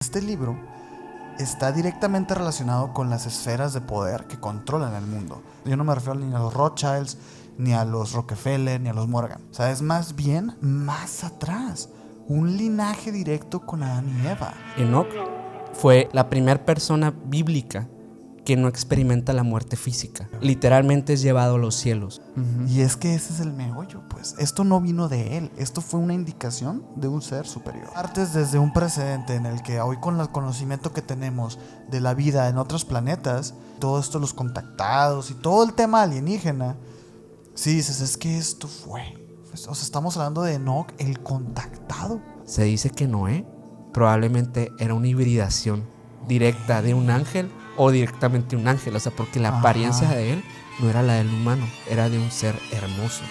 Este libro está directamente relacionado con las esferas de poder que controlan el mundo. Yo no me refiero ni a los Rothschilds, ni a los Rockefeller, ni a los Morgan. O sea, es más bien más atrás. Un linaje directo con Adán y Eva. Enoc fue la primera persona bíblica que no experimenta la muerte física. Literalmente es llevado a los cielos. Y es que ese es el meollo, pues. Esto no vino de él. Esto fue una indicación de un ser superior. Partes desde un precedente en el que hoy, con el conocimiento que tenemos de la vida en otros planetas, todo esto, los contactados y todo el tema alienígena, sí dices, es que esto fue. O sea, estamos hablando de Enoc, el contactado. Se dice que Noé probablemente era una hibridación directa de un ángel o directamente un ángel, o sea, porque la apariencia de él no era la del humano, era de un ser hermoso.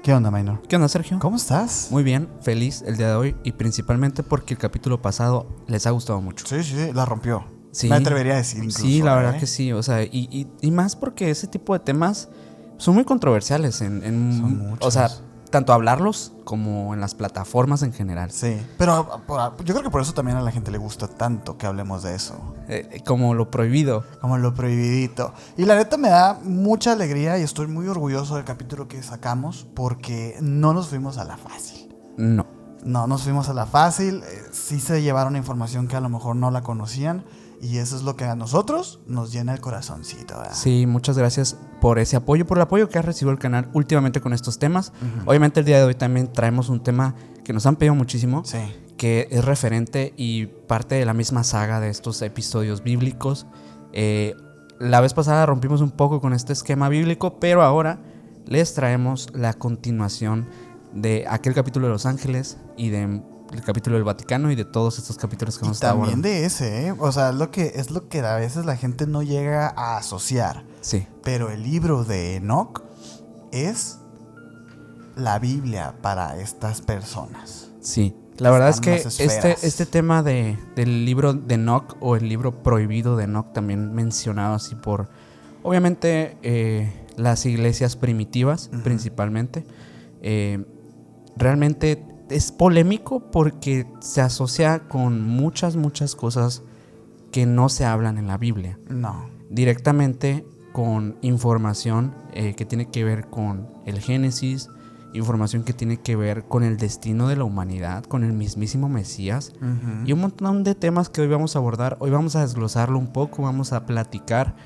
¿Qué onda, Minor? ¿Qué onda, Sergio? ¿Cómo estás? Muy bien, feliz el día de hoy y principalmente porque el capítulo pasado les ha gustado mucho. Sí, la rompió. Sí, me atrevería a decir incluso. Sí, la verdad que sí, o sea, y más porque ese tipo de temas son muy controversiales Son muchos. O sea, tanto hablarlos como en las plataformas en general. Sí, pero yo creo que por eso también a la gente le gusta tanto que hablemos de eso. Como lo prohibido. Como lo prohibidito. Y la neta me da mucha alegría y estoy muy orgulloso del capítulo que sacamos porque no nos fuimos a la fácil. No. No nos fuimos a la fácil. Sí se llevaron información que a lo mejor no la conocían. Y eso es lo que a nosotros nos llena el corazoncito, ¿verdad? Sí, muchas gracias por ese apoyo, por el apoyo que ha recibido el canal últimamente con estos temas. Obviamente el día de hoy también traemos un tema que nos han pedido muchísimo, Sí. que es referente y parte de la misma saga de estos episodios bíblicos. La vez pasada rompimos un poco con este esquema bíblico, pero ahora les traemos la continuación de aquel capítulo de Los Ángeles y del capítulo del Vaticano y de todos estos capítulos que hemos estado También abordando. de ese, O sea, es lo que a veces la gente no llega a asociar. Sí. Pero el libro de Enoc es la Biblia para estas personas. Sí. La verdad es Están que las esferas. este tema del libro de Enoc o el libro prohibido de Enoc, también mencionado así por, obviamente, las iglesias primitivas, principalmente, realmente es polémico porque se asocia con muchas cosas que no se hablan en la Biblia. No. Directamente con información que tiene que ver con el Génesis, información que tiene que ver con el destino de la humanidad, con el mismísimo Mesías, y un montón de temas que hoy vamos a abordar. Hoy vamos a desglosarlo un poco, vamos a platicar,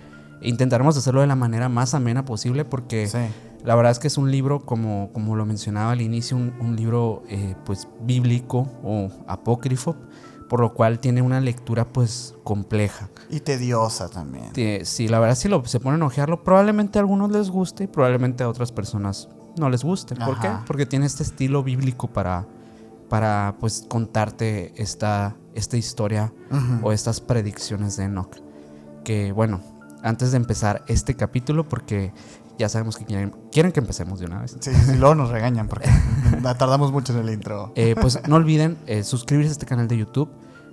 intentaremos hacerlo de la manera más amena posible porque Sí. la verdad es que es un libro, como lo mencionaba al inicio, un libro pues bíblico o apócrifo, por lo cual tiene una lectura pues compleja. Y tediosa también. Sí, la verdad, si se ponen a ojearlo, probablemente a algunos les guste, probablemente a otras personas no les guste. ¿Por qué? Porque tiene este estilo bíblico para pues contarte esta historia o estas predicciones de Enoc. Que bueno, antes de empezar este capítulo, porque ya sabemos que quieren que empecemos de una vez. Sí, luego nos regañan porque tardamos mucho en el intro. Pues no olviden suscribirse a este canal de YouTube.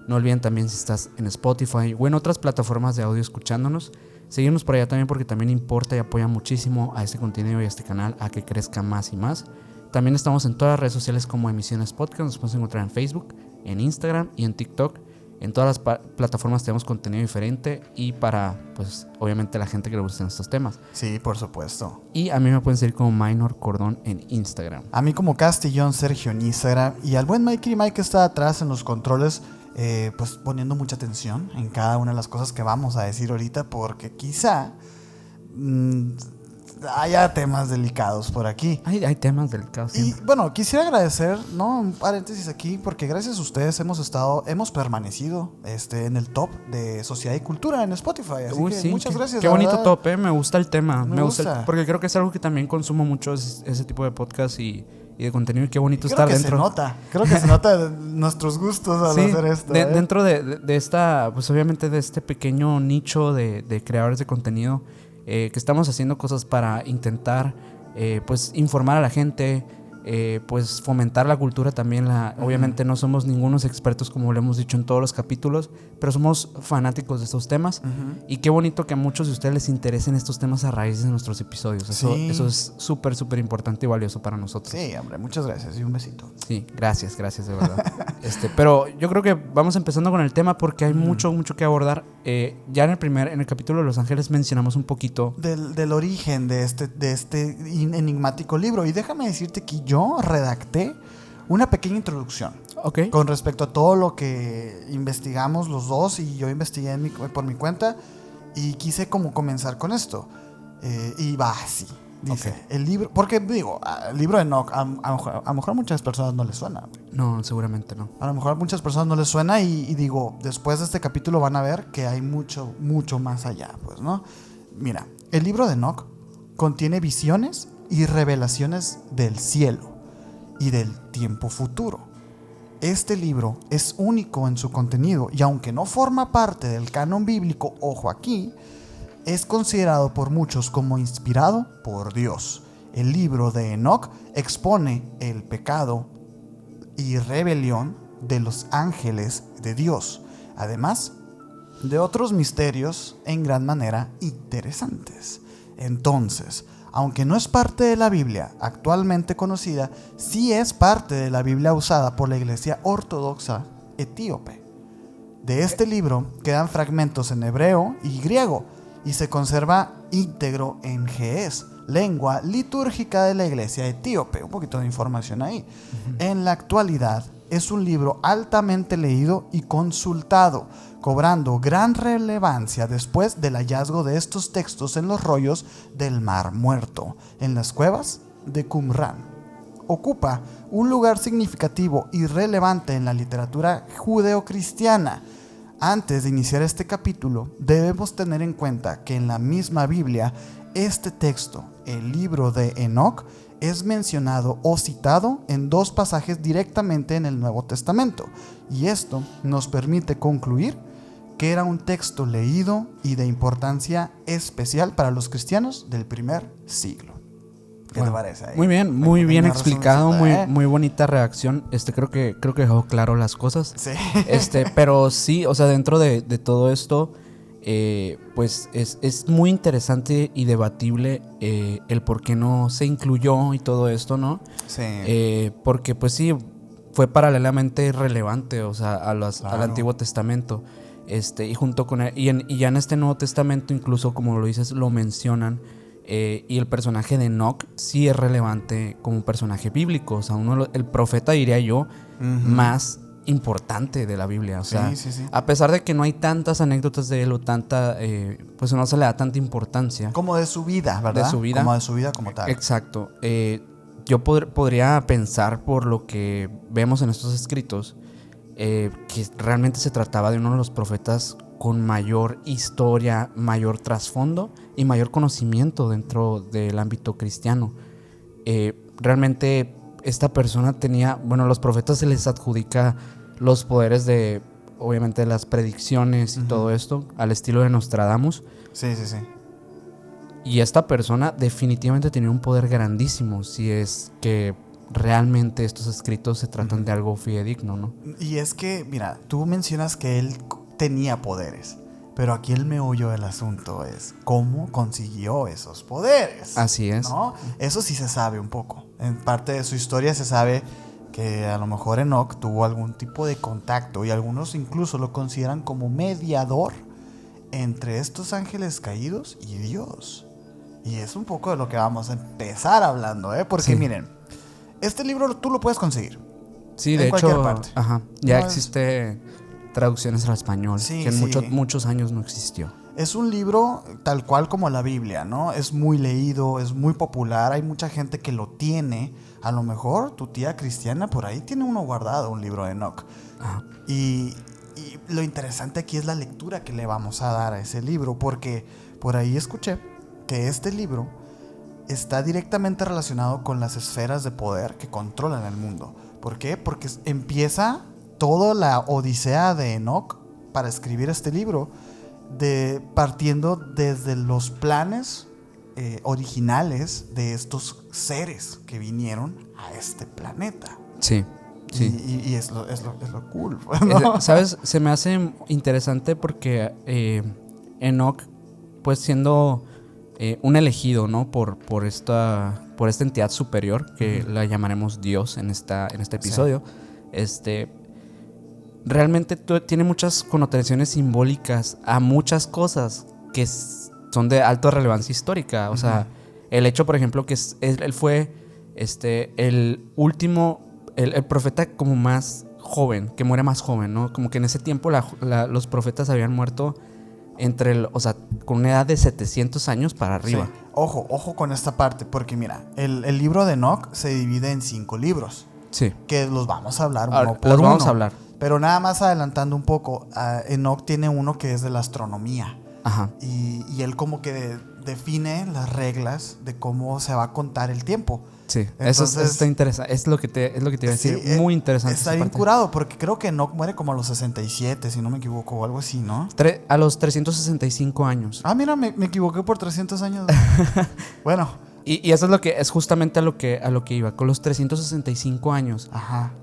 No olviden también, si estás en Spotify o en otras plataformas de audio escuchándonos, seguirnos por allá también porque también importa y apoya muchísimo a este contenido y a este canal a que crezca más y más. También estamos en todas las redes sociales como Emisiones Podcast. Nos puedes encontrar en Facebook, en Instagram y en TikTok. En todas las plataformas tenemos contenido diferente y para, pues, obviamente la gente que le gustan estos temas. Sí, por supuesto. Y a mí me pueden seguir como Minor Cordón en Instagram. A mí como Castillón Sergio en Instagram. Y al buen Mikey Mike que está atrás en los controles, pues poniendo mucha atención en cada una de las cosas que vamos a decir ahorita, porque quizá haya temas delicados por aquí. Hay temas delicados Y siempre. bueno, quisiera agradecer, ¿no? Un paréntesis aquí, porque gracias a ustedes hemos permanecido en el top de sociedad y cultura en Spotify. Así que Sí, muchas gracias. Qué la bonito verdad. top, me gusta el tema. Me gusta. Porque creo que es algo que también consumo mucho, ese tipo de podcast y y de contenido. Y qué bonito Creo estar que dentro. Creo que se nota nuestros gustos al Sí, hacer esto. dentro de esta, pues obviamente de este pequeño nicho de creadores de contenido, que estamos haciendo cosas para intentar, pues informar a la gente, pues fomentar la cultura también. Obviamente no somos ningunos expertos, como lo hemos dicho en todos los capítulos, pero somos fanáticos de estos temas. Y qué bonito que a muchos de ustedes les interesen estos temas a raíz de nuestros episodios. Eso es súper, súper importante y valioso para nosotros. Sí, hombre, muchas gracias y un besito. Sí, gracias de verdad. Pero yo creo que vamos empezando con el tema porque hay mucho que abordar. Ya en el capítulo de Los Ángeles mencionamos un poquito del origen de este enigmático libro. Y déjame decirte que yo redacté una pequeña introducción. Ok. Con respecto a todo lo que investigamos los dos y yo investigué por mi cuenta y quise como comenzar con esto. Y va así. Dice, el libro, porque digo, el libro de Enoch, a lo mejor a muchas personas no les suena. No, seguramente no. A lo mejor a muchas personas no les suena y digo, después de este capítulo van a ver que hay mucho más allá, pues, ¿no? Mira, el libro de Enoch contiene visiones y revelaciones del cielo y del tiempo futuro. Este libro es único en su contenido y aunque no forma parte del canon bíblico, ojo aquí, es considerado por muchos como inspirado por Dios. El libro de Enoch expone el pecado y rebelión de los ángeles de Dios, además de otros misterios en gran manera interesantes. Entonces, aunque no es parte de la Biblia actualmente conocida, sí es parte de la Biblia usada por la Iglesia Ortodoxa Etíope. De este libro quedan fragmentos en hebreo y griego y se conserva íntegro en ge'ez, lengua litúrgica de la Iglesia Etíope. Un poquito de información ahí. En la actualidad es un libro altamente leído y consultado, cobrando gran relevancia después del hallazgo de estos textos en los rollos del Mar Muerto, en las cuevas de Qumran. Ocupa un lugar significativo y relevante en la literatura judeocristiana. Antes de iniciar este capítulo, debemos tener en cuenta que en la misma Biblia, este texto, el libro de Enoch, es mencionado o citado en 2 pasajes directamente en el Nuevo Testamento, y esto nos permite concluir que era un texto leído y de importancia especial para los cristianos del primer siglo. ¿Qué te parece ahí? Muy bien explicado, muy bonita reacción. Creo que dejó claro las cosas. Sí. Pero sí, o sea, dentro de todo esto, pues es muy interesante y debatible el por qué no se incluyó y todo esto, ¿no? Sí. Porque pues sí, fue paralelamente relevante, o sea, al Antiguo Testamento. Y junto con él, y ya en este Nuevo Testamento, incluso como lo dices, lo mencionan. Y el personaje de Enoch sí es relevante como un personaje bíblico. O sea, el profeta, diría yo, más importante de la Biblia. O sea, sí. A pesar de que no hay tantas anécdotas de él o tanta, pues no se le da tanta importancia. Como de su vida, ¿verdad? De su vida. Como de su vida como tal. Exacto. Yo podría pensar por lo que vemos en estos escritos que realmente se trataba de uno de los profetas con mayor historia, mayor trasfondo y mayor conocimiento dentro del ámbito cristiano. Realmente esta persona tenía, los profetas se les adjudica los poderes de, obviamente, las predicciones y todo esto, al estilo de Nostradamus. Sí. Y esta persona definitivamente tenía un poder grandísimo, si es que realmente estos escritos se tratan de algo fidedigno, ¿no? Y es que, mira, tú mencionas que él tenía poderes, pero aquí el meollo del asunto es cómo consiguió esos poderes. Así es, ¿no? Eso sí se sabe un poco. En parte de su historia se sabe que a lo mejor Enoch tuvo algún tipo de contacto y algunos incluso lo consideran como mediador entre estos ángeles caídos y Dios. Y es un poco de lo que vamos a empezar hablando, porque miren, este libro tú lo puedes conseguir. Sí, en de cualquier hecho, parte. ya No existe traducciones al español, que en muchos años no existió. Es un libro tal cual como la Biblia, ¿no? Es muy leído, es muy popular, hay mucha gente que lo tiene. A lo mejor tu tía cristiana por ahí tiene uno guardado, un libro de Enoch. Y lo interesante aquí es la lectura que le vamos a dar a ese libro, porque por ahí escuché que este libro está directamente relacionado con las esferas de poder que controlan el mundo. ¿Por qué? Porque empieza toda la odisea de Enoc para escribir este libro, partiendo desde los planes originales de estos seres que vinieron a este planeta. Sí. Sí. Y es lo cool, ¿no? ¿Sabes? Se me hace interesante porque Enoc, pues siendo un elegido, ¿no? Por esta entidad superior, que la llamaremos Dios en este episodio, sí. Realmente tiene muchas connotaciones simbólicas a muchas cosas que son de alta relevancia histórica. O sea, el hecho, por ejemplo, que él fue el último, el profeta como más joven, que muere más joven, ¿no? Como que en ese tiempo los profetas habían muerto con una edad de 700 años para arriba. Sí. Ojo con esta parte, porque mira, el libro de Enoc se divide en 5 libros. Sí. Que los vamos a hablar uno por uno. Vamos a hablar. Pero nada más adelantando un poco, Enoc tiene uno que es de la astronomía. Ajá. Y él como que define las reglas de cómo se va a contar el tiempo. Sí, entonces, eso está interesante. Es lo que te iba a decir. Sí, muy interesante. Está bien curado, porque creo que Enoc muere como a los 67, si no me equivoco, o algo así, ¿no? A los 365 años. Ah, mira, me equivoqué por 300 años. Bueno. Y eso es justamente a lo que iba. Con los 365 años, ajá,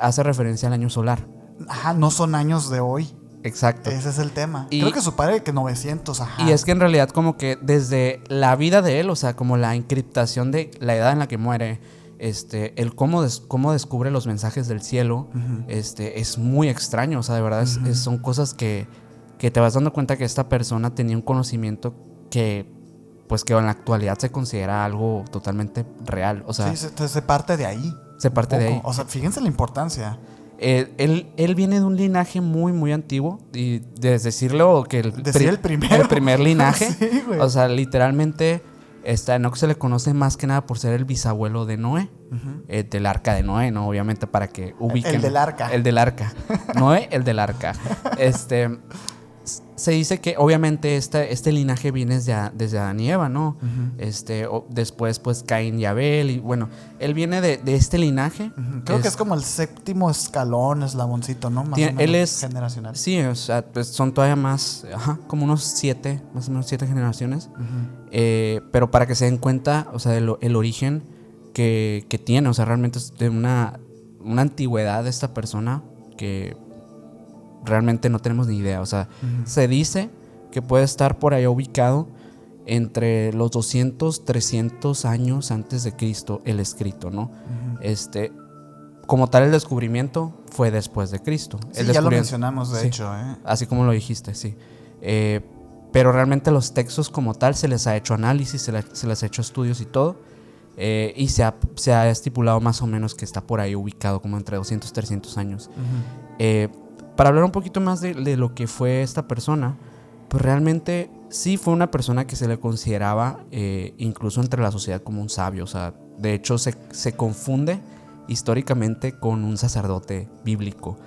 hace referencia al año solar. Ajá, no son años de hoy. Exacto. Ese es el tema. Creo que su padre que 900, ajá. Y es que en realidad como que desde la vida de él, o sea, como la encriptación de la edad en la que muere, el cómo descubre los mensajes del cielo, es muy extraño. O sea, de verdad son cosas que te vas dando cuenta que esta persona tenía un conocimiento que en la actualidad se considera algo totalmente real. O sea, sí, se parte de ahí. Se parte de ahí. O sea, fíjense la importancia. Él viene de un linaje muy, muy antiguo. Y de decirlo que el primer linaje. Sí, o sea, literalmente Enoc se le conoce más que nada por ser el bisabuelo de Noé. Del arca de Noé, ¿no? Obviamente para que ubiquen. El del arca. El del arca. Noé, el del arca. Se dice que obviamente este linaje viene desde Adán y Eva, ¿no? Después pues Caín y Abel, y bueno, él viene de este linaje. Creo que es como el 7º escalón, eslaboncito, ¿no? Más o menos él es generacional. Sí, o sea, pues son todavía más, como unos 7, más o menos 7 generaciones. Pero para que se den cuenta, o sea, el origen que tiene, o sea, realmente es de una antigüedad de esta persona que realmente no tenemos ni idea. O sea, se dice que puede estar por allá ubicado entre los 200, 300 años antes de Cristo el escrito, ¿no? Como tal, el descubrimiento fue después de Cristo. Sí, ya lo mencionamos, de hecho. Así como lo dijiste, sí. Pero realmente los textos como tal se les ha hecho análisis, se les ha hecho estudios y todo. Y se ha estipulado más o menos que está por ahí ubicado como entre 200, 300 años. Para hablar un poquito más de lo que fue esta persona, pues realmente sí fue una persona que se le consideraba incluso entre la sociedad como un sabio. O sea, de hecho se confunde históricamente con un sacerdote bíblico.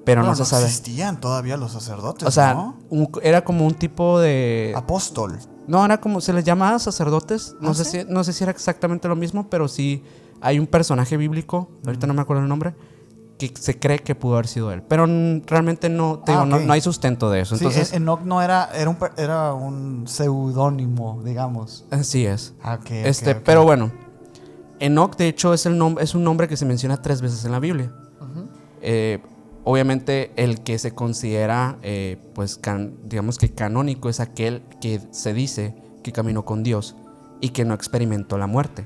Pero no se sabe. No existían todavía los sacerdotes, o sea, ¿no? Era como un tipo de apóstol. No, era como, se les llamaba sacerdotes. No sé ¿sí? no sé si era exactamente lo mismo, pero sí hay un personaje bíblico, ahorita no me acuerdo el nombre, que se cree que pudo haber sido él. Pero realmente no hay sustento de eso. Sí, entonces, Enoc no era un seudónimo, digamos. Así es. Okay. Pero bueno, Enoc de hecho es un nombre que se menciona 3 veces en la Biblia. Obviamente el que se considera digamos que canónico es aquel que se dice que caminó con Dios y que no experimentó la muerte.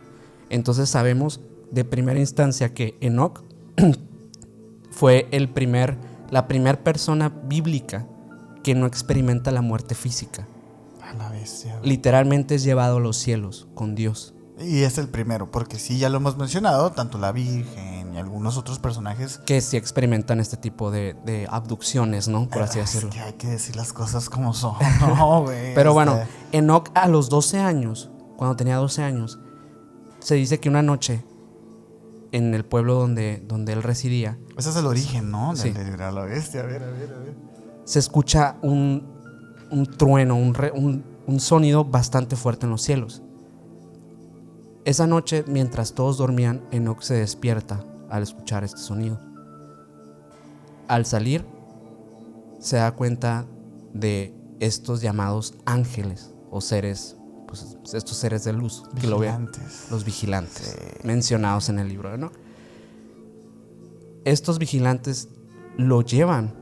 Entonces sabemos de primera instancia que Enoc fue la primera persona bíblica que no experimenta la muerte física. A la bestia. Literalmente es llevado a los cielos con Dios. Y es el primero, porque sí, ya lo hemos mencionado, tanto la Virgen y algunos otros personajes que sí experimentan este tipo de abducciones, ¿no? Por así decirlo. Es que hay que decir las cosas como son, ¿no, güey? Pero bueno, Enoc a los 12 años, cuando tenía 12 años, se dice que una noche en el pueblo donde él residía. Ese es el origen, ¿no? Sí. De librar a la bestia, a ver. Se escucha un trueno, un sonido bastante fuerte en los cielos. Esa noche, mientras todos dormían, Enoc se despierta al escuchar este sonido. Al salir, se da cuenta de estos llamados ángeles o seres, pues estos seres de luz que lo ven, los vigilantes, mencionados en el libro de Enoc. Estos vigilantes lo llevan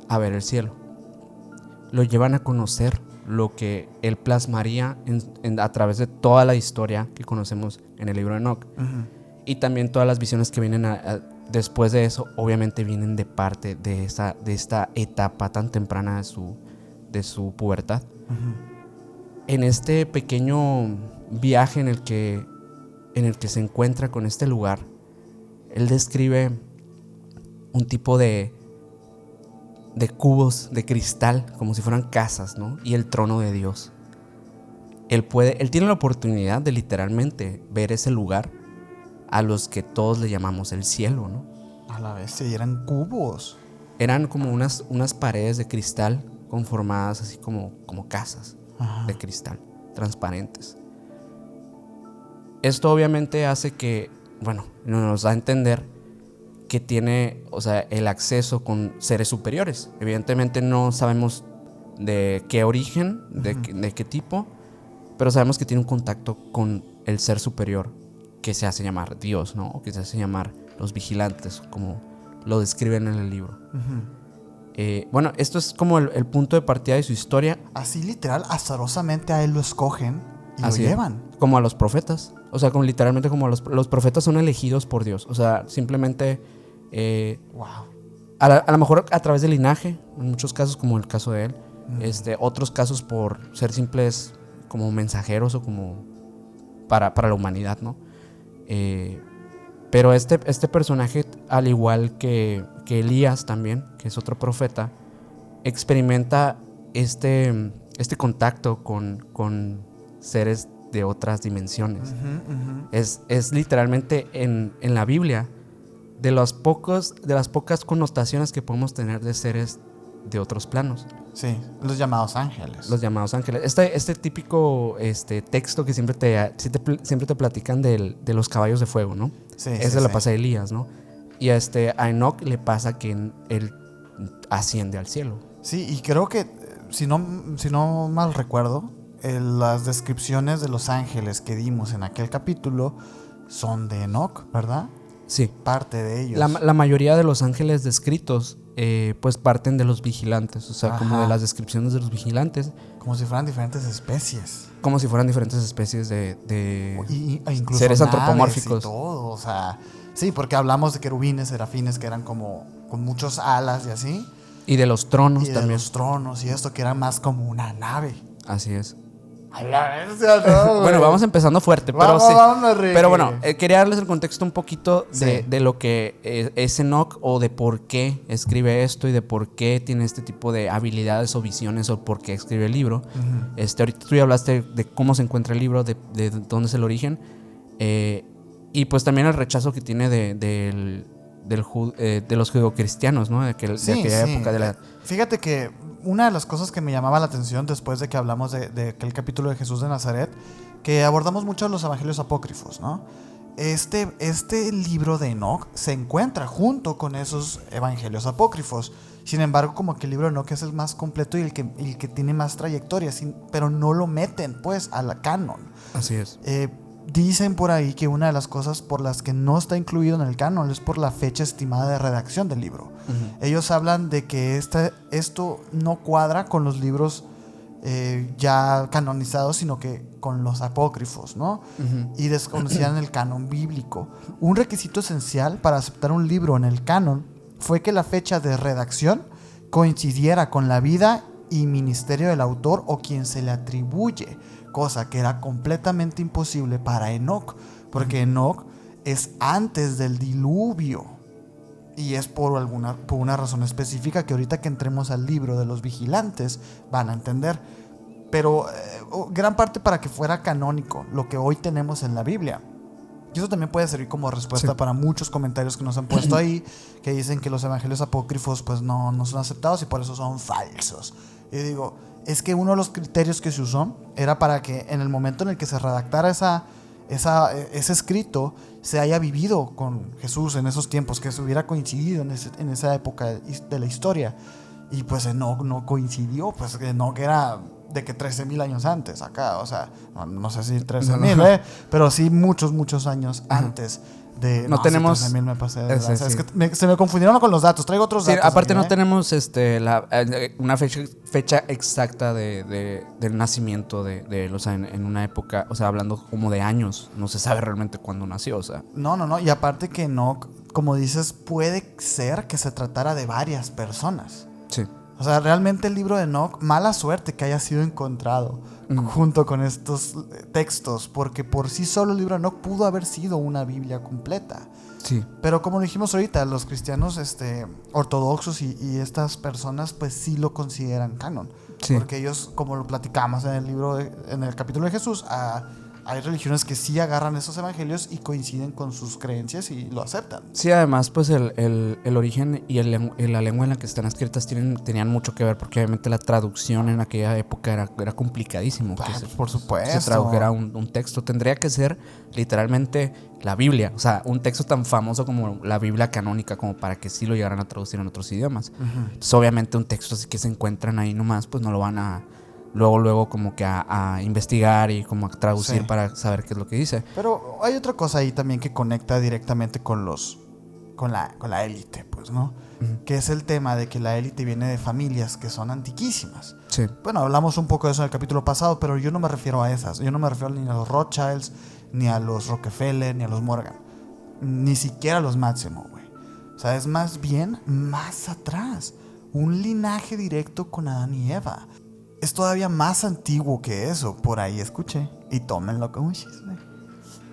a ver el cielo, lo llevan a conocer lo que él plasmaría a través de toda la historia que conocemos en el libro de Enoc. Y también todas las visiones que vienen después de eso, obviamente vienen de parte de esta etapa tan temprana de su pubertad. En este pequeño viaje en el que se encuentra con este lugar, él describe un tipo de cubos de cristal, como si fueran casas, ¿no? Y el trono de Dios. Él tiene la oportunidad de literalmente ver ese lugar a los que todos le llamamos el cielo, ¿no? A la vez, sí, eran cubos. Eran como unas paredes de cristal conformadas así como casas. Ajá. De cristal, transparentes. Esto obviamente hace que, nos da a entender que tiene, el acceso con seres superiores. Evidentemente no sabemos de qué origen, de qué tipo, pero sabemos que tiene un contacto con el ser superior que se hace llamar Dios, ¿no? O que se hace llamar los vigilantes, como lo describen en el libro. Esto es como el punto de partida de su historia. Así literal, azarosamente a él lo escogen y así lo llevan. Como a los profetas. Como literalmente como los profetas son elegidos por Dios. Simplemente a lo mejor a través del linaje, en muchos casos, como el caso de él. Otros casos por ser simples como mensajeros o como para la humanidad, ¿no? Pero este personaje, al igual que Elías también, que es otro profeta, experimenta este contacto con seres de otras dimensiones. Es literalmente en la Biblia de las pocas connotaciones que podemos tener de seres de otros planos. Sí, los llamados ángeles. Los llamados ángeles. Este típico texto que siempre te platican de los caballos de fuego, ¿no? Sí, Ese le pasa a Elías, ¿no? Y a Enoc le pasa que él asciende al cielo. Sí, y creo que, si no mal recuerdo, las descripciones de los ángeles que dimos en aquel capítulo son de Enoc, ¿verdad? Sí. Parte de ellos. La mayoría de los ángeles descritos pues parten de los vigilantes, como de las descripciones de los vigilantes. Como si fueran diferentes especies. Como si fueran diferentes especies de incluso seres antropomórficos. Y todo, sí, porque hablamos de querubines, serafines, que eran como con muchos alas y así. Y de los tronos también. De los tronos y esto, que era más como una nave. Así es. A la vez, no, bueno, vamos empezando fuerte, pero sí. Pero bueno, quería darles el contexto un poquito de lo que es Enoc, o de por qué escribe esto y de por qué tiene este tipo de habilidades o visiones, o por qué escribe el libro. Ahorita tú ya hablaste de cómo se encuentra el libro, de dónde es el origen, y pues también el rechazo que tiene de los judeocristianos, ¿no? De aquella época de la... Fíjate que una de las cosas que me llamaba la atención después de que hablamos de aquel capítulo de Jesús de Nazaret, que abordamos mucho los evangelios apócrifos, ¿no? Este libro de Enoc se encuentra junto con esos evangelios apócrifos. Sin embargo, como que el libro de Enoc es el más completo y el que tiene más trayectoria, pero no lo meten pues a la canon. Así es. Dicen por ahí que una de las cosas por las que no está incluido en el canon es por la fecha estimada de redacción del libro. Ellos hablan de que esto no cuadra con los libros ya canonizados, sino que con los apócrifos, ¿no? Y desconocían el canon bíblico. Un requisito esencial para aceptar un libro en el canon fue que la fecha de redacción coincidiera con la vida y ministerio del autor o quien se le atribuye, cosa que era completamente imposible para Enoc, porque Enoc es antes del diluvio y es por una razón específica que ahorita que entremos al libro de los vigilantes van a entender, pero gran parte para que fuera canónico lo que hoy tenemos en la Biblia. Y eso también puede servir como respuesta para muchos comentarios que nos han puesto ahí, que dicen que los evangelios apócrifos pues no son aceptados y por eso son falsos. Y digo, es que uno de los criterios que se usó era para que en el momento en el que se redactara ese escrito se haya vivido con Jesús en esos tiempos, que se hubiera coincidido en esa época de la historia. Y pues Enoc no coincidió, pues Enoc era de que 13,000 años antes acá, o sea, no sé si 13,000, pero sí muchos años antes. No tenemos. Sí, 13,000 me pasé de Sí. Es que se me confundieron con los datos. Traigo otros datos. Aparte, aquí, no tenemos una fecha exacta del nacimiento de él. O sea, en una época, o sea, hablando como de años, no se sabe realmente cuándo nació. O sea, No. Y aparte que Enoc, como dices, puede ser que se tratara de varias personas. sí. O sea, realmente el libro de Enoc, mala suerte que haya sido encontrado junto con estos textos, porque por sí solo el libro de Enoc pudo haber sido una Biblia completa. Sí. Pero como dijimos ahorita, los cristianos ortodoxos y estas personas pues sí lo consideran canon. Sí. Porque ellos, como lo platicamos en el libro, en el capítulo de Jesús, hay religiones que sí agarran esos evangelios y coinciden con sus creencias y lo aceptan. Sí, además, pues el origen y la lengua en la que están escritas tenían mucho que ver, porque obviamente la traducción en aquella época era complicadísimo. Por supuesto. Se tradujera un texto. Tendría que ser literalmente la Biblia, o sea, un texto tan famoso como la Biblia canónica, como para que sí lo llegaran a traducir en otros idiomas. Entonces, obviamente, un texto así que se encuentran ahí nomás, pues no lo van a luego como que a investigar y como a traducir para saber qué es lo que dice. Pero hay otra cosa ahí también que conecta directamente con la élite, pues, ¿no? Que es el tema de que la élite viene de familias que son antiquísimas. Sí. Bueno, hablamos un poco de eso en el capítulo pasado, pero yo no me refiero a esas. Yo no me refiero ni a los Rothschilds, ni a los Rockefeller, ni a los Morgan. Ni siquiera a los Máximo, güey. O sea, es más bien más atrás. Un linaje directo con Adán y Eva. Es todavía más antiguo que eso. Por ahí escuché, y tómenlo como un chisme,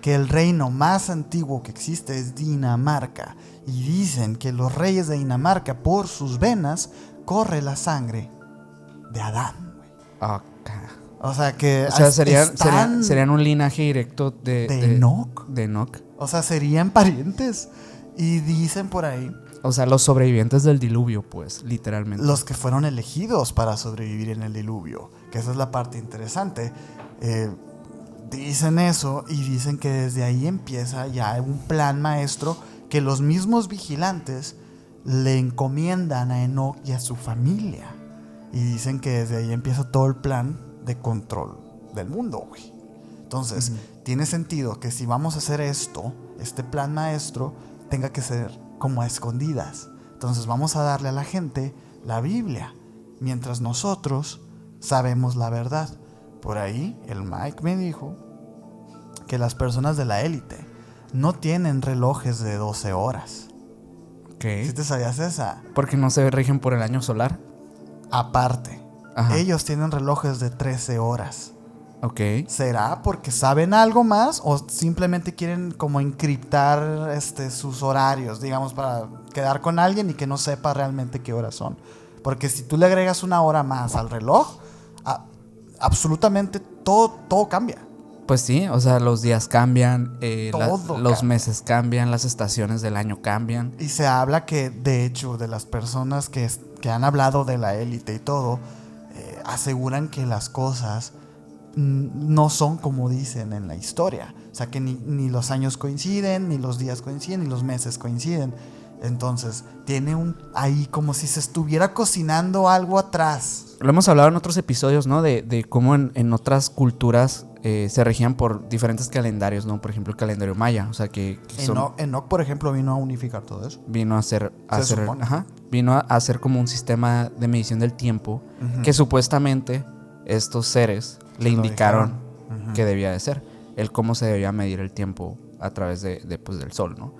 que el reino más antiguo que existe es Dinamarca. Y dicen que los reyes de Dinamarca, por sus venas, corre la sangre de Adán, güey. O sea que... O sea, serían un linaje directo de Enoc. De Enoc. O sea, serían parientes. Y dicen por ahí... O sea, los sobrevivientes del diluvio, pues, literalmente. Los que fueron elegidos para sobrevivir en el diluvio. Que esa es la parte interesante. Dicen eso y dicen que desde ahí empieza ya un plan maestro que los mismos vigilantes le encomiendan a Enoc y a su familia. Y dicen que desde ahí empieza todo el plan de control del mundo, güey. Entonces, tiene sentido que si vamos a hacer esto, este plan maestro, tenga que ser como a escondidas. Entonces vamos a darle a la gente la Biblia, mientras nosotros sabemos la verdad. Por ahí el Mike me dijo que las personas de la élite no tienen relojes de 12 horas. ¿Qué? ¿Sí te sabías esa? Porque no se rigen por el año solar. Aparte, ellos tienen relojes de 13 horas. Ok. ¿Será porque saben algo más o simplemente quieren como encriptar sus horarios, digamos, para quedar con alguien y que no sepa realmente qué horas son? Porque si tú le agregas una hora más al reloj, absolutamente todo cambia. Pues sí, o sea, los días cambian, los meses cambian, las estaciones del año cambian. Y se habla que, de hecho, de las personas que han hablado de la élite y todo, aseguran que las cosas no son como dicen en la historia. O sea, que ni los años coinciden, ni los días coinciden, ni los meses coinciden. Entonces, tiene ahí como si se estuviera cocinando algo atrás. Lo hemos hablado en otros episodios, ¿no? De cómo en otras culturas se regían por diferentes calendarios, ¿no? Por ejemplo, el calendario maya. O sea, Enoc, por ejemplo, vino a unificar todo eso. Vino a hacer como un sistema de medición del tiempo que supuestamente estos seres le indicaron que debía de ser. El cómo se debía medir el tiempo a través pues, del sol, ¿no?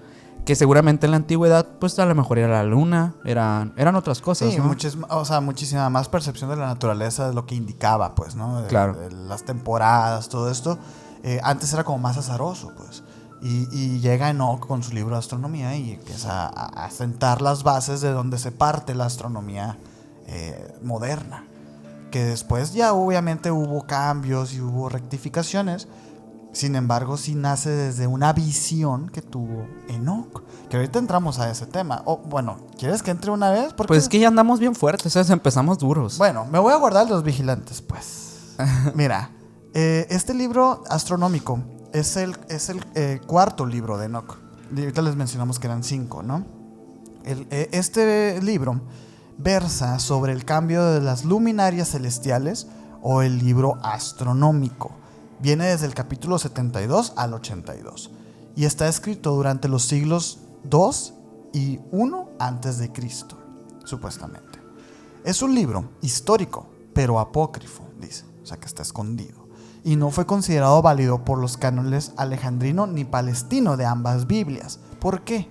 Que seguramente en la antigüedad, pues a lo mejor era la luna, eran otras cosas, sí, ¿no? Muchísima más percepción de la naturaleza de lo que indicaba, pues, ¿no? Claro. De las temporadas, todo esto. Antes era como más azaroso, pues. Y llega Enoc con su libro de astronomía y empieza a sentar las bases de donde se parte la astronomía moderna. Que después ya obviamente hubo cambios y hubo rectificaciones. Sin embargo, sí nace desde una visión que tuvo Enoc. Que ahorita entramos a ese tema. Bueno, ¿quieres que entre una vez? Porque pues es que ya andamos bien fuertes, empezamos duros. Bueno, me voy a guardar los vigilantes, pues. Mira, este libro astronómico es el cuarto libro de Enoch. Y ahorita les mencionamos que eran 5, ¿no? Este libro versa sobre el cambio de las luminarias celestiales o el libro astronómico. Viene desde el capítulo 72 al 82 y está escrito durante los siglos 2 y 1 antes de Cristo, supuestamente. Es un libro histórico, pero apócrifo, dice, o sea que está escondido, y no fue considerado válido por los cánones alejandrino ni palestino de ambas Biblias. ¿Por qué?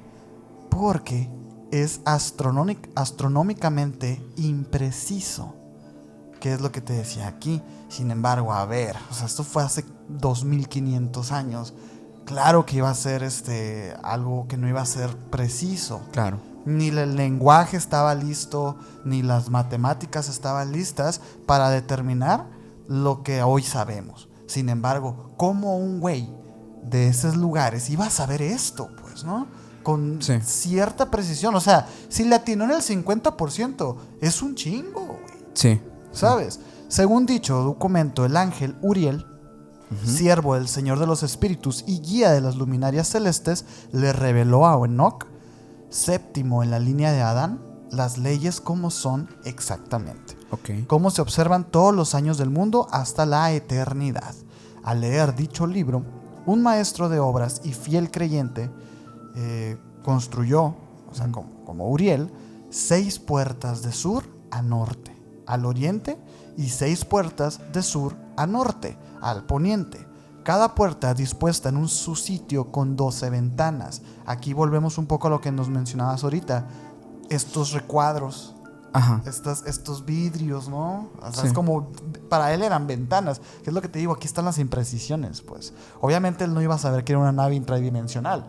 Porque es astronómicamente impreciso. ¿Qué es lo que te decía aquí? Sin embargo, a ver, o sea, esto fue hace 2500 años. Claro que iba a ser algo que no iba a ser preciso. Claro. Ni el lenguaje estaba listo, ni las matemáticas estaban listas para determinar lo que hoy sabemos. Sin embargo, ¿cómo un güey de esos lugares iba a saber esto? Pues, ¿no? Con cierta precisión. O sea, si le atinó en el 50%, es un chingo, güey. Sí. ¿Sabes? Según dicho documento, el ángel Uriel, siervo del Señor de los Espíritus y guía de las luminarias celestes, le reveló a Enoch, séptimo en la línea de Adán, las leyes como son exactamente. Okay. Cómo se observan todos los años del mundo hasta la eternidad. Al leer dicho libro, un maestro de obras y fiel creyente construyó, o sea, como Uriel, 6 puertas de sur a norte, al oriente, y 6 puertas de sur a norte, al poniente. Cada puerta dispuesta en su sitio con 12 ventanas. Aquí volvemos un poco a lo que nos mencionabas ahorita. Estos recuadros, estos vidrios, ¿no? O sea, es como, para él eran ventanas. Que es lo que te digo, aquí están las imprecisiones, pues. Obviamente él no iba a saber que era una nave intradimensional,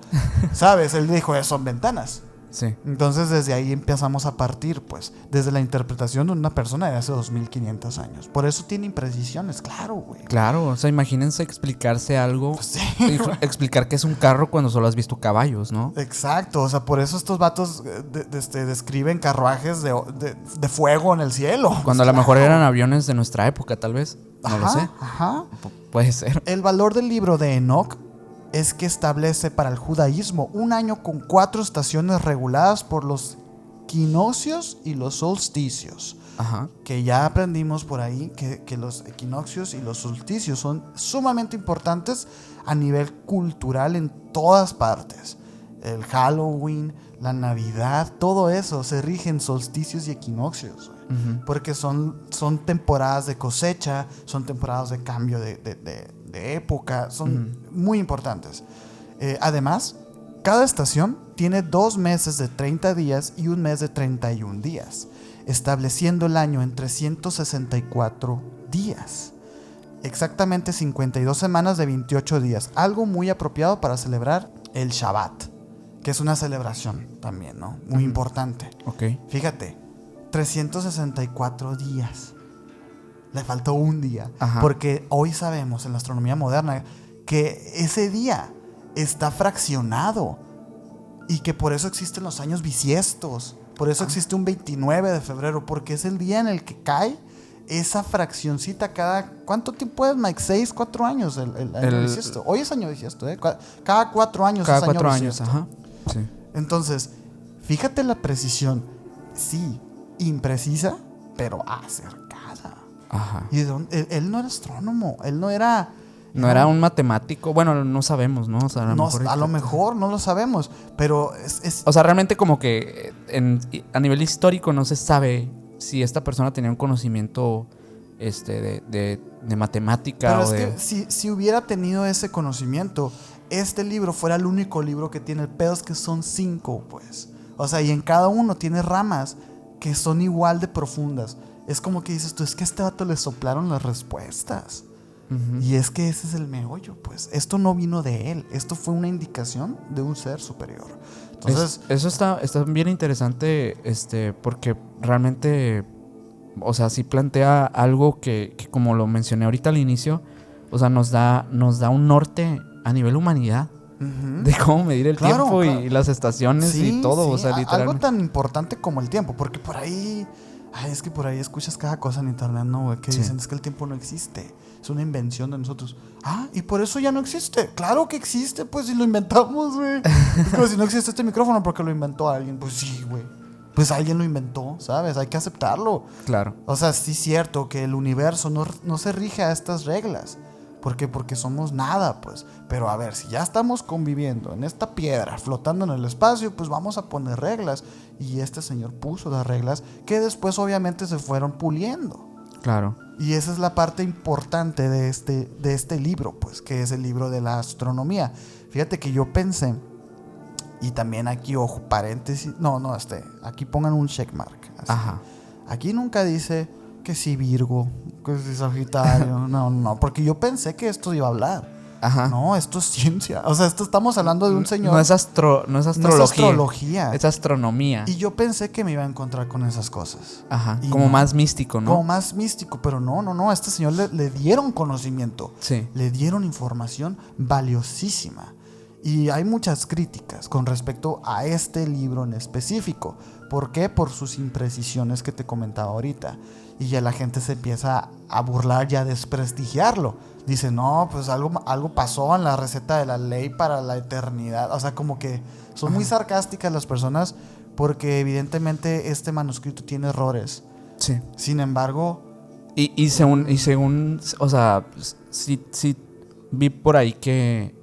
¿sabes? Él dijo, son ventanas. Sí. Entonces desde ahí empezamos a partir, pues, desde la interpretación de una persona de hace 2500 años. Por eso tiene imprecisiones, claro, güey. Claro, o sea, imagínense explicarse algo, Pues sí, explicar que es un carro cuando solo has visto caballos, ¿no? exacto, o sea, por eso estos vatos describen carruajes de fuego en el cielo. Cuando a lo mejor eran aviones de nuestra época, tal vez. No lo sé. Ajá. Puede ser. El valor del libro de Enoch es que establece para el judaísmo un año con 4 estaciones reguladas por los equinoccios y los solsticios. Ajá. Que ya aprendimos por ahí que los equinoccios y los solsticios son sumamente importantes a nivel cultural en todas partes. El Halloween, la Navidad, todo eso se rige en solsticios y equinoccios, porque son temporadas de cosecha, son temporadas de cambio de época, son muy importantes. Además, cada estación tiene 2 meses de 30 días y un mes de 31 días, estableciendo el año en 364 días. Exactamente 52 semanas de 28 días, algo muy apropiado para celebrar el Shabbat, que es una celebración también, ¿no? Muy importante. Ok. Fíjate, 364 días. Le faltó un día. Ajá. Porque hoy sabemos en la astronomía moderna que ese día está fraccionado y que por eso existen los años bisiestos. Por eso existe un 29 de febrero, porque es el día en el que cae esa fraccioncita cada... ¿Cuánto tiempo es, Mike? 6, 4 años el año bisiesto. Hoy es año bisiesto, ¿eh? Cada 4 años Cada es año 4 años, bisiesto. ajá. Sí. Entonces, fíjate la precisión. Sí, imprecisa, pero acercada. Ajá. Y él no era astrónomo, él no era... No era un matemático. Bueno, no sabemos, ¿no? O sea, a lo mejor no lo sabemos, pero O sea, realmente como que a nivel histórico no se sabe si esta persona tenía un conocimiento de matemática. Pero o es que si hubiera tenido ese conocimiento, este libro fuera el único libro que tiene. El pedo es que son 5, pues. O sea, y en cada uno tiene ramas que son igual de profundas. Es como que dices tú, es que a este vato le soplaron las respuestas. Y es que ese es el meollo, pues. Esto no vino de él. Esto fue una indicación de un ser superior. Entonces, eso está bien interesante, porque realmente, o sea, sí plantea algo que como lo mencioné ahorita al inicio, o sea, nos da un norte a nivel humanidad. De cómo medir el tiempo y las estaciones y todo, o sea, literalmente. Algo tan importante como el tiempo, porque por ahí Ay, es que por ahí escuchas cada cosa en internet, ¿no, güey? Que Sí. dicen, es que el tiempo no existe. Es una invención de nosotros. Ah, y por eso ya no existe. Claro que existe, pues, si lo inventamos, güey. Es como si no existe este micrófono porque lo inventó alguien. Pues sí, güey. Pues alguien lo inventó, ¿sabes? Hay que aceptarlo. Claro. O sea, sí es cierto que el universo no se rige a estas reglas. ¿Por qué? Porque somos nada, pues. Pero a ver, si ya estamos conviviendo en esta piedra, flotando en el espacio, pues vamos a poner reglas. Y este señor puso las reglas que después obviamente se fueron puliendo. Claro. Y esa es la parte importante de este libro, pues, que es el libro de la astronomía. Fíjate que yo pensé, y también aquí, ojo, paréntesis, aquí pongan un checkmark. Así. Ajá. Aquí nunca dice que si Virgo, que si Sagitario, no, porque yo pensé que esto iba a hablar. Ajá. No, esto es ciencia. O sea, estamos hablando de un señor. No es astrología. No es astrología. Es astronomía. Y yo pensé que me iba a encontrar con esas cosas. Ajá. Y Como no. más místico, ¿no? Como más místico, pero no. A este señor le dieron conocimiento. Sí. Le dieron información valiosísima. Y hay muchas críticas con respecto a este libro en específico. ¿Por qué? Por sus imprecisiones que te comentaba ahorita. Y ya la gente se empieza a burlar y a desprestigiarlo. Dice, no, pues algo pasó en la receta de la ley para la eternidad. O sea, como que son muy sarcásticas las personas porque evidentemente este manuscrito tiene errores. Sí. Sin embargo... Y según, o sea, sí vi por ahí que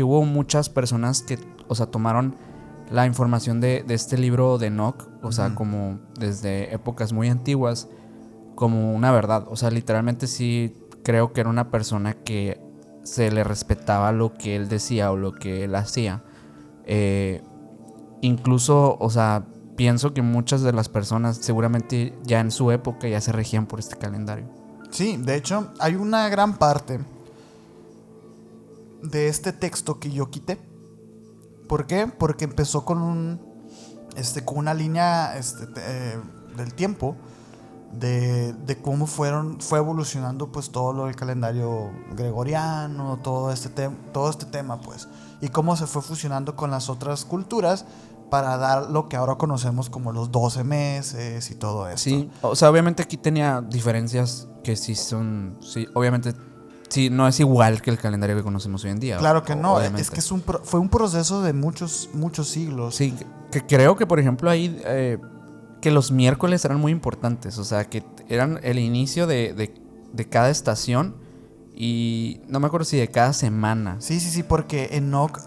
hubo muchas personas que, o sea, tomaron la información de este libro de Enoch, o sea, como desde épocas muy antiguas, como una verdad. O sea, literalmente sí creo que era una persona que se le respetaba lo que él decía o lo que él hacía. Incluso, o sea, pienso que muchas de las personas seguramente ya en su época ya se regían por este calendario. Sí, de hecho, hay una gran parte de este texto que yo quité. ¿Por qué? Porque empezó con una línea del tiempo de cómo fue evolucionando pues todo lo del calendario gregoriano, todo este tema pues, y cómo se fue fusionando con las otras culturas para dar lo que ahora conocemos como los 12 meses y todo esto. Sí, o sea, obviamente aquí tenía diferencias que sí son, sí, obviamente sí, no es igual que el calendario que conocemos hoy en día. Claro que no, obviamente. es que fue un proceso de muchos siglos. Sí, que creo que por ejemplo ahí que los miércoles eran muy importantes, o sea, que eran el inicio de cada estación y no me acuerdo si de cada semana. Sí, porque Enoch,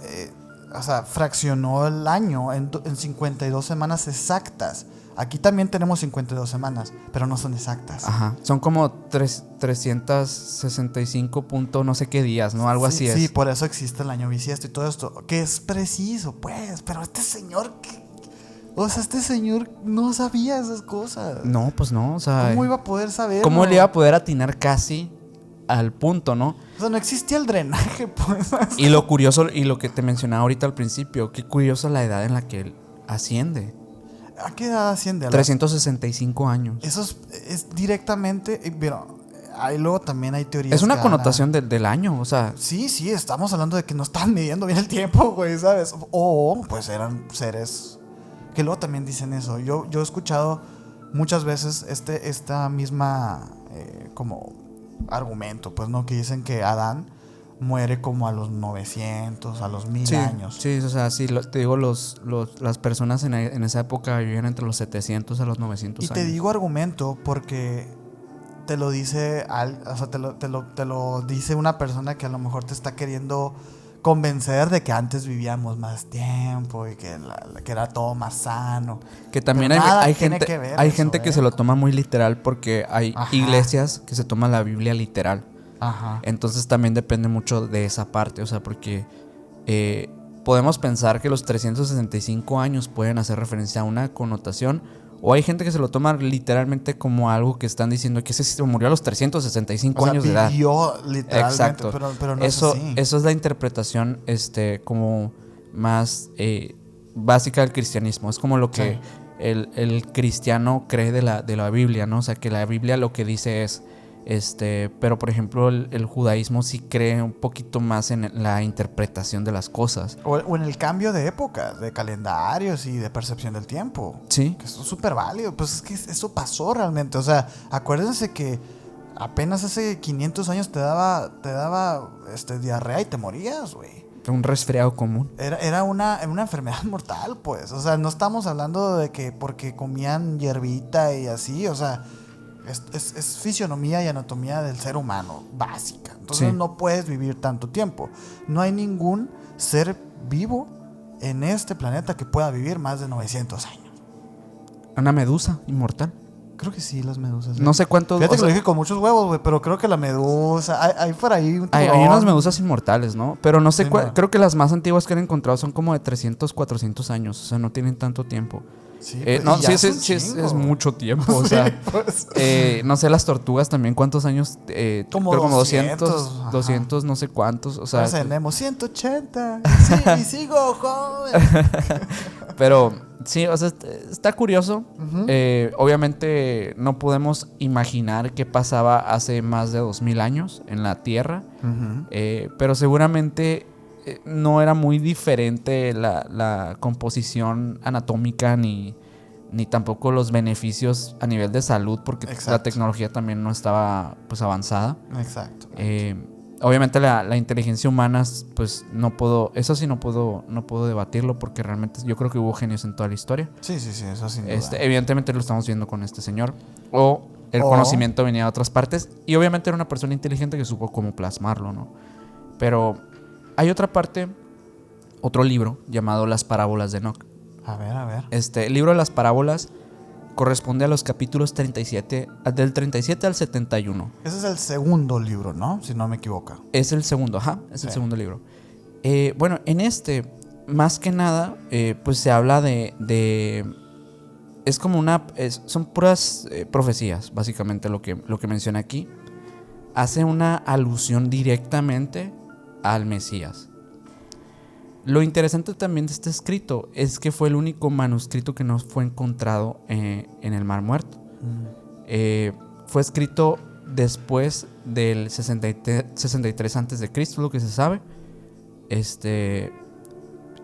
fraccionó el año en 52 semanas exactas. Aquí también tenemos 52 semanas, pero no son exactas. Ajá, son como 365 punto no sé qué días, ¿no? Algo así es. Sí, por eso existe el año bisiesto y todo esto, que es preciso, pues, pero este señor no sabía esas cosas. No, pues no, o sea, ¿Cómo iba a poder saber? ¿cómo le iba a poder atinar casi al punto, no? O sea, no existía el drenaje, pues. Y lo curioso, y lo que te mencionaba ahorita al principio, qué curiosa la edad en la que él asciende. ¿A qué edad asciende? 365 años. Eso es directamente, pero ahí luego también hay teorías. Es una que connotación del año, o sea. Sí, estamos hablando de que no estaban midiendo bien el tiempo, güey, ¿sabes? O pues eran seres que luego también dicen eso. Yo he escuchado muchas veces esta misma como argumento, pues, ¿no? Que dicen que Adán muere como a los 900, a los 1000 años. Sí, o sea, sí, te digo, las personas en esa época vivían entre los 700 a los 900 y años. te digo argumento porque te lo dice te lo dice una persona que a lo mejor te está queriendo convencer de que antes vivíamos más tiempo y que era todo más sano. Que también Pero nada hay tiene gente, que ver hay eso, gente que se lo toma muy literal porque hay Ajá. iglesias que se toman la Biblia literal. Ajá. Entonces también depende mucho de esa parte, o sea, porque podemos pensar que los 365 años pueden hacer referencia a una connotación, o hay gente que se lo toma literalmente como algo que están diciendo que ese se murió a los 365 años de edad. Vivió literalmente, Exacto. pero no eso, es así. eso es la interpretación como más básica del cristianismo. Es como lo que el cristiano cree de la Biblia, ¿no? O sea, que la Biblia lo que dice es Pero por ejemplo el judaísmo sí cree un poquito más en la interpretación de las cosas. O en el cambio de épocas, de calendarios y de percepción del tiempo. Sí. Que eso es súper válido. Pues es que eso pasó realmente. O sea, acuérdense que apenas hace 500 años te daba diarrea y te morías, güey. Un resfriado común. Era una enfermedad mortal, pues. O sea, no estamos hablando de que porque comían hierbita y así. O sea, es fisionomía y anatomía del ser humano básica. Entonces Sí. no puedes vivir tanto tiempo. No hay ningún ser vivo en este planeta que pueda vivir más de 900 años. Una medusa inmortal. Creo que sí, las medusas. No sé cuánto. Fíjate o que lo sea, dije con muchos huevos, güey, pero creo que la medusa. Hay por ahí un hay tiburón. unas medusas inmortales, ¿no? Pero no sé Sí, cuál. no. Creo que las más antiguas que han encontrado son como de 300, 400 años. O sea, no tienen tanto tiempo. Sí, No, y ya sí, es un sí, chingo. es mucho tiempo. O sea, Pues, no sé, las tortugas también, ¿cuántos años? Como Creo como 200, ajá. 200, no sé cuántos. O sea, pues tenemos 180. Sí, y sigo joven. pero sí, o sea, está curioso. Ujú. Obviamente no podemos imaginar qué pasaba hace más de 2000 años en la Tierra. Ujú. Pero seguramente no era muy diferente la composición anatómica ni tampoco los beneficios a nivel de salud, porque Exacto. la tecnología también no estaba pues avanzada. Exacto. Obviamente la inteligencia humana, pues eso sí no puedo debatirlo, porque realmente yo creo que hubo genios en toda la historia. Sí, eso sin duda. Evidentemente lo estamos viendo con este señor. O el O- conocimiento venía de otras partes. Y obviamente era una persona inteligente que supo cómo plasmarlo, ¿no? Pero hay otra parte, otro libro llamado Las Parábolas de Enoch. A ver. El libro de las parábolas corresponde a los capítulos 37, del 37 al 71. Ese es el segundo libro, ¿no? Si no me equivoco. Es el segundo, es el Sí. segundo libro. Bueno, en más que nada, pues se habla de es como son puras profecías, básicamente lo que menciona aquí. Hace una alusión directamente al Mesías. Lo interesante también de este escrito es que fue el único manuscrito que no fue encontrado en el Mar Muerto. Fue escrito después del 63 a.C., lo que se sabe.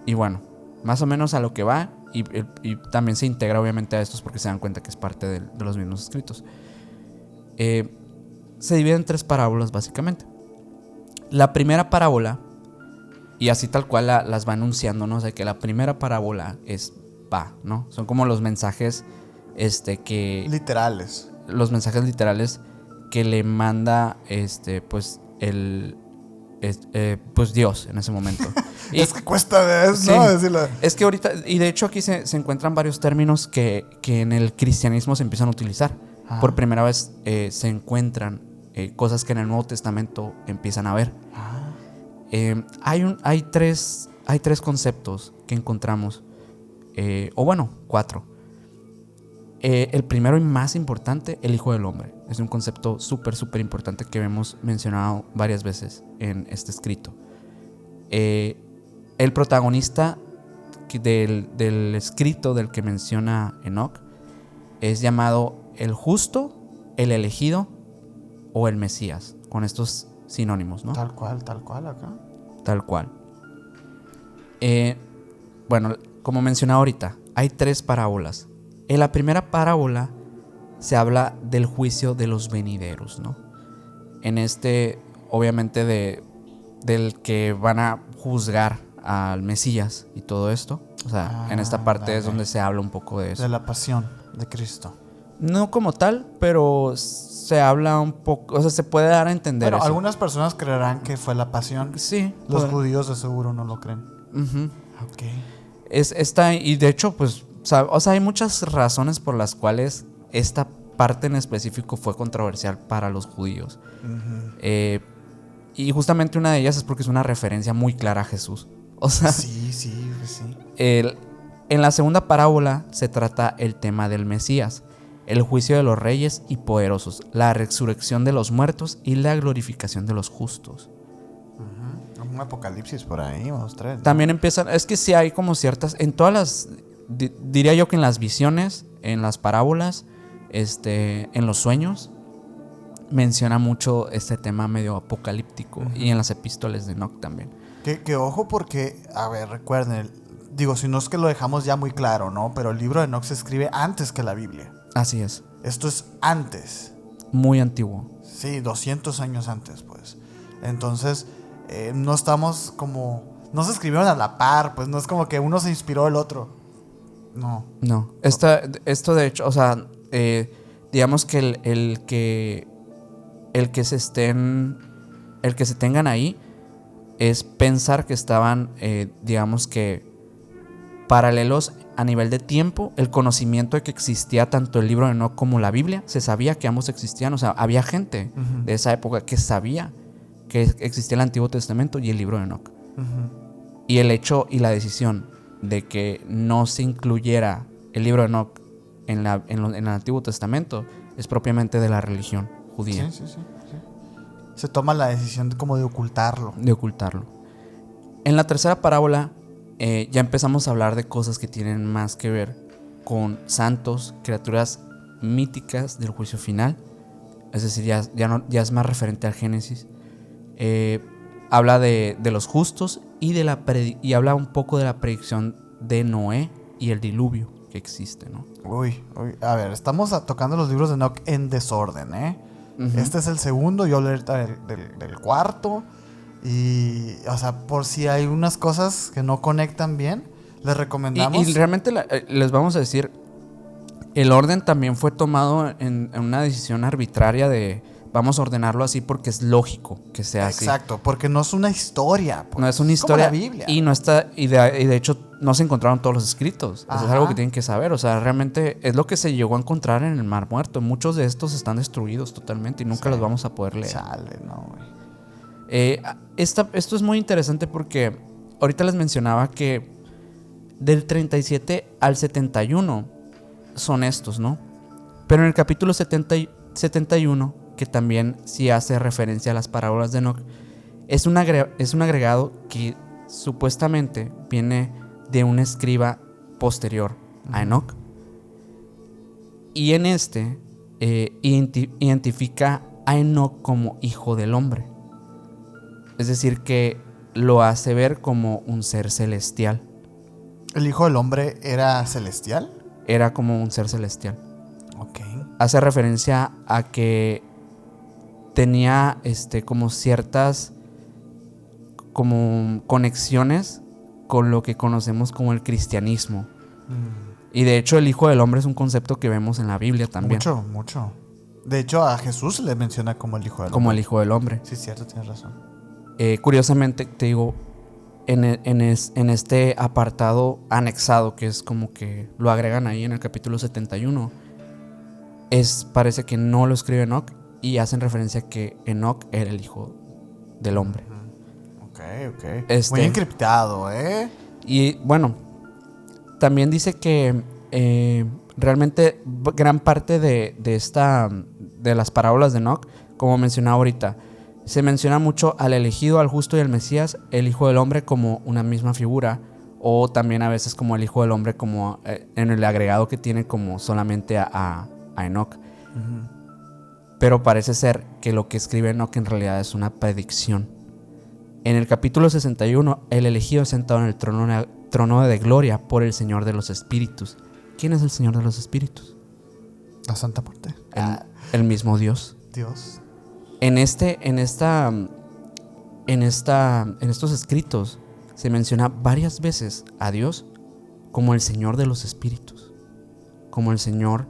Y bueno, más o menos a lo que va. Y también se integra obviamente a estos porque se dan cuenta que es parte de los mismos escritos. Se divide en 3 parábolas básicamente. La primera parábola, y así tal cual las va anunciando, ¿no? O sea, que la primera parábola es ¿no? Son como los mensajes que... Literales. Los mensajes literales que le manda pues pues Dios en ese momento. Y es que cuesta ver, sí, ¿no? Decirlo. es que ahorita, y de hecho aquí se encuentran varios términos que en el cristianismo se empiezan a utilizar. Ah. Por primera vez se encuentran cosas que en el Nuevo Testamento empiezan a ver. Hay tres conceptos que encontramos, o bueno, 4. El primero y más importante, el Hijo del Hombre. Es un concepto súper importante que hemos mencionado varias veces en este escrito. El protagonista del escrito del que menciona Enoch es llamado el justo, el elegido o el Mesías, con estos sinónimos, ¿no? Tal cual acá. Tal cual. Bueno, como mencionaba ahorita, hay 3 parábolas. En la primera parábola se habla del juicio de los venideros, ¿no? En obviamente del que van a juzgar al Mesías y todo esto. O sea, en esta parte es donde se habla un poco de eso. De la pasión de Cristo. No como tal, pero se habla un poco, o sea, se puede dar a entender Bueno, eso. algunas personas creerán que fue la pasión. Sí. Los pues, judíos de seguro no lo creen. ujú. Ok. Y de hecho, pues, o sea, hay muchas razones por las cuales esta parte en específico fue controversial para los judíos. Y justamente una de ellas es porque es una referencia muy clara a Jesús. O sea, Sí. en la segunda parábola se trata el tema del Mesías, el juicio de los reyes y poderosos, la resurrección de los muertos y la glorificación de los justos. Un apocalipsis por ahí, vamos a traer, ¿no? También empiezan, es que sí hay como ciertas, en todas las, diría yo que en las visiones, en las parábolas, en los sueños, menciona mucho este tema medio apocalíptico, y en las epístolas de Enoch también. Que ojo porque, a ver, recuerden, digo, si no es que lo dejamos ya muy claro, ¿no? Pero el libro de Enoch se escribe antes que la Biblia. Así es. Esto es antes. Muy antiguo. Sí, 200 años antes, pues. Entonces, no estamos como... No se escribieron a la par, pues no es como que uno se inspiró del otro. No. No. Esto de hecho, o sea, digamos que el que se tengan ahí es pensar que estaban, digamos que paralelos a nivel de tiempo. El conocimiento de que existía tanto el libro de Enoch como la Biblia, se sabía que ambos existían. O sea, había gente de esa época que sabía que existía el Antiguo Testamento y el libro de Enoch. Y el hecho y la decisión de que no se incluyera el libro de Enoch en el Antiguo Testamento es propiamente de la religión judía. Sí. Se toma la decisión como de ocultarlo. De ocultarlo. En la tercera parábola ya empezamos a hablar de cosas que tienen más que ver con santos, criaturas míticas del juicio final. Es decir, ya es más referente al Génesis. Habla de los justos y habla un poco de la predicción de Noé y el diluvio que existe, ¿no? Uy, a ver, estamos tocando los libros de Enoch en desorden, ¿eh? Uh-huh. Este es el segundo, yo hablé ahorita del cuarto. Y, o sea, por si hay unas cosas que no conectan bien, les recomendamos. Y realmente les vamos a decir, el orden también fue tomado en una decisión arbitraria de vamos a ordenarlo así porque es lógico que sea así. Exacto, porque no es una historia. Pues. No es una historia. Como la Biblia. Y no está, y de hecho no se encontraron todos los escritos. Eso es algo que tienen que saber. O sea, realmente es lo que se llegó a encontrar en el Mar Muerto. Muchos de estos están destruidos totalmente y nunca los vamos a poder leer. Chale, no, güey. Esto es muy interesante porque ahorita les mencionaba que del 37 al 71 son estos, ¿no? Pero en el capítulo 71, que también sí hace referencia a las parábolas de Enoch, es un agregado que supuestamente viene de un escriba posterior a Enoch. Y en este identifica a Enoch como hijo del hombre. Es decir, que lo hace ver como un ser celestial. ¿El hijo del hombre era celestial? Era como un ser celestial. Ok. Hace referencia a que tenía como ciertas como conexiones con lo que conocemos como el cristianismo. Y de hecho el hijo del hombre es un concepto que vemos en la Biblia también. Mucho. De hecho a Jesús se le menciona como el hijo del hombre. Como el hijo del hombre. Sí, cierto, tienes razón. Curiosamente, te digo, en este apartado anexado, que es como que lo agregan ahí en el capítulo 71, parece que no lo escribe Enoch y hacen referencia a que Enoch era el hijo del hombre. Ok. Muy encriptado, ¿eh? Y bueno, también dice que realmente gran parte de las parábolas de Enoch, como mencionaba ahorita, se menciona mucho al elegido, al justo y al Mesías, el hijo del hombre como una misma figura, o también a veces como el hijo del hombre como en el agregado que tiene como solamente a Enoch. Pero parece ser que lo que escribe Enoch en realidad es una predicción. En el capítulo 61, el elegido es sentado en el trono de gloria por el Señor de los Espíritus. ¿Quién es el Señor de los Espíritus? La Santa Muerte. El mismo Dios. Dios. En estos escritos se menciona varias veces a Dios como el Señor de los Espíritus, como el Señor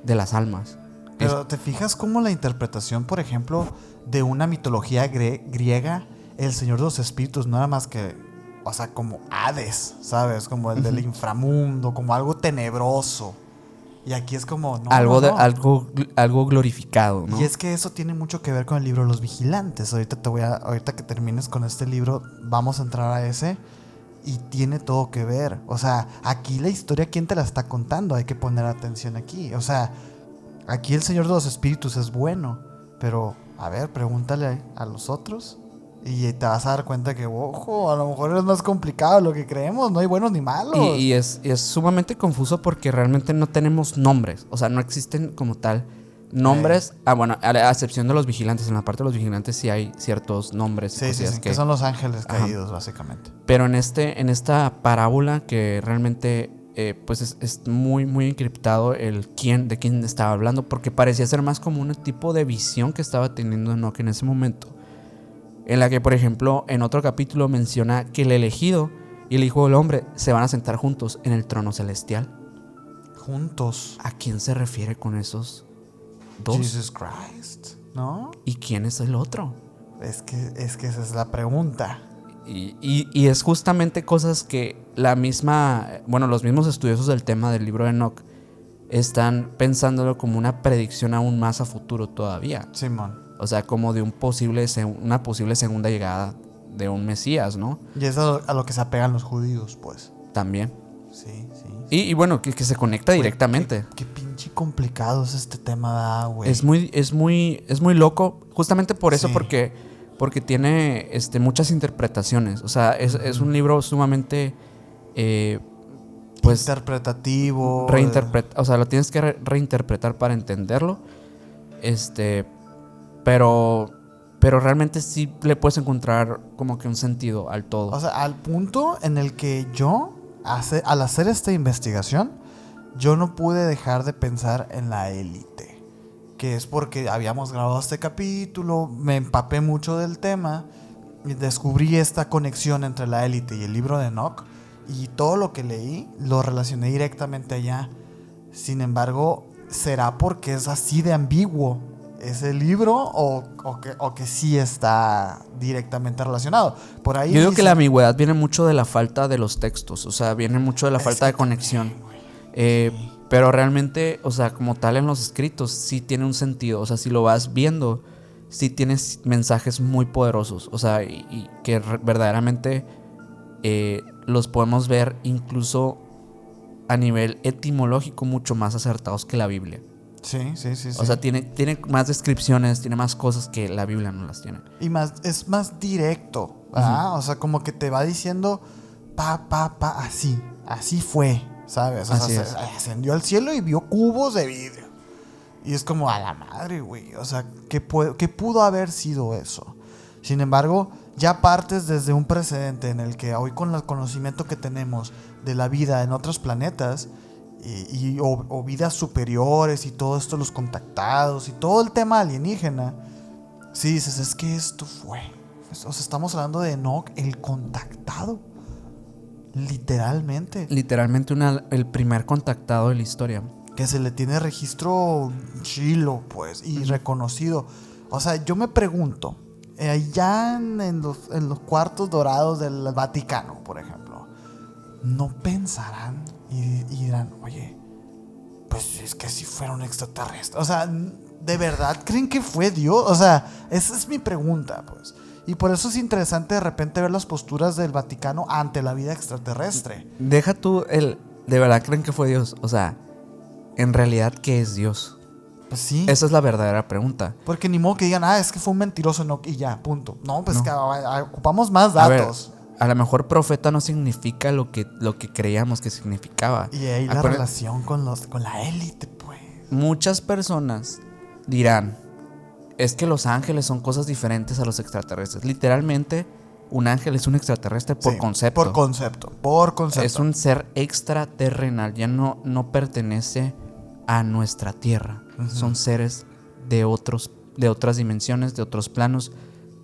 de las almas. Pero ¿te fijas cómo la interpretación, por ejemplo, de una mitología griega, el Señor de los Espíritus no era más que, o sea, como Hades, ¿sabes? Como el del inframundo, como algo tenebroso. Y aquí es como... algo glorificado, ¿no? Y es que eso tiene mucho que ver con el libro Los Vigilantes. Ahorita que termines con este libro, vamos a entrar a ese. Y tiene todo que ver. O sea, aquí la historia, ¿quién te la está contando? Hay que poner atención aquí. O sea, aquí el Señor de los Espíritus es bueno. Pero, a ver, pregúntale a los otros. Y te vas a dar cuenta que, ojo, a lo mejor es más complicado de lo que creemos. No hay buenos ni malos. Y es sumamente confuso porque realmente no tenemos nombres. O sea, no existen como tal Nombres, bueno, a la excepción de los vigilantes. En la parte de los vigilantes sí hay ciertos nombres. Sí, sí, sí, que son los ángeles caídos, básicamente. Pero en esta parábola que realmente pues es muy, muy encriptado de quién estaba hablando, porque parecía ser más como un tipo de visión que estaba teniendo Enoch en ese momento. En la que, por ejemplo, en otro capítulo menciona que el elegido y el Hijo del Hombre se van a sentar juntos en el trono celestial. Juntos. ¿A quién se refiere con esos dos? Jesus Christ, ¿no? ¿Y quién es el otro? Es que esa es la pregunta. Y es justamente cosas que los mismos estudiosos del tema del libro de Enoch están pensándolo como una predicción aún más a futuro todavía. Simón. O sea, como de una posible segunda llegada de un Mesías, ¿no? Y es a lo que se apegan los judíos, pues. También. Sí. Y bueno, que se conecta directamente. Qué pinche complicado es este tema, güey. Es muy loco, justamente por eso, porque tiene muchas interpretaciones. O sea, es un libro sumamente pues interpretativo. O sea, lo tienes que reinterpretar para entenderlo. Pero realmente sí le puedes encontrar como que un sentido al todo. O sea, al punto en el que yo, al hacer esta investigación, yo no pude dejar de pensar en la élite. Que es porque habíamos grabado este capítulo, me empapé mucho del tema y descubrí esta conexión entre la élite y el libro de Enoch. Y todo lo que leí lo relacioné directamente allá. Sin embargo, ¿será porque es así de ambiguo ese libro o que sí está directamente relacionado? Por ahí yo digo que la ambigüedad viene mucho de la falta de los textos. O sea, viene mucho de la falta de conexión. Pero realmente, o sea, como tal en los escritos sí tiene un sentido. O sea, si lo vas viendo, sí tienes mensajes muy poderosos. O sea, y que verdaderamente los podemos ver incluso a nivel etimológico mucho más acertados que la Biblia. Sí. O sea, tiene más descripciones, tiene más cosas que la Biblia no las tiene. Y es más directo, ¿verdad? O sea, como que te va diciendo así fue, ¿sabes? O sea, se ascendió al cielo y vio cubos de vidrio. Y es como, a la madre, güey. O sea, ¿qué pudo haber sido eso? Sin embargo, ya partes desde un precedente en el que hoy con el conocimiento que tenemos de la vida en otros planetas o vidas superiores y todo esto, los contactados y todo el tema alienígena, sí dices, es que esto fue. O sea, estamos hablando de Enoch, el contactado. Literalmente. Literalmente el primer contactado de la historia. Que se le tiene registro chilo, pues, y reconocido. O sea, yo me pregunto, allá en los cuartos dorados del Vaticano, por ejemplo, ¿no pensarán y dirán, oye, pues es que si fuera un extraterrestre? O sea, ¿de verdad creen que fue Dios? O sea, esa es mi pregunta, pues. Y por eso es interesante de repente ver las posturas del Vaticano ante la vida extraterrestre. Deja tú ¿de verdad creen que fue Dios? O sea, en realidad, ¿qué es Dios? Pues sí. Esa es la verdadera pregunta. Porque ni modo que digan, es que fue un mentiroso y ya, punto. No, pues no. Que ocupamos más datos. A lo mejor profeta no significa lo que creíamos que significaba. Y ahí la relación con la élite, pues. Muchas personas dirán, es que los ángeles son cosas diferentes a los extraterrestres. Literalmente, un ángel es un extraterrestre por concepto. Por concepto. Es un ser extraterrenal, ya no pertenece a nuestra tierra. Uh-huh. Son seres de otras dimensiones, de otros planos,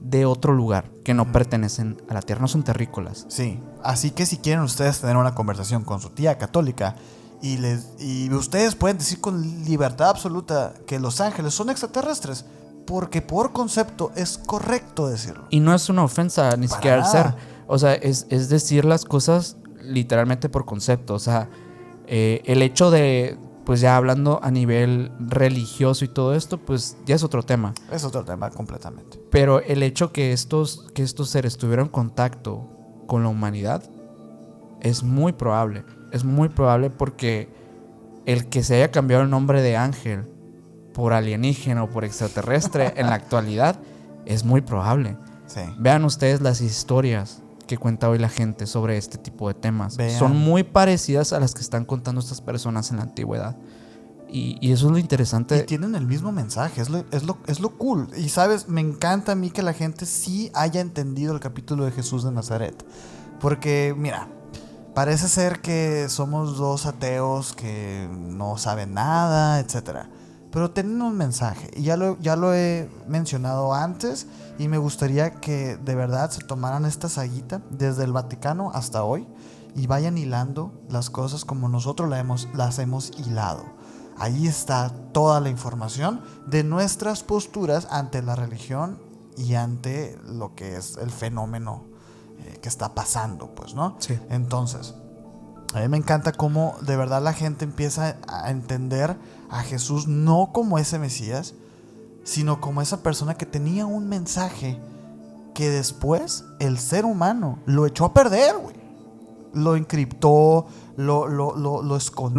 de otro lugar, que no pertenecen a la tierra, no son terrícolas. Sí, así que si quieren ustedes tener una conversación con su tía católica y ustedes pueden decir con libertad absoluta que los ángeles son extraterrestres, porque por concepto es correcto decirlo. Y no es una ofensa ni siquiera al ser. O sea, es decir las cosas literalmente por concepto. O sea, el hecho de, pues ya hablando a nivel religioso y todo esto, pues ya es otro tema. Es otro tema completamente. Pero el hecho que estos seres tuvieron contacto con la humanidad es muy probable. Es muy probable porque el que se haya cambiado el nombre de ángel por alienígena o por extraterrestre en la actualidad es muy probable. Sí. Vean ustedes las historias que cuenta hoy la gente sobre este tipo de temas. Vean. Son muy parecidas a las que están contando estas personas en la antigüedad. Y eso es lo interesante. Y tienen el mismo mensaje, es lo cool. Y sabes, me encanta a mí que la gente sí haya entendido el capítulo de Jesús de Nazaret. Porque, mira, parece ser que somos dos ateos que no saben nada, etcétera. Pero tienen un mensaje. Y ya lo he mencionado antes. Y me gustaría que de verdad se tomaran esta saguita desde el Vaticano hasta hoy. Y vayan hilando las cosas como nosotros las hemos hilado. Ahí está toda la información de nuestras posturas ante la religión y ante lo que es el fenómeno que está pasando, pues, ¿no? Sí. Entonces, a mí me encanta cómo de verdad la gente empieza a entender a Jesús no como ese Mesías, sino como esa persona que tenía un mensaje que después el ser humano lo echó a perder, güey. Lo encriptó, lo escondió,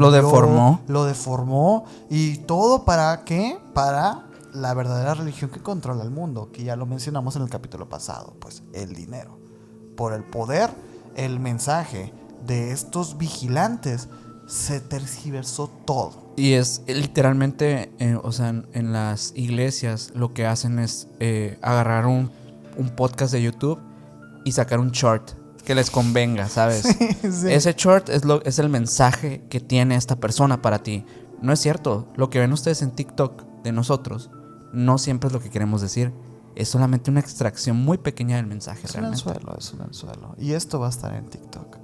lo deformó. ¿Y todo para qué? Para la verdadera religión que controla el mundo, que ya lo mencionamos en el capítulo pasado, pues el dinero. Por el poder, el mensaje de estos vigilantes se tergiversó todo. Y es literalmente, o sea, en las iglesias lo que hacen es agarrar un podcast de YouTube y sacar un short que les convenga, ¿sabes? Sí. Ese short es el mensaje que tiene esta persona para ti. No es cierto. Lo que ven ustedes en TikTok de nosotros no siempre es lo que queremos decir. Es solamente una extracción muy pequeña del mensaje. Es realmente. es un anzuelo. Y esto va a estar en TikTok.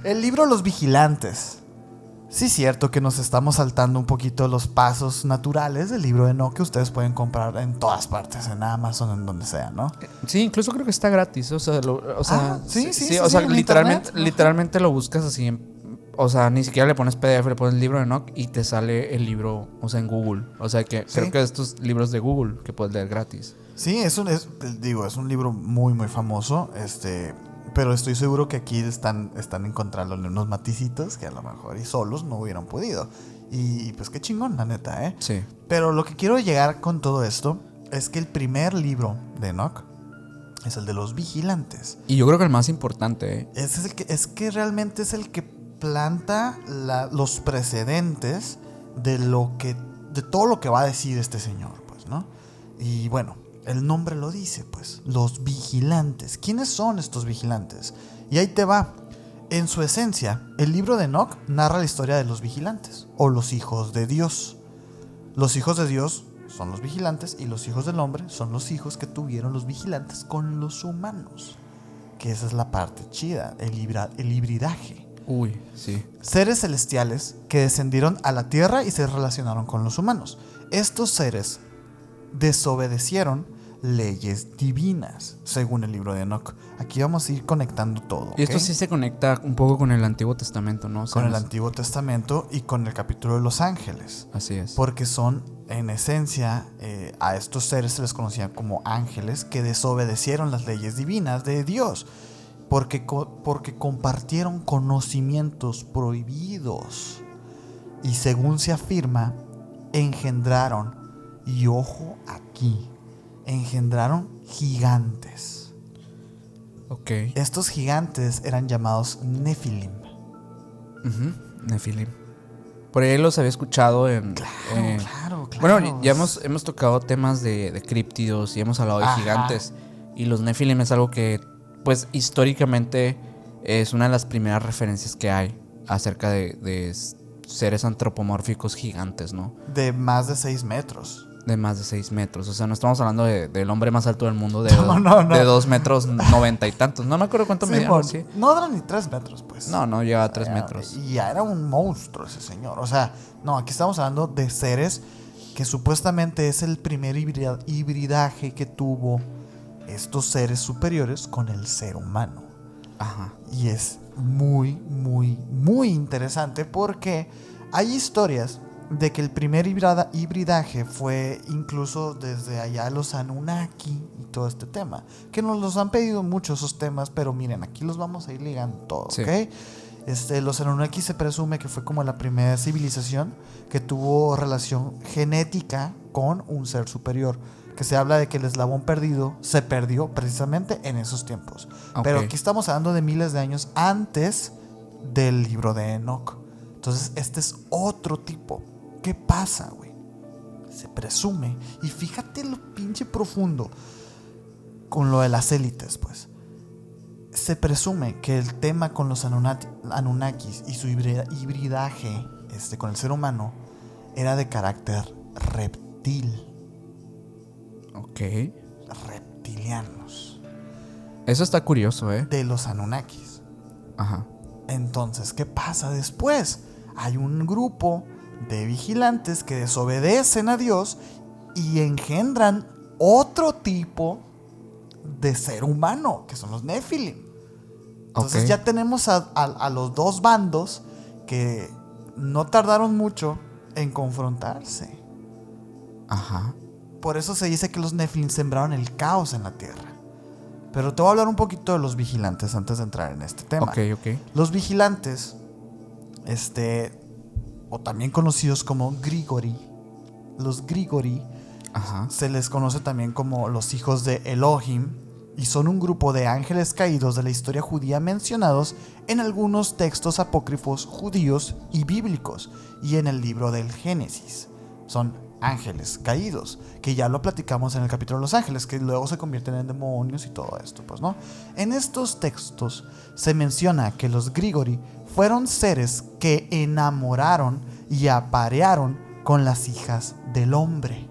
El libro Los Vigilantes. Sí, es cierto que nos estamos saltando un poquito los pasos naturales del libro de Enoch, que ustedes pueden comprar en todas partes, en Amazon, en donde sea, ¿no? Sí, incluso creo que está gratis. O sea, sí, o sea, en literalmente lo buscas así. O sea, ni siquiera le pones PDF, le pones el libro de Enoch y te sale el libro, o sea, en Google. O sea, que creo que estos libros de Google que puedes leer gratis. Sí, es un libro muy, muy famoso. Pero estoy seguro que aquí están encontrándole unos maticitos que a lo mejor y solos no hubieran podido. Y pues qué chingón, la neta, ¿eh? Sí. Pero lo que quiero llegar con todo esto es que el primer libro de Enoch es el de los vigilantes. Y yo creo que el más importante, ¿eh? Es que realmente es el que planta los precedentes de todo lo que va a decir este señor, pues, ¿no? Y bueno, el nombre lo dice, pues, los vigilantes. ¿Quiénes son estos vigilantes? Y ahí te va. En su esencia, el libro de Enoch narra la historia de los vigilantes, o los hijos de Dios. Los hijos de Dios son los vigilantes, y los hijos del hombre son los hijos que tuvieron los vigilantes con los humanos. Que esa es la parte chida, el hibridaje. Uy, sí. Seres celestiales que descendieron a la tierra y se relacionaron con los humanos. Estos seres desobedecieron leyes divinas, según el libro de Enoch. Aquí vamos a ir conectando todo. Y esto sí se conecta un poco con el Antiguo Testamento, ¿no? O sea, con el Antiguo Testamento y con el capítulo de los ángeles. Así es. Porque son, en esencia, a estos seres se les conocía como ángeles que desobedecieron las leyes divinas de Dios. Porque compartieron conocimientos prohibidos. Y según se afirma, engendraron, y ojo aquí, engendraron gigantes. Ok. Estos gigantes eran llamados Nefilim. Nefilim. Por ahí los había escuchado en... Claro. Bueno, ya hemos tocado temas de críptidos y hemos hablado de gigantes. Y los Nefilim es algo que, pues, históricamente es una de las primeras referencias que hay acerca de seres antropomórficos gigantes, ¿no? De más de 6 metros. De más de 6 metros. O sea, no estamos hablando del hombre más alto del mundo de 2 metros 90 y tantos. No me acuerdo cuánto medía. Sí. No eran ni 3 metros, pues. No llegaba a 3 metros. Y ya era un monstruo ese señor. O sea, no, aquí estamos hablando de seres que supuestamente es el primer hibridaje que tuvo estos seres superiores con el ser humano. Ajá. Y es muy, muy, muy interesante porque hay historias de que el primer hibridaje fue incluso desde allá los Anunnaki y todo este tema. Que nos los han pedido mucho esos temas, pero miren, aquí los vamos a ir ligando todo, sí. ¿ok? Los Anunnaki se presume que fue como la primera civilización que tuvo relación genética con un ser superior. Que se habla de que el eslabón perdido se perdió precisamente en esos tiempos. Okay. Pero aquí estamos hablando de miles de años antes del libro de Enoch. Entonces este es otro tipo. ¿Qué pasa, güey? Se presume, y fíjate lo pinche profundo con lo de las élites, pues. Se presume que el tema con los Anunnakis y su hibridaje con el ser humano era de carácter reptil. Ok. Reptilianos. Eso está curioso, ¿eh? De los Anunnakis. Ajá. Entonces, ¿qué pasa después? Hay un grupo de vigilantes que desobedecen a Dios y engendran otro tipo de ser humano, que son los Nephilim. Entonces Ok. ya tenemos a los dos bandos que no tardaron mucho en confrontarse. Ajá. Por eso se dice que los Nephilim sembraron el caos en la tierra. Pero te voy a hablar un poquito de los vigilantes antes de entrar en este tema. Ok. Los vigilantes, o también conocidos como Grigori, los Grigori, Ajá. se les conoce también como los hijos de Elohim, y son un grupo de ángeles caídos de la historia judía mencionados en algunos textos apócrifos judíos y bíblicos y en el libro del Génesis. Son ángeles caídos, que ya lo platicamos en el capítulo de los ángeles, que luego se convierten en demonios y todo esto, pues, ¿no? En estos textos se menciona que los Grigori fueron seres que enamoraron y aparearon con las hijas del hombre,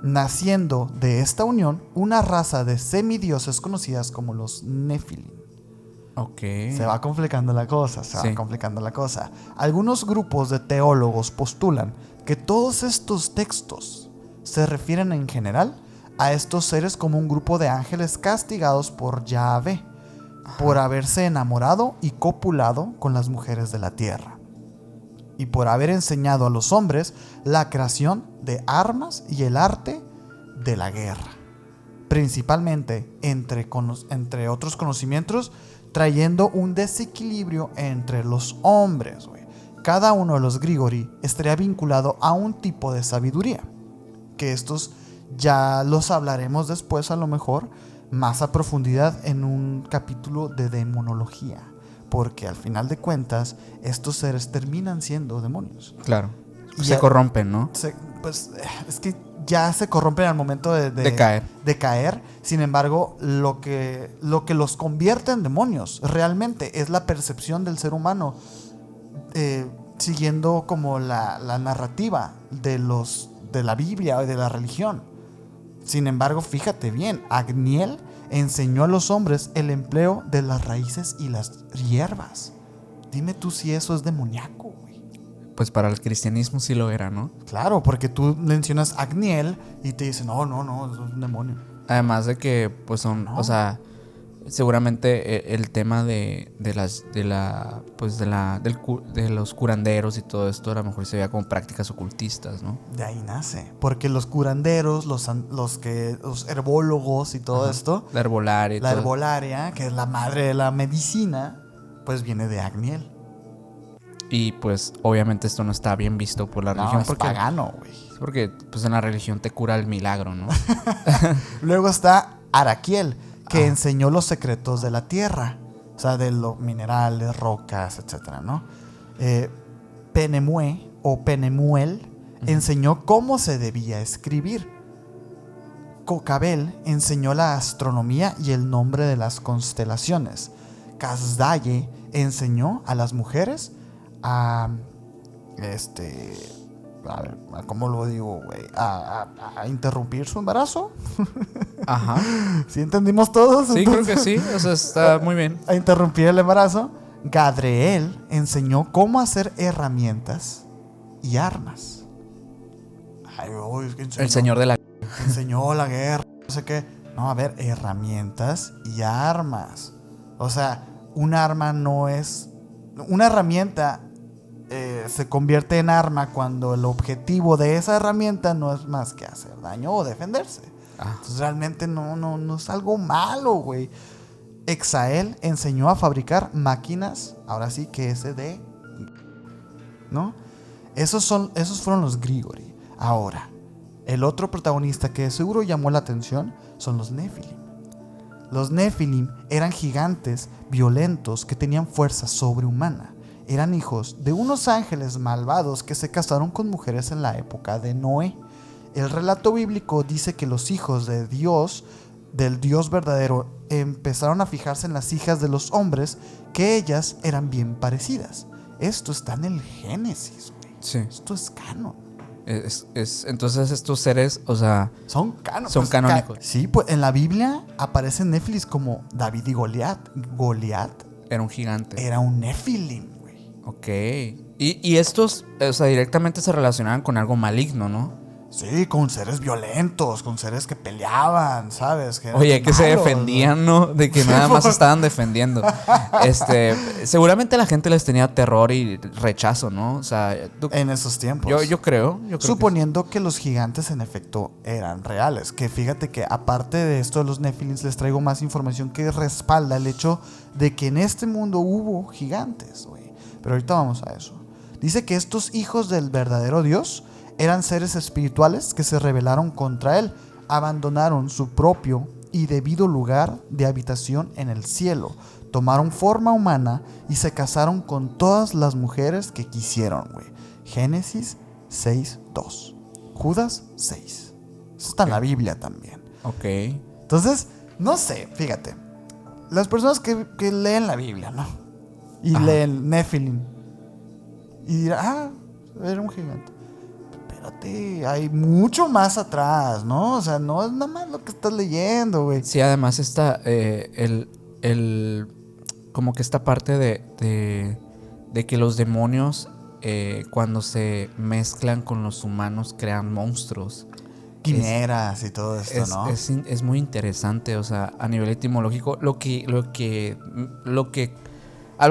naciendo de esta unión una raza de semidioses conocidas como los Nephilim. Ok. Se va complicando la cosa, Sí. va complicando la cosa. Algunos grupos de teólogos postulan que todos estos textos se refieren en general a estos seres como un grupo de ángeles castigados por Yahvé por haberse enamorado y copulado con las mujeres de la tierra, y por haber enseñado a los hombres la creación de armas y el arte de la guerra, principalmente entre otros conocimientos, trayendo un desequilibrio entre los hombres, güey. Cada uno de los Grigori estaría vinculado a un tipo de sabiduría, que estos ya los hablaremos después, a lo mejor más a profundidad, en un capítulo de demonología, porque al final de cuentas estos seres terminan siendo demonios. Claro. Y Se corrompen, ¿no? Pues es que ya se corrompen al momento De caer. de caer. Sin embargo, lo que los convierte en demonios realmente es la percepción del ser humano, siguiendo como la narrativa de la Biblia y de la religión. Sin embargo, fíjate bien, Agniel enseñó a los hombres el empleo de las raíces y las hierbas. Dime tú si eso es demoníaco, güey. Pues para el cristianismo sí lo era, ¿no? Claro, porque tú mencionas Agniel y te dicen, no, eso es un demonio. Además de que, pues son, No. o sea, seguramente el tema de los curanderos y todo esto a lo mejor se veía como prácticas ocultistas, ¿no? De ahí nace. Porque los curanderos, los herbólogos y todo esto, La herbolaria y la todo. herbolaria, que es la madre de la medicina, pues viene de Agniel. Y pues obviamente esto no está bien visto por la religión. No, es pagano, güey. Porque pues en la religión te cura el milagro, ¿no? Luego está Araquiel, que enseñó los secretos de la tierra, o sea, de los minerales, rocas, etcétera, ¿no? Penemue o Penemuel enseñó cómo se debía escribir. Cocabel enseñó la astronomía y el nombre de las constelaciones. Casdaye enseñó a las mujeres a ver, ¿cómo lo digo, güey? A interrumpir su embarazo. Ajá. ¿Sí entendimos todos? Sí, creo que sí. O sea, está muy bien. A interrumpir el embarazo. Gadriel enseñó cómo hacer herramientas y armas. Ay, es que El señor de la... enseñó la guerra, no sé qué. No, a ver, herramientas y armas. O sea, un arma no es... Una herramienta se convierte en arma cuando el objetivo de esa herramienta no es más que hacer daño o defenderse. Entonces realmente no es algo malo, güey. Exael enseñó a fabricar máquinas, ahora sí que ¿no? Esos fueron los Grigori. Ahora, el otro protagonista que seguro llamó la atención son los Nephilim. Los Nephilim eran gigantes violentos que tenían fuerza sobrehumana eran hijos de unos ángeles malvados que se casaron con mujeres en la época de Noé. El relato bíblico dice que los hijos de Dios, del Dios verdadero, empezaron a fijarse en las hijas de los hombres, que ellas eran bien parecidas. Esto está en el Génesis, güey. Sí. Esto es canon. Entonces estos seres, o sea, son canon. Son canónicos. Sí, pues en la Biblia aparecen Néfilis como David y Goliat. Goliat era un gigante. era un Nefilim, güey. Ok. Y estos, o sea, directamente se relacionaban con algo maligno, ¿no? Sí, con seres violentos, con seres que peleaban, ¿sabes? Que Oye, que se malos, defendían, ¿no? De que nada más estaban defendiendo. Seguramente la gente les tenía terror y rechazo, ¿no? O sea, en esos tiempos. Yo creo suponiendo que los gigantes en efecto eran reales. Que fíjate que aparte de esto de los Nephilims, les traigo más información que respalda el hecho de que en este mundo hubo gigantes, güey. Pero ahorita vamos a eso. Dice que estos hijos del verdadero Dios eran seres espirituales que se rebelaron contra él, abandonaron su propio y debido lugar de habitación en el cielo, tomaron forma humana y se casaron con todas las mujeres que quisieron, güey. Génesis 6:2. Judas 6. Eso está en la Biblia también. Ok. Entonces, no sé, fíjate. Las personas que leen la Biblia, ¿no? Y Ajá. leen Nephilim. Y dirán, era un gigante. Espérate, hay mucho más atrás, ¿no? O sea, no es nada más lo que estás leyendo, güey. Sí, además está como que esta parte de que los demonios cuando se mezclan con los humanos crean monstruos. Quimeras y todo esto, ¿no? Es muy interesante, o sea, a nivel etimológico, a lo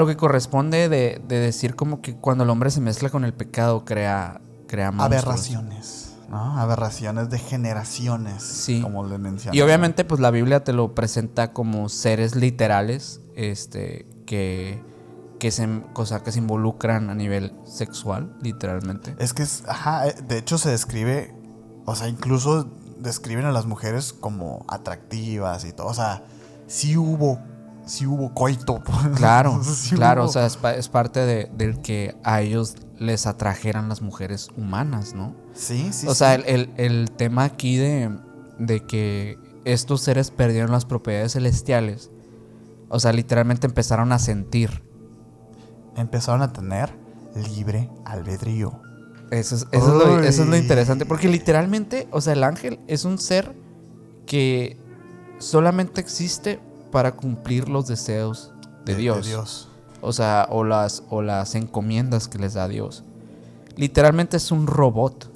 que corresponde de decir como que cuando el hombre se mezcla con el pecado crea monstruos. Aberraciones, ¿no? Aberraciones de generaciones, sí. Como le mencioné. Y obviamente pues la Biblia te lo presenta como seres literales, que se involucran a nivel sexual, literalmente. Es que de hecho se describe, o sea, incluso describen a las mujeres como atractivas y todo, o sea, sí hubo coito. Claro, Sí claro, hubo. o sea, es parte del que a ellos les atrajeran las mujeres humanas, ¿no? Sí. O sea, el tema aquí de que estos seres perdieron las propiedades celestiales, o sea, literalmente empezaron a sentir. Empezaron a tener libre albedrío. Eso es lo interesante, porque literalmente, o sea, el ángel es un ser que solamente existe para cumplir los deseos de Dios. O sea, o las encomiendas que les da Dios. Literalmente es un robot.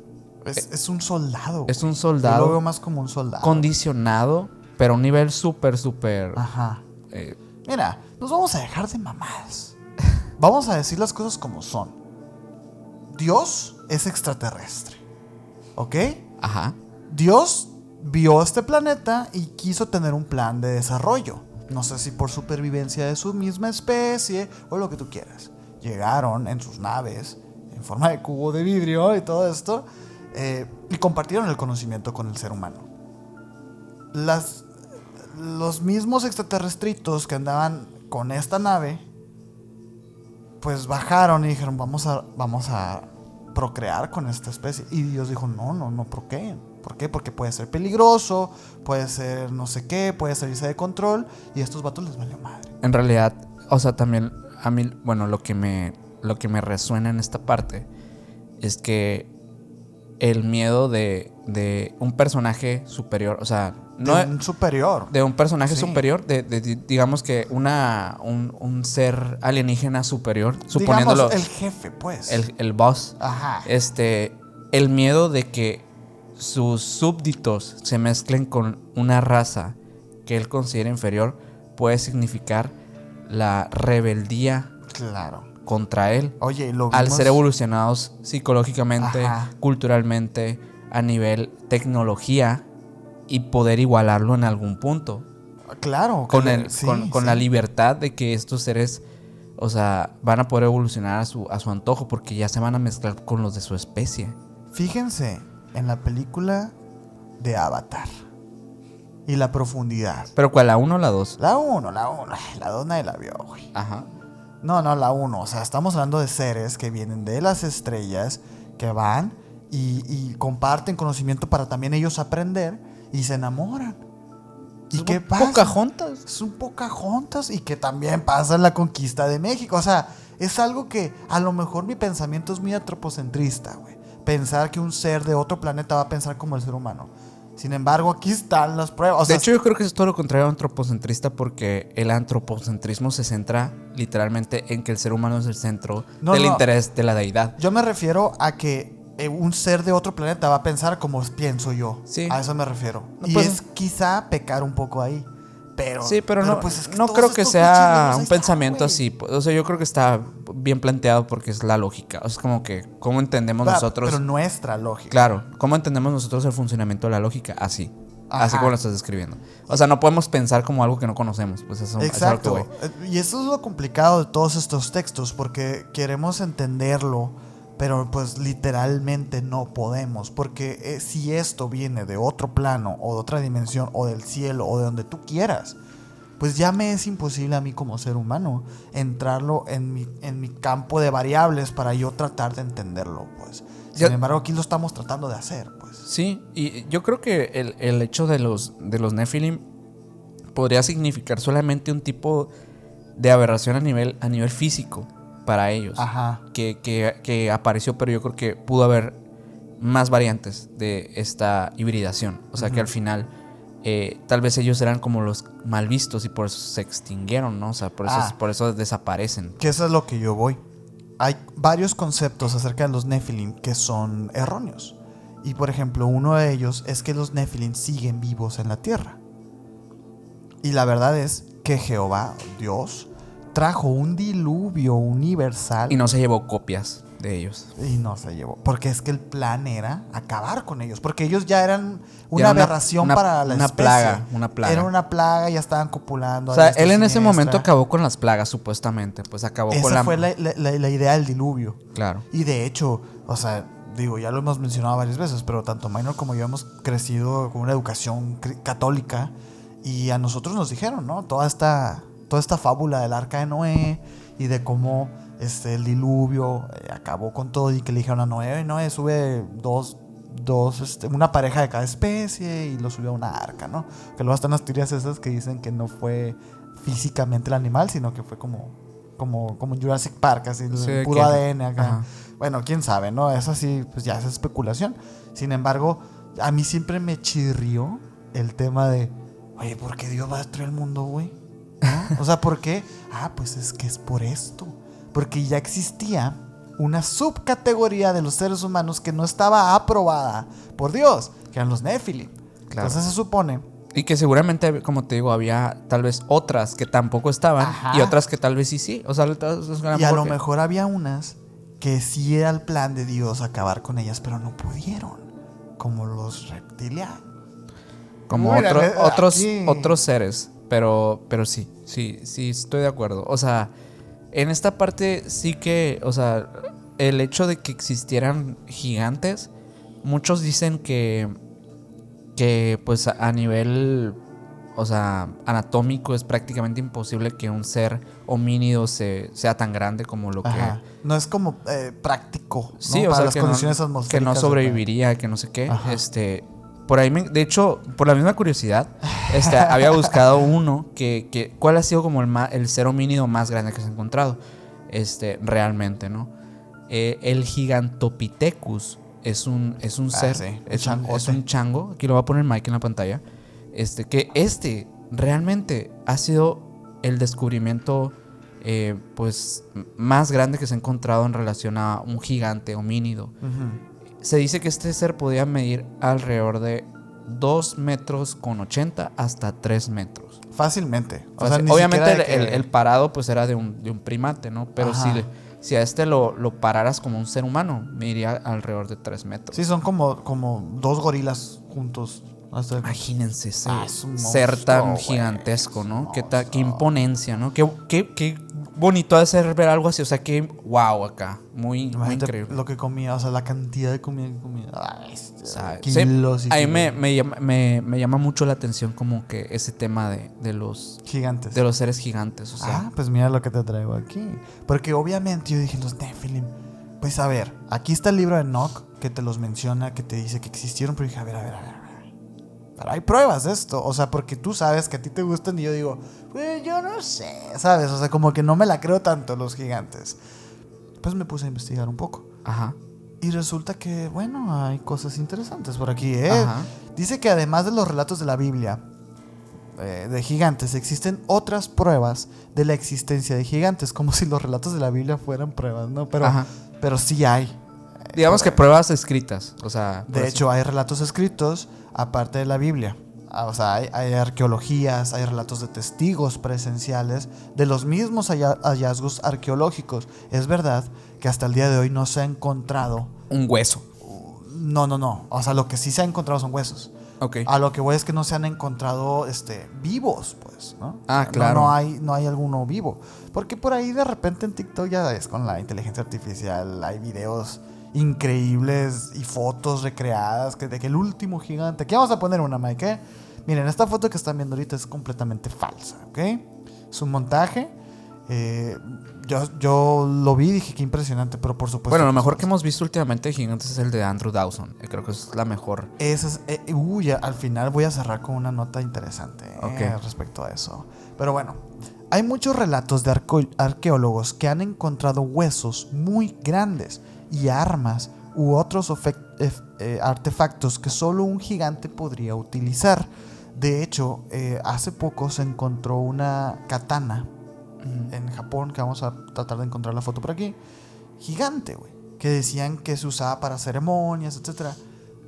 Es un soldado. Es un soldado. Yo lo veo más como un soldado. Condicionado, pero a un nivel súper. Ajá. Mira, nos vamos a dejar de mamadas. Vamos a decir las cosas como son. Dios es extraterrestre. ¿Ok? Ajá. Dios vio este planeta y quiso tener un plan de desarrollo. No sé si por supervivencia de su misma especie o lo que tú quieras. Llegaron en sus naves en forma de cubo de vidrio y todo esto y compartieron el conocimiento con el ser humano. Los mismos extraterrestritos que andaban con esta nave pues bajaron y dijeron vamos a procrear con esta especie. Y Dios dijo no procreen. ¿Por qué? Porque puede ser peligroso, puede ser no sé qué, puede salirse de control y a estos vatos les valió madre. En realidad, o sea, también a mí, bueno, lo que me resuena en esta parte es que el miedo de un personaje superior, o sea, no de un superior. De un personaje Sí. superior, digamos que un ser alienígena superior, suponiéndolo. Digamos, el jefe, pues. El boss. Ajá. El miedo de que sus súbditos se mezclen con una raza que él considera inferior puede significar la rebeldía Claro. contra él. Oye, lo Al vimos. ser evolucionados psicológicamente, Ajá. culturalmente, a nivel tecnología y poder igualarlo en algún punto. Claro. Con la libertad de que estos seres, o sea, van a poder evolucionar a su antojo porque ya se van a mezclar con los de su especie. Fíjense en la película de Avatar y la profundidad. ¿Pero cuál? ¿La 1 o la 2? La 1. La 2 nadie la vio, güey. Ajá. No, la uno. O sea, estamos hablando de seres que vienen de las estrellas, que van y comparten conocimiento para también ellos aprender y se enamoran. ¿Y qué pasa? Pocahontas. Es un Pocahontas y que también pasa en la conquista de México. O sea, es algo que a lo mejor mi pensamiento es muy antropocentrista, güey. Pensar que un ser de otro planeta va a pensar como el ser humano. Sin embargo, aquí están las pruebas. O sea, De hecho, yo creo que es todo lo contrario a antropocentrista porque el antropocentrismo se centra literalmente en que el ser humano es el centro del interés de la deidad. yo me refiero a que un ser de otro planeta va a pensar como pienso yo. Sí. A eso me refiero. No, y pues, es quizá pecar un poco ahí. Pero, sí, pero no, pues es que no todos creo que estos sea pinches libros un ahí están, pensamiento güey. así. O sea, yo creo que está bien planteado porque es la lógica. O sea, es como que, ¿cómo entendemos nosotros? Pero nuestra lógica. Claro, ¿cómo entendemos nosotros el funcionamiento de la lógica? Así. Ajá. Así como lo estás describiendo. O sea, no podemos pensar como algo que no conocemos. Pues eso es algo que Exacto. voy. Y eso es lo complicado de todos estos textos, porque queremos entenderlo, pero pues literalmente no podemos, porque si esto viene de otro plano, o de otra dimensión, o del cielo, o de donde tú quieras, pues ya me es imposible a mí como ser humano entrarlo en mi campo de variables para yo tratar de entenderlo, pues. Sin embargo, aquí lo estamos tratando de hacer, pues. Sí, y yo creo que el hecho de los Nephilim podría significar solamente un tipo de aberración a nivel físico para ellos. Ajá. Que apareció, pero yo creo que pudo haber más variantes de esta hibridación. O sea, que al final tal vez ellos eran como los mal vistos y por eso se extinguieron, ¿no? O sea, por eso desaparecen. Que eso es lo que yo voy. Hay varios conceptos acerca de los Nephilim que son erróneos. Y por ejemplo, uno de ellos es que los Nephilim siguen vivos en la tierra. Y la verdad es que Jehová, Dios, trajo un diluvio universal. Y no se llevó copias de ellos. Y no se llevó. Porque es que el plan era acabar con ellos. Porque ellos ya eran una aberración para la especie. Una plaga. Era una plaga, ya estaban copulando. O sea, él en ese momento acabó con las plagas, supuestamente. Pues acabó con la... Esa fue la idea del diluvio. Claro. Y de hecho, o sea, digo, ya lo hemos mencionado varias veces, pero tanto Minor como yo hemos crecido con una educación católica. Y a nosotros nos dijeron, ¿no? Toda esta fábula del arca de Noé y de cómo el diluvio acabó con todo y que le dijeron a Noé, sube una pareja de cada especie y lo subió a una arca, ¿no? Que luego están las teorías esas que dicen que no fue físicamente el animal, sino que fue como en Jurassic Park, así, sí, el puro ADN acá. Ajá. Bueno, quién sabe, ¿no? Eso sí, pues ya es especulación. Sin embargo, a mí siempre me chirrió el tema de, oye, ¿por qué Dios va a destruir el mundo, güey? ¿No? O sea, ¿por qué? Pues es que es por esto. Porque ya existía una subcategoría de los seres humanos que no estaba aprobada por Dios, que eran los Nephilim. Claro. Entonces se supone... Y que seguramente, como te digo, había tal vez otras que tampoco estaban. Ajá. Y otras que tal vez sí. O sea, y a lo mejor había unas que sí era el plan de Dios acabar con ellas, pero no pudieron. Como los reptilianos. Como otros seres. Pero sí, estoy de acuerdo. O sea, en esta parte sí que, o sea, el hecho de que existieran gigantes, muchos dicen que pues a nivel, o sea, anatómico es prácticamente imposible que un ser homínido sea tan grande como lo Ajá. que... No es como práctico, ¿no? Sí, o para sea, las condiciones atmosféricas. Que no sobreviviría, que no sé qué. Ajá. Por ahí, de hecho, por la misma curiosidad, había buscado uno ¿cuál ha sido como el ser homínido más grande que se ha encontrado? Realmente, ¿no? El Gigantopithecus es un ser, sí, es un chango. Aquí lo va a poner Mike en la pantalla. Que realmente ha sido el descubrimiento pues más grande que se ha encontrado en relación a un gigante homínido. Uh-huh. Se dice que este ser podía medir alrededor de 2,80 metros hasta 3 metros. Fácilmente. O sea, obviamente el parado pues era de un primate, ¿no? Pero si a lo pararas como un ser humano, mediría alrededor de 3 metros. Sí, son como 2 gorilas juntos. Imagínense ser tan gigantesco, ¿no? Qué imponencia, ¿no? Qué bonito de ser ver algo así. O sea, que wow acá. Muy Imagínate increíble. lo que comía, o sea, la cantidad de comida que comía. Ay, O sea, kilos y a mí kilos. me llama mucho la atención como que ese tema de los Gigantes. seres gigantes. O sea, Pues mira lo que te traigo aquí. Porque obviamente yo dije, los Nephilim. Pues a ver, aquí está el libro de Enoch que te los menciona, que te dice que existieron, pero dije, a ver. Pero hay pruebas de esto. O sea, porque tú sabes que a ti te gustan y yo digo, pues yo no sé, ¿sabes? O sea, como que no me la creo tanto los gigantes. Pues me puse a investigar un poco. ajá. Y resulta que, bueno, hay cosas interesantes por aquí, ¿eh? Ajá. Dice que además de los relatos de la Biblia de gigantes, existen otras pruebas de la existencia de gigantes, como si los relatos de la Biblia fueran pruebas, ¿no? Ajá. Pero sí hay. Digamos que pruebas escritas. O sea, De hecho, hay relatos escritos aparte de la Biblia. O sea, hay arqueologías, hay relatos de testigos presenciales de los mismos hallazgos arqueológicos. Es verdad que hasta el día de hoy no se ha encontrado. un hueso. No. O sea, lo que sí se ha encontrado son huesos. Ok. A lo que voy es que no se han encontrado vivos, pues, ¿no? Claro. No hay alguno vivo. Porque por ahí de repente en TikTok ya es con la inteligencia artificial, hay videos increíbles y fotos recreadas de que el último gigante. Aquí vamos a poner una, Mike. Miren, esta foto que están viendo ahorita es completamente falsa, ¿ok? Es un montaje. Yo lo vi y dije que impresionante, pero por supuesto. Bueno, lo mejor que hemos visto últimamente de gigantes es el de Andrew Dawson. Creo que es la mejor. Al final voy a cerrar con una nota interesante respecto a eso. Pero bueno, hay muchos relatos de arqueólogos que han encontrado huesos muy grandes y armas u otros artefactos que solo un gigante podría utilizar. De hecho, hace poco se encontró una katana en Japón, que vamos a tratar de encontrar la foto por aquí, gigante, güey, que decían que se usaba para ceremonias, etcétera.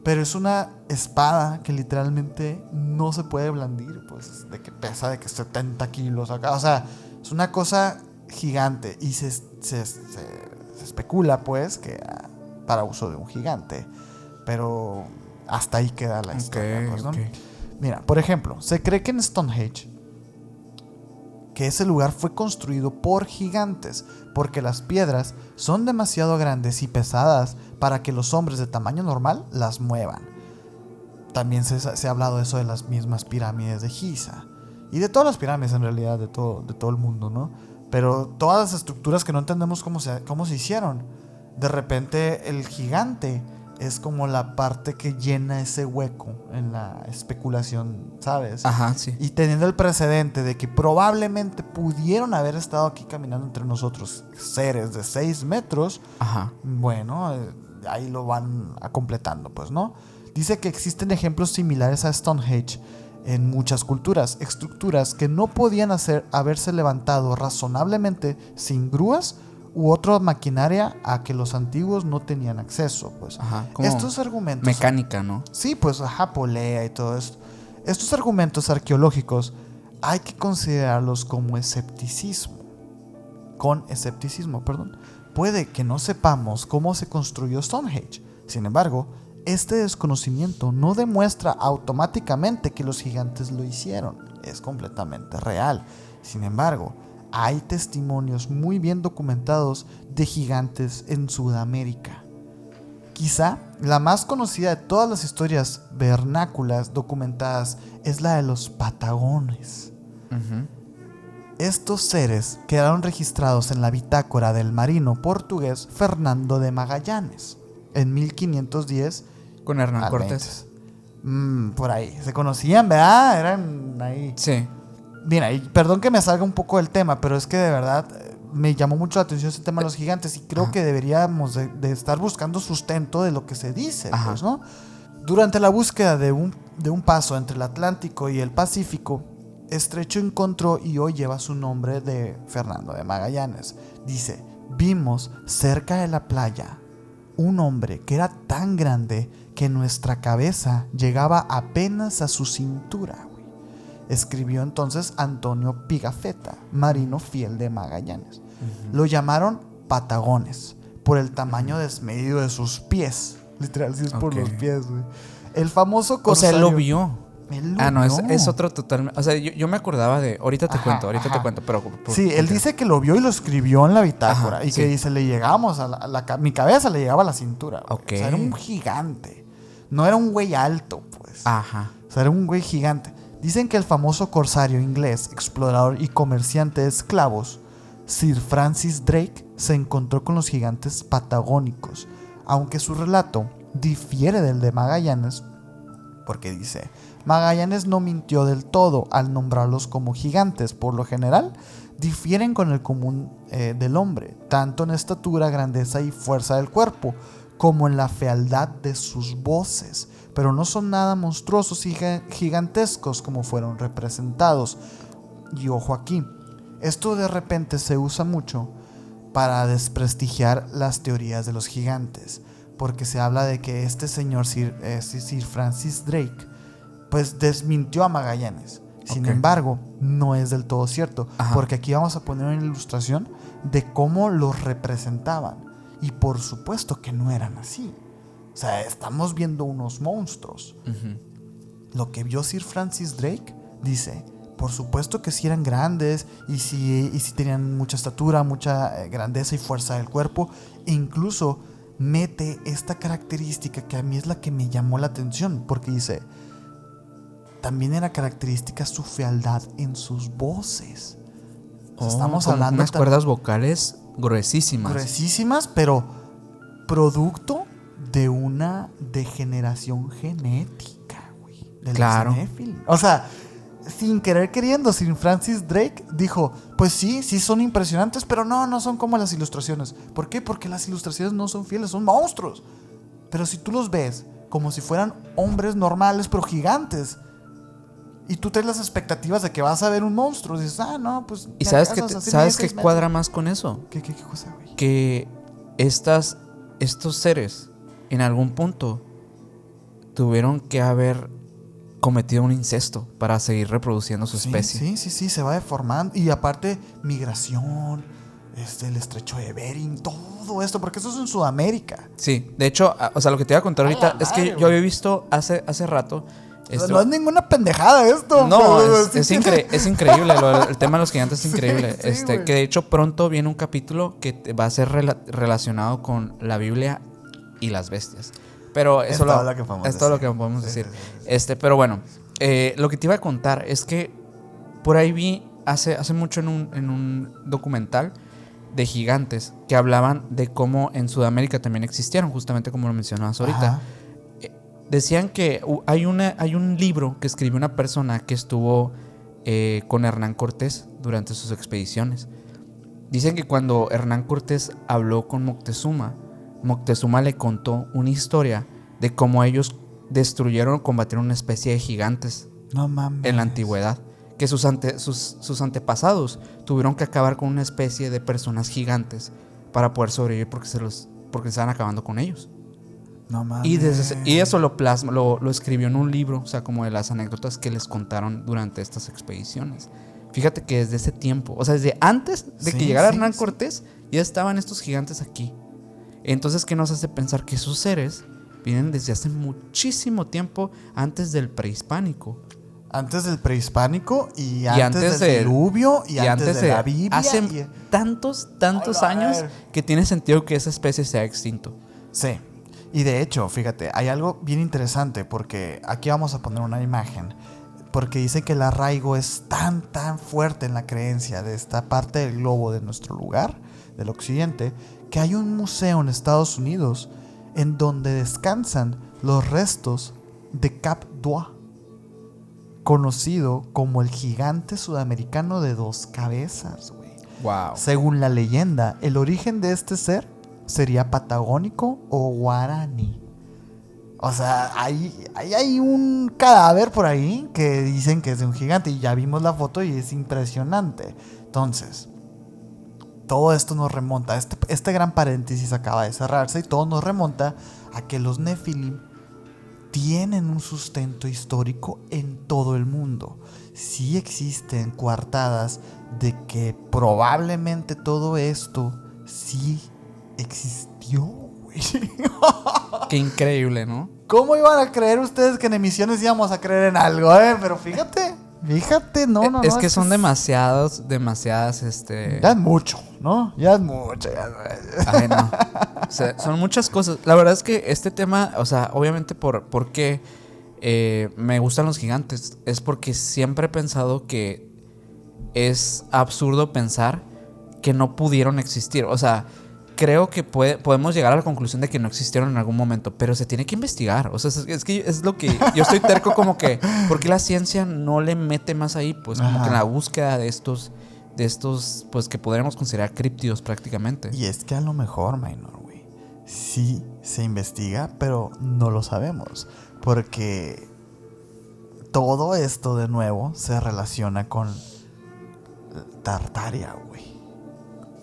Pero es una espada que literalmente no se puede blandir, pues, de que pesa de que 70 kilos acá. O sea, es una cosa gigante y se especula, pues, que para uso de un gigante. Pero hasta ahí queda la historia, pues, ¿no? Mira, por ejemplo, se cree que en Stonehenge, que ese lugar fue construido por gigantes, porque las piedras son demasiado grandes y pesadas para que los hombres de tamaño normal las muevan. También se ha hablado de eso de las mismas pirámides de Giza. Y de todas las pirámides en realidad, de todo el mundo, ¿no? Pero todas las estructuras que no entendemos cómo se hicieron. De repente el gigante es como la parte que llena ese hueco en la especulación, ¿sabes? Ajá, sí. Y teniendo el precedente de que probablemente pudieron haber estado aquí caminando entre nosotros seres de 6 metros, Ajá. bueno, ahí lo van completando, pues, ¿no? Dice que existen ejemplos similares a Stonehenge en muchas culturas, estructuras que no podían haberse levantado razonablemente sin grúas u otra maquinaria a que los antiguos no tenían acceso, pues. Ajá, como estos argumentos mecánica, ¿no? Sí, pues polea y todo esto. Estos argumentos arqueológicos hay que considerarlos como escepticismo. Con escepticismo, perdón. Puede que no sepamos cómo se construyó Stonehenge. Sin embargo, este desconocimiento no demuestra automáticamente que los gigantes lo hicieron. Es completamente real. Sin embargo, hay testimonios muy bien documentados de gigantes en Sudamérica. Quizá la más conocida de todas las historias vernáculas documentadas es la de los patagones. Uh-huh. Estos seres quedaron registrados en la bitácora del marino portugués Fernando de Magallanes en 1510 con Hernán al Cortés. 20. Por ahí. Se conocían, ¿verdad? Eran ahí. Sí. Mira, y perdón que me salga un poco del tema, pero es que de verdad me llamó mucho la atención ese tema de los gigantes y creo que deberíamos de estar buscando sustento de lo que se dice, pues, ¿no? Durante la búsqueda de un paso entre el Atlántico y el Pacífico, Estrecho encontró y hoy lleva su nombre de Fernando de Magallanes. Dice, vimos cerca de la playa un hombre que era tan grande que nuestra cabeza llegaba apenas a su cintura. Escribió entonces Antonio Pigafetta, marino fiel de Magallanes. Lo llamaron patagones por el tamaño desmedido de sus pies. Literal, si es por los pies, güey. El famoso corsario. O sea, él lo vio. Él lo Ah, no, vio. es otro totalmente. O sea, yo me acordaba de. Ahorita te cuento, pero. Sí, él dice que lo vio y lo escribió en la bitácora. Ajá, y sí. que dice, le llegábamos mi cabeza le llegaba a la cintura. Güey. Ok. O sea, era un gigante. No era un güey alto, pues. Ajá. O sea, era un güey gigante. Dicen que el famoso corsario inglés, explorador y comerciante de esclavos, Sir Francis Drake, se encontró con los gigantes patagónicos. Aunque su relato difiere del de Magallanes, porque dice, Magallanes no mintió del todo al nombrarlos como gigantes. Por lo general, difieren con el común del hombre, tanto en estatura, grandeza y fuerza del cuerpo, como en la fealdad de sus voces, pero no son nada monstruosos y gigantescos como fueron representados. Y ojo aquí, esto de repente se usa mucho para desprestigiar las teorías de los gigantes, porque se habla de que este señor Sir Francis Drake pues desmintió a Magallanes. Sin embargo, no es del todo cierto. Ajá. Porque aquí vamos a poner una ilustración de cómo los representaban. Y por supuesto que no eran así. O sea, estamos viendo unos monstruos. Uh-huh. Lo que vio Sir Francis Drake, dice, por supuesto que sí eran grandes y sí tenían mucha estatura, mucha grandeza y fuerza del cuerpo. E incluso mete esta característica que a mí es la que me llamó la atención, porque dice, también era característica su fealdad en sus voces. O sea, estamos hablando unas cuerdas vocales gruesísimas. Gruesísimas, pero producto de una degeneración genética, güey. Claro. O sea, sin querer queriendo, Sir Francis Drake dijo, pues sí son impresionantes, pero no son como las ilustraciones. ¿Por qué? Porque las ilustraciones no son fieles, son monstruos. Pero si tú los ves como si fueran hombres normales, pero gigantes, y tú tienes las expectativas de que vas a ver un monstruo, dices, no, pues... ¿Y sabes qué cuadra más con eso? ¿Qué cosa, güey? Que estos seres, en algún punto, tuvieron que haber cometido un incesto para seguir reproduciendo su especie. Sí, se va deformando. Y aparte, migración, el estrecho de Bering, todo esto, porque eso es en Sudamérica. Sí, de hecho, o sea, lo que te iba a contar ahorita es que yo había visto hace rato... No es ninguna pendejada esto. No, es increíble. El tema de los gigantes es increíble. Sí, que de hecho pronto viene un capítulo que va a ser relacionado con la Biblia y las bestias. Pero eso es todo lo que podemos decir. Sí. Pero bueno, lo que te iba a contar es que por ahí vi hace mucho en un documental de gigantes que hablaban de cómo en Sudamérica también existieron, justamente como lo mencionabas ahorita. Ajá. Decían que hay un libro que escribió una persona que estuvo con Hernán Cortés durante sus expediciones. Dicen que cuando Hernán Cortés habló con Moctezuma le contó una historia de cómo ellos destruyeron o combatieron una especie de gigantes en la antigüedad. Que sus antepasados tuvieron que acabar con una especie de personas gigantes para poder sobrevivir porque se estaban acabando con ellos. No mames. Y eso lo escribió en un libro, o sea, como de las anécdotas que les contaron durante estas expediciones. Fíjate que desde ese tiempo, o sea, desde antes de que llegara Hernán Cortés, ya estaban estos gigantes aquí. Entonces, ¿qué nos hace pensar que esos seres vienen desde hace muchísimo tiempo antes del prehispánico? Antes del prehispánico y antes del diluvio y antes de la Biblia. Hace tantos años que tiene sentido que esa especie se ha extinto. Sí. Y de hecho, fíjate, hay algo bien interesante porque aquí vamos a poner una imagen, porque dice que el arraigo es tan fuerte en la creencia de esta parte del globo de nuestro lugar, del occidente, que hay un museo en Estados Unidos en donde descansan los restos de Cap Dua, conocido como el gigante sudamericano de 2 cabezas, güey. Wow. Según la leyenda, el origen de este ser sería patagónico o guaraní. O sea, hay un cadáver por ahí que dicen que es de un gigante y ya vimos la foto y es impresionante. Entonces, todo esto nos remonta, este gran paréntesis acaba de cerrarse y todo nos remonta a que los Nefilim tienen un sustento histórico en todo el mundo. Sí existen coartadas de que probablemente todo esto sí existió, güey. Qué increíble, ¿no? ¿Cómo iban a creer ustedes que en emisiones íbamos a creer en algo, Pero fíjate, no. Es que son es- demasiadas, Ya es mucho, ¿no? Ya es mucho. Ay, no. O sea, son muchas cosas. La verdad es que este tema, o sea, obviamente por qué me gustan los gigantes, es porque siempre he pensado que es absurdo pensar que no pudieron existir. O sea, creo que podemos llegar a la conclusión de que no existieron en algún momento, pero se tiene que investigar. O sea, es que es lo que yo estoy terco como que, ¿por qué la ciencia no le mete más ahí? Pues como que en la búsqueda de estos, pues que podríamos considerar críptidos prácticamente. Y es que a lo mejor, Minor, güey, sí se investiga, pero no lo sabemos. Porque todo esto de nuevo se relaciona con Tartaria, güey.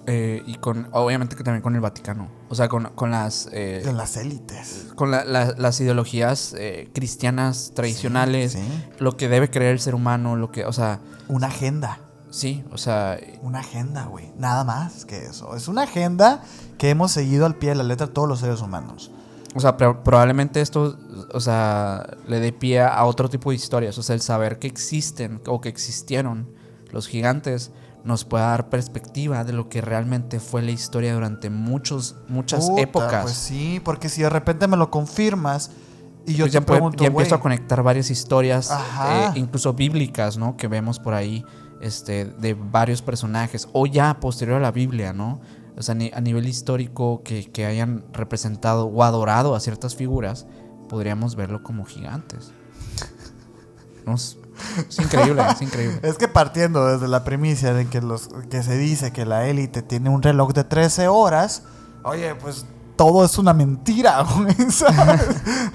Y obviamente que también con el Vaticano. O sea, con las... En las élites. con las ideologías cristianas tradicionales, Sí. lo que debe creer el ser humano, lo que, o sea... Una agenda. Sí, o sea... Una agenda, güey. Nada más que eso. Es una agenda que hemos seguido al pie de la letra todos los seres humanos. O sea, probablemente esto, o sea, le dé pie a otro tipo de historias. O sea, el saber que existen o que existieron los gigantes nos puede dar perspectiva de lo que realmente fue la historia durante muchas Puta, épocas. Pues sí, porque si de repente me lo confirmas y yo Pues te pregunto, ya empiezo güey, a conectar varias historias, Ajá. incluso bíblicas, ¿no? Que vemos por ahí, de varios personajes, o ya posterior a la Biblia, ¿no? O sea, a nivel histórico que hayan representado o adorado a ciertas figuras, podríamos verlo como gigantes. ¿No? Es increíble, es increíble. Es que partiendo desde la primicia de que se dice que la élite tiene un reloj de 13 horas, oye, pues todo es una mentira, güey, ¿sabes?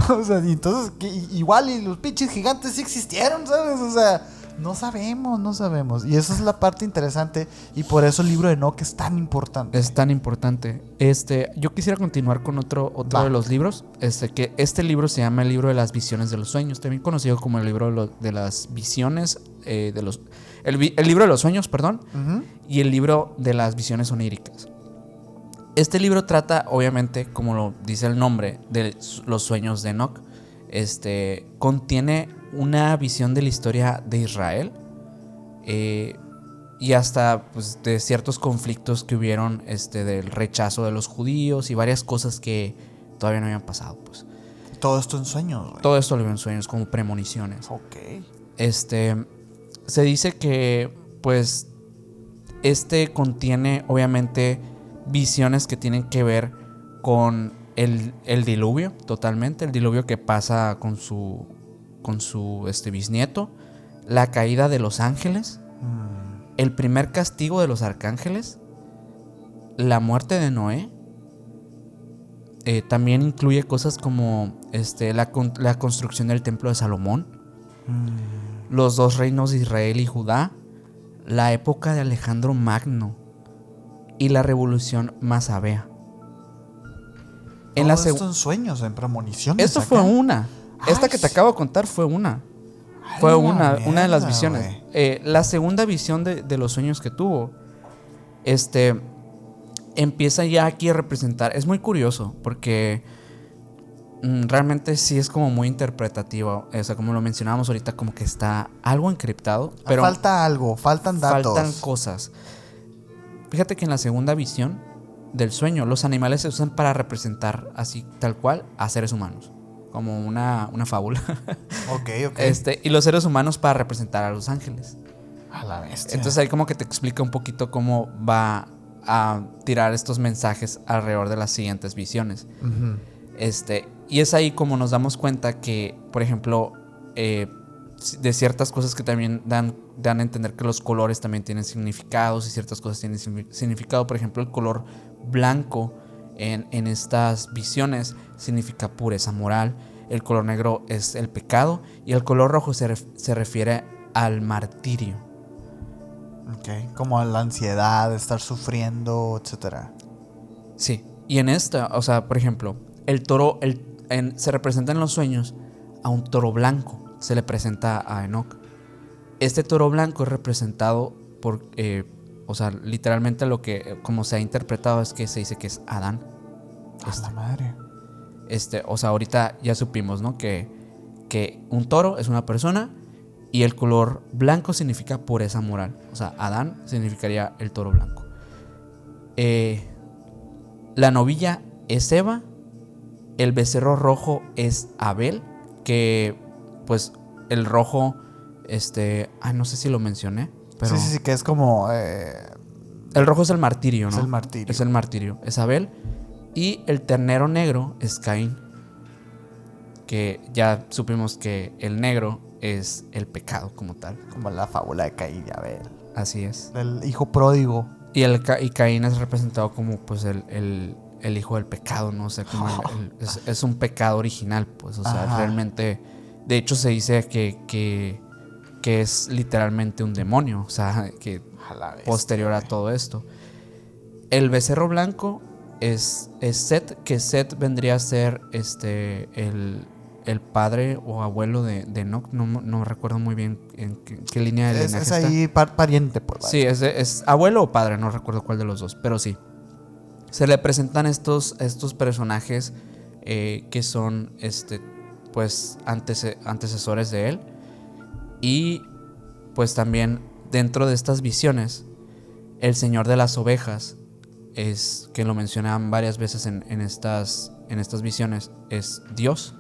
O sea, y entonces igual y los pinches gigantes sí existieron, ¿sabes? O sea, no sabemos. Y esa es la parte interesante y por eso el libro de Enoch es tan importante. Es tan importante. Yo quisiera continuar con otro de los libros. Que este libro se llama el libro de las visiones de los sueños, también conocido como el libro de las visiones, el libro de los sueños, perdón, y el libro de las visiones oníricas. Este libro trata, obviamente, como lo dice el nombre, de los sueños de Enoch. Contiene una visión de la historia de Israel. Y hasta pues, de ciertos conflictos que hubieron, del rechazo de los judíos y varias cosas que todavía no habían pasado, pues. Todo esto en sueños, güey. Todo esto lo veo en sueños como premoniciones. Ok. Se dice que pues contiene obviamente visiones que tienen que ver con el diluvio, totalmente, el diluvio que pasa con su bisnieto, la caída de los ángeles, el primer castigo de los arcángeles, la muerte de Noé. También incluye cosas como la construcción del templo de Salomón, los dos reinos de Israel y Judá, la época de Alejandro Magno y la revolución Masabea. Todo esto en sueños, en premoniciones. Esto fue una. Esta que te acabo de contar fue una. Fue una de las visiones. La segunda visión de los sueños que tuvo, empieza ya aquí a representar. Es muy curioso porque realmente sí es como muy interpretativo. O sea, como lo mencionábamos ahorita, como que está algo encriptado. Pero falta algo, faltan datos. Faltan cosas. Fíjate que en la segunda visión del sueño, los animales se usan para representar así, tal cual, a seres humanos. Como una fábula. Ok. Y los seres humanos para representar a los ángeles. A la bestia. Entonces ahí como que te explica un poquito cómo va a tirar estos mensajes alrededor de las siguientes visiones. Y es ahí como nos damos cuenta que, por ejemplo, de ciertas cosas que también dan a entender que los colores también tienen significados y ciertas cosas tienen significado. Por ejemplo, el color blanco en estas visiones significa pureza moral, el color negro es el pecado y el color rojo se refiere al martirio. Ok, como a la ansiedad, estar sufriendo, etcétera. Sí, y en esta, o sea, por ejemplo, el toro, se representa en los sueños a un toro blanco, se le presenta a Enoch. Este toro blanco es representado por, o sea, literalmente lo que, como se ha interpretado es que se dice que es Adán. A la madre. o sea, ahorita ya supimos, ¿no? Que un toro es una persona y el color blanco significa pureza moral. O sea, Adán significaría el toro blanco. La novilla es Eva. El becerro rojo es Abel. Que pues el rojo, no sé si lo mencioné, pero Sí, que es como... el rojo es el martirio, ¿no? Es el martirio. Es el martirio, es Abel. Y el ternero negro es Caín. Que ya supimos que el negro es el pecado como tal. Como la fábula de Caín y Abel. Así es. El hijo pródigo. Y Caín es representado como pues el hijo del pecado, ¿no? O sea, como es un pecado original, pues. O sea, realmente. De hecho, se dice que es literalmente un demonio. O sea, que posterior a todo esto. El becerro blanco es Set, que Set vendría a ser el padre o abuelo de Enoch. No recuerdo muy bien en qué línea de linaje es ahí pariente, pues. Sí, es abuelo o padre, no recuerdo cuál de los dos, pero sí. Se le presentan estos personajes que son pues antecesores de él. Y pues también dentro de estas visiones, el Señor de las Ovejas, es que lo mencionan varias veces en estas visiones, es Dios.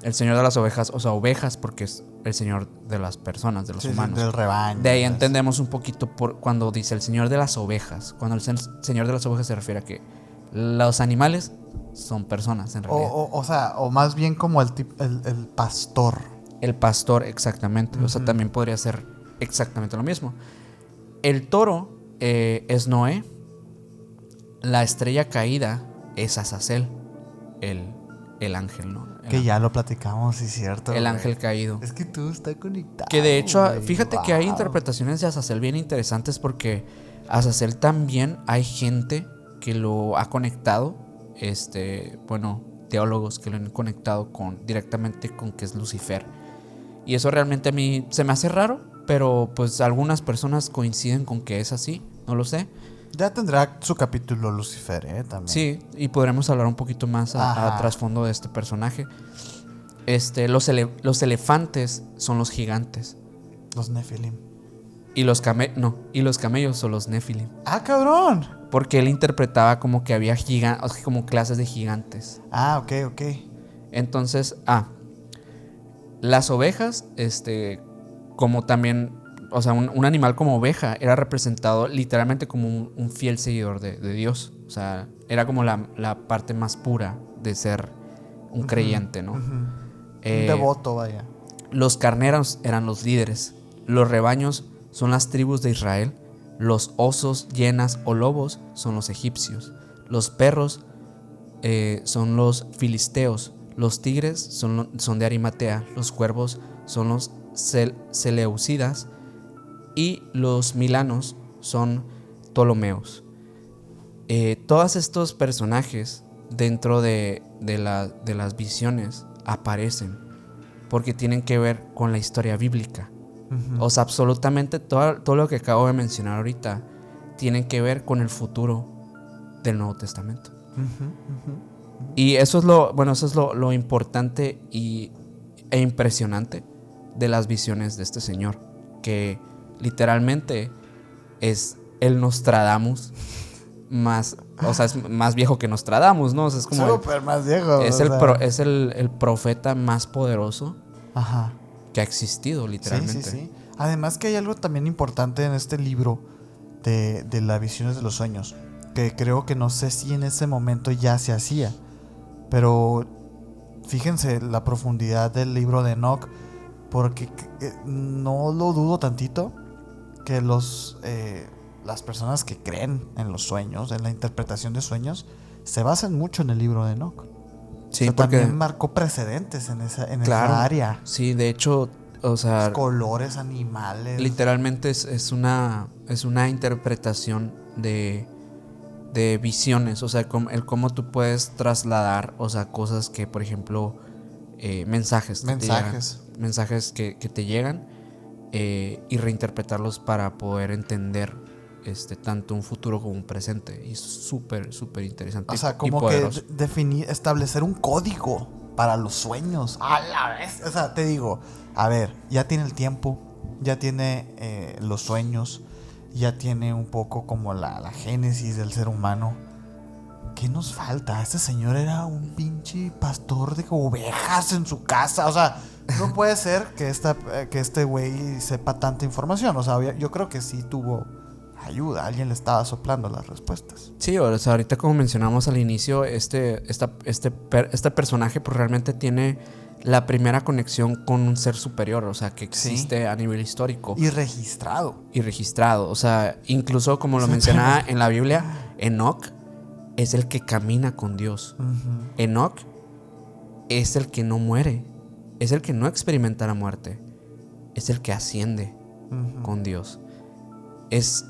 El Señor de las Ovejas, o sea, ovejas porque es el Señor de las personas, de los humanos. Del rebaño. De ahí entendemos un poquito cuando dice el Señor de las Ovejas. Cuando el Señor de las Ovejas se refiere a que los animales son personas en realidad. O más bien como el pastor. El pastor, exactamente. O sea, también podría ser exactamente lo mismo. El toro es Noé. La estrella caída es Azazel, el ángel, ¿no? Que ya lo platicamos, sí, cierto. El ángel caído. Es que todo está conectado. Que de hecho, fíjate que hay interpretaciones de Azazel bien interesantes porque Azazel también hay gente que lo ha conectado, teólogos que lo han conectado directamente con que es Lucifer. Y eso realmente a mí se me hace raro, pero pues algunas personas coinciden con que es así, no lo sé. Ya tendrá su capítulo Lucifer, también. Sí, y podremos hablar un poquito más a trasfondo de este personaje. Los elefantes son los gigantes. Los Nephilim. Y los camellos son los Nephilim. ¡Ah, cabrón! Porque él interpretaba como que había como clases de gigantes. Ah, ok. Entonces, las ovejas, como también, o sea, un animal como oveja era representado literalmente como un fiel seguidor de Dios. O sea, era como la parte más pura de ser un creyente, ¿no? Un devoto, vaya. Los carneros eran los líderes. Los rebaños son las tribus de Israel. Los osos, hienas o lobos son los egipcios. Los perros son los filisteos. Los tigres son de Arimatea. Los cuervos son los seleucidas. Y los milanos son ptolomeos. Todos estos personajes dentro de las visiones aparecen porque tienen que ver con la historia bíblica. O sea, absolutamente todo lo que acabo de mencionar ahorita tienen que ver con el futuro del Nuevo Testamento. Y eso es lo importante e impresionante de las visiones de este señor, que literalmente es el Nostradamus más, o sea, es más viejo que Nostradamus, ¿no? O sea, es como súper más viejo. Es el profeta más poderoso que ha existido, literalmente. Sí. Además que hay algo también importante en este libro de las visiones de los sueños, que creo que no sé si en ese momento ya se hacía, pero fíjense la profundidad del libro de Enoch, porque no lo dudo tantito que las personas que creen en los sueños, en la interpretación de sueños, se basan mucho en el libro de Enoch. Sí, o sea, porque también marcó precedentes en esa área. Sí, de hecho, o sea, los colores, animales. Literalmente es una interpretación de visiones, o sea, cómo tú puedes trasladar, o sea, cosas que, por ejemplo, mensajes que te llegan y reinterpretarlos para poder entender tanto un futuro como un presente. Y es súper, súper interesante. O sea, y como que poderoso. definir, establecer un código para los sueños. A la vez. O sea, te digo, a ver, ya tiene el tiempo, ya tiene los sueños, ya tiene un poco como la génesis del ser humano. ¿Qué nos falta? Este señor era un pinche pastor de ovejas en su casa. O sea, no puede ser que este güey sepa tanta información. O sea, yo creo que sí tuvo ayuda. Alguien le estaba soplando las respuestas. Sí, o sea, ahorita como mencionamos al inicio, este personaje pues realmente tiene la primera conexión con un ser superior, o sea, que existe a nivel histórico. Y registrado. Y registrado, o sea, incluso como lo mencionaba en la Biblia, Enoc es el que camina con Dios. Uh-huh. Enoc es el que no muere, es el que no experimenta la muerte, es el que asciende con Dios. Es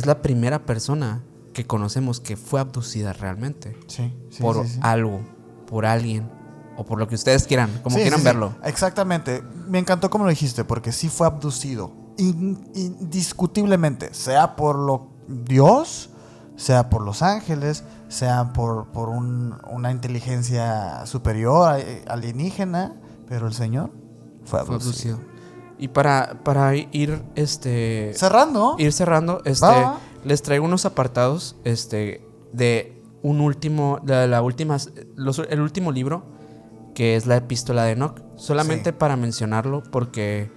la primera persona que conocemos que fue abducida realmente. Sí, por algo, por alguien, o por lo que ustedes quieran, como quieran verlo. Exactamente. Me encantó como lo dijiste, porque sí fue abducido. Indiscutiblemente, sea por Dios, sea por los ángeles, sea por una inteligencia superior, alienígena, pero el Señor fue abducido. Y para ir cerrando, va. Les traigo unos apartados de un último, el último libro, que es la Epístola de Enoc. Solamente para mencionarlo, porque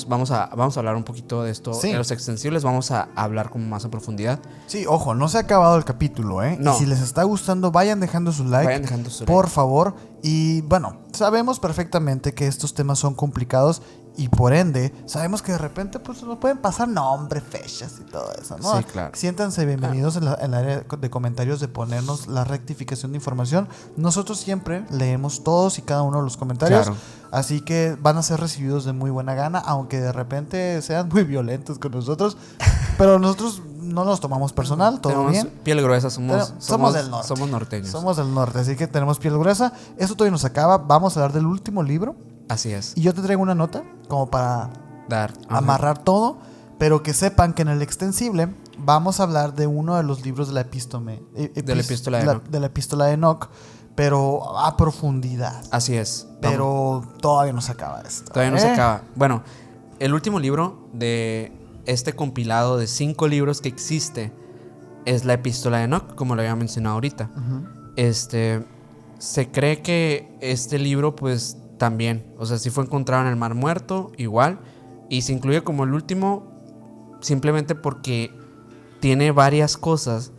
vamos a hablar un poquito de esto. En los extensibles vamos a hablar como más a profundidad. Sí, ojo, no se ha acabado el capítulo, ¿eh? No. Y si les está gustando, vayan dejando su like. Por favor. Y bueno, sabemos perfectamente que estos temas son complicados y por ende, sabemos que de repente pues nos pueden pasar nombres, fechas y todo eso, ¿no? Sí, claro. Siéntanse bienvenidos en el área de comentarios de ponernos la rectificación de información. Nosotros siempre leemos todos y cada uno de los comentarios. Claro. Así que van a ser recibidos de muy buena gana, aunque de repente sean muy violentos con nosotros. Pero nosotros no nos tomamos personal, todo tenemos bien. Piel gruesa, somos del norte. Somos norteños. Somos del norte, así que tenemos piel gruesa. Esto todavía nos acaba. Vamos a hablar del último libro. Así es. Y yo te traigo una nota como para dar amarrar todo, pero que sepan que en el extensible vamos a hablar de uno de los libros de la epístola de Enoc, pero a profundidad. Así es. Pero todavía no se acaba esto. Todavía no se acaba. Bueno, el último libro de este compilado de 5 libros que existe es la Epístola de Enoc, como lo había mencionado ahorita. Se cree que este libro pues también, o sea, sí fue encontrado en el Mar Muerto, igual, y se incluye como el último simplemente porque tiene varias cosas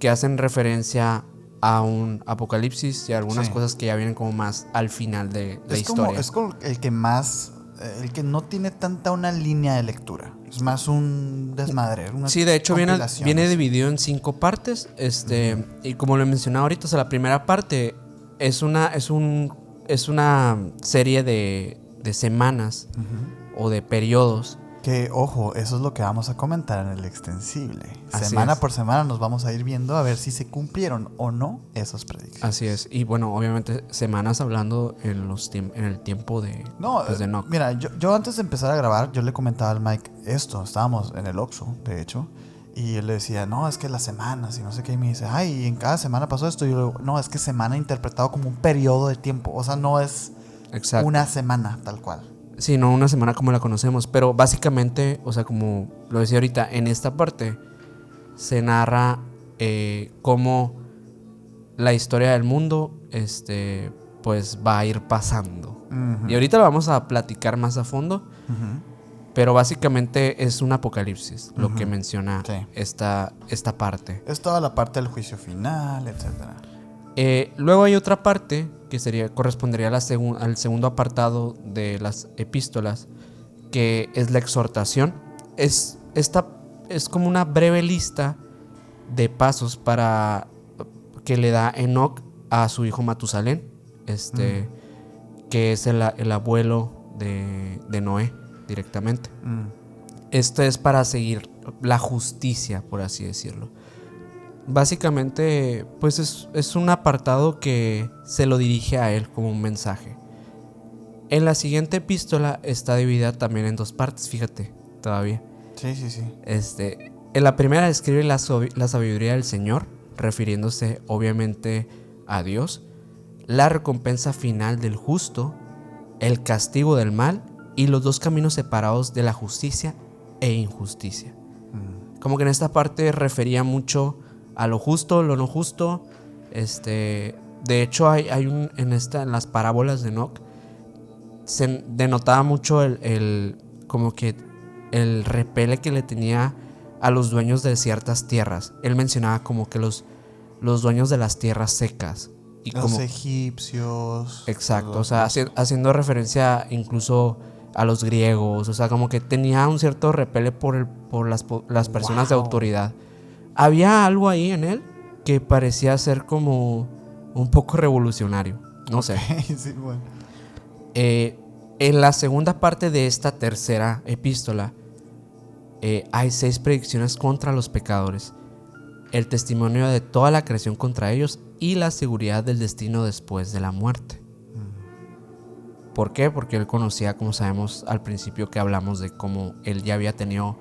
que hacen referencia a un apocalipsis y a algunas cosas que ya vienen como más al final de la historia. Es como el que más, el que no tiene tanta una línea de lectura. Es más un desmadre. Sí, de hecho viene dividido en 5 partes. Y como lo he mencionado ahorita, o sea, la primera parte es una serie de semanas o de periodos. Que, ojo, eso es lo que vamos a comentar en el extensible. Así semana es. por semana nos vamos a ir viendo a ver si se cumplieron o no esas predicciones. Así es. Y bueno, obviamente semanas hablando en el tiempo de Enoc. Mira, yo antes de empezar a grabar, yo le comentaba al Mike esto. Estábamos en el Oxxo, de hecho. Y él le decía, no, es que las semanas y no sé qué. Y me dice, ay, en cada semana pasó esto. Y yo le digo, no, es que semana interpretado como un periodo de tiempo. O sea, no es una semana tal cual. Sí, no una semana como la conocemos. Pero básicamente, o sea, como lo decía ahorita, en esta parte se narra cómo la historia del mundo pues va a ir pasando. Y ahorita lo vamos a platicar más a fondo. Pero básicamente es un apocalipsis lo que menciona esta parte. Es toda la parte del juicio final, etcétera. Luego hay otra parte que correspondería al segundo apartado de las epístolas, que es la exhortación. Es como una breve lista de pasos para que le da Enoc a su hijo Matusalén, que es el abuelo de Noé directamente. Esto es para seguir la justicia, por así decirlo. Básicamente, pues es un apartado que se lo dirige a él como un mensaje. En la siguiente epístola está dividida también en 2 partes, fíjate, todavía. Sí, sí, sí. En la primera describe la sabiduría del Señor, refiriéndose obviamente a Dios, la recompensa final del justo, el castigo del mal y los dos caminos separados de la justicia e injusticia. Como que en esta parte refería mucho a lo justo, lo no justo. De hecho, hay en las parábolas de Enoc se denotaba mucho como que el repele que le tenía a los dueños de ciertas tierras. Él mencionaba como que los dueños de las tierras secas. Y Los como, egipcios. exacto, o sea, haciendo referencia incluso a los griegos. O sea, como que tenía un cierto repele por las personas de autoridad. Había algo ahí en él que parecía ser como un poco revolucionario. No sé. Sí, bueno. En la segunda parte de esta tercera epístola hay 6 predicciones contra los pecadores, el testimonio de toda la creación contra ellos y la seguridad del destino después de la muerte. ¿Por qué? Porque él conocía, como sabemos al principio que hablamos de cómo él ya había tenido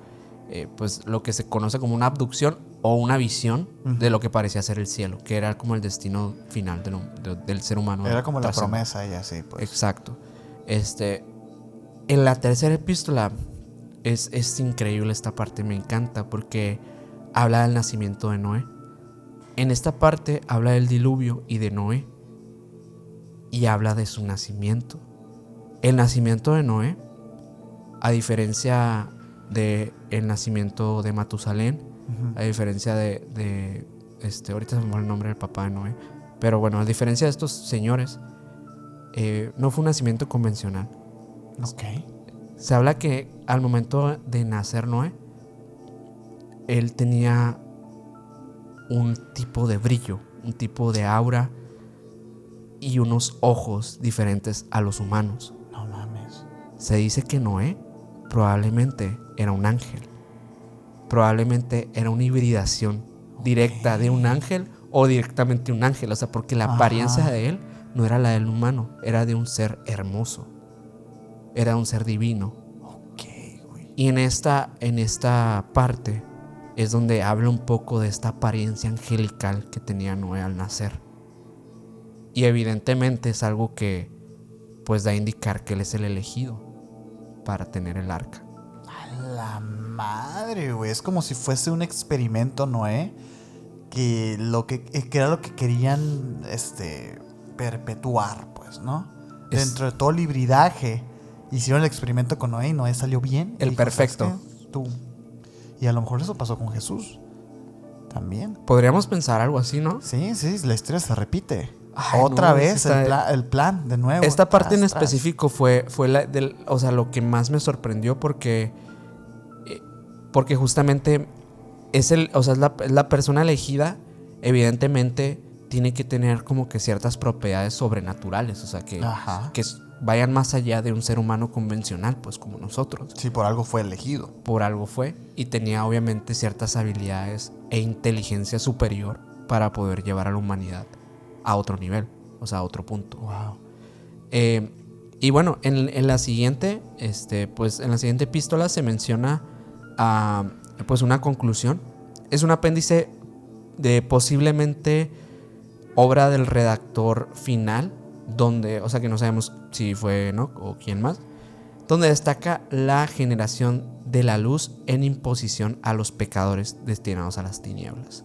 pues lo que se conoce como una abducción o una visión de lo que parecía ser el cielo, que era como el destino final del ser humano. Era como la promesa ella, sí, pues. Exacto. En la tercera epístola es increíble esta parte, me encanta porque habla del nacimiento de Noé. En esta parte habla del diluvio y de Noé y habla de su nacimiento. El nacimiento de Noé, a diferencia del nacimiento de Matusalén, a diferencia de ahorita se me fue el nombre del papá de Noé, pero bueno, a diferencia de estos señores, no fue un nacimiento convencional. Ok. Se habla que al momento de nacer Noé, él tenía un tipo de brillo, un tipo de aura y unos ojos diferentes a los humanos. No mames. Se dice que Noé probablemente era un ángel. Probablemente era una hibridación directa de un ángel o directamente un ángel. O sea, porque la apariencia de él no era la del humano, era de un ser hermoso. Era un ser divino. Ok, güey. Y en esta parte es donde habla un poco de esta apariencia angelical que tenía Noé al nacer. Y evidentemente es algo que pues da a indicar que él es el elegido para tener el arca. A la madre, güey. Es como si fuese un experimento, Noé. Que era lo que querían perpetuar, pues, ¿no? Dentro de todo el hibridaje, hicieron el experimento con Noé y Noé salió bien. El perfecto. ¿Sabes qué? Tú. Y a lo mejor eso pasó con Jesús. También. Podríamos pensar algo así, ¿no? Sí, la historia se repite. Ay, Otra no, vez el plan, de nuevo. Esta parte en específico fue o sea, lo que más me sorprendió porque justamente es la persona elegida, evidentemente tiene que tener como que ciertas propiedades sobrenaturales, o sea, que vayan más allá de un ser humano convencional, pues como nosotros. Sí, por algo fue elegido. Por algo fue, y tenía obviamente ciertas habilidades e inteligencia superior para poder llevar a la humanidad a otro nivel, o sea, a otro punto. Wow. Y bueno, en la siguiente, pues en la siguiente epístola se menciona pues una conclusión. Es un apéndice de posiblemente obra del redactor final, donde, o sea, que no sabemos si fue Enoc o quién más, donde destaca la generación de la luz en imposición a los pecadores destinados a las tinieblas.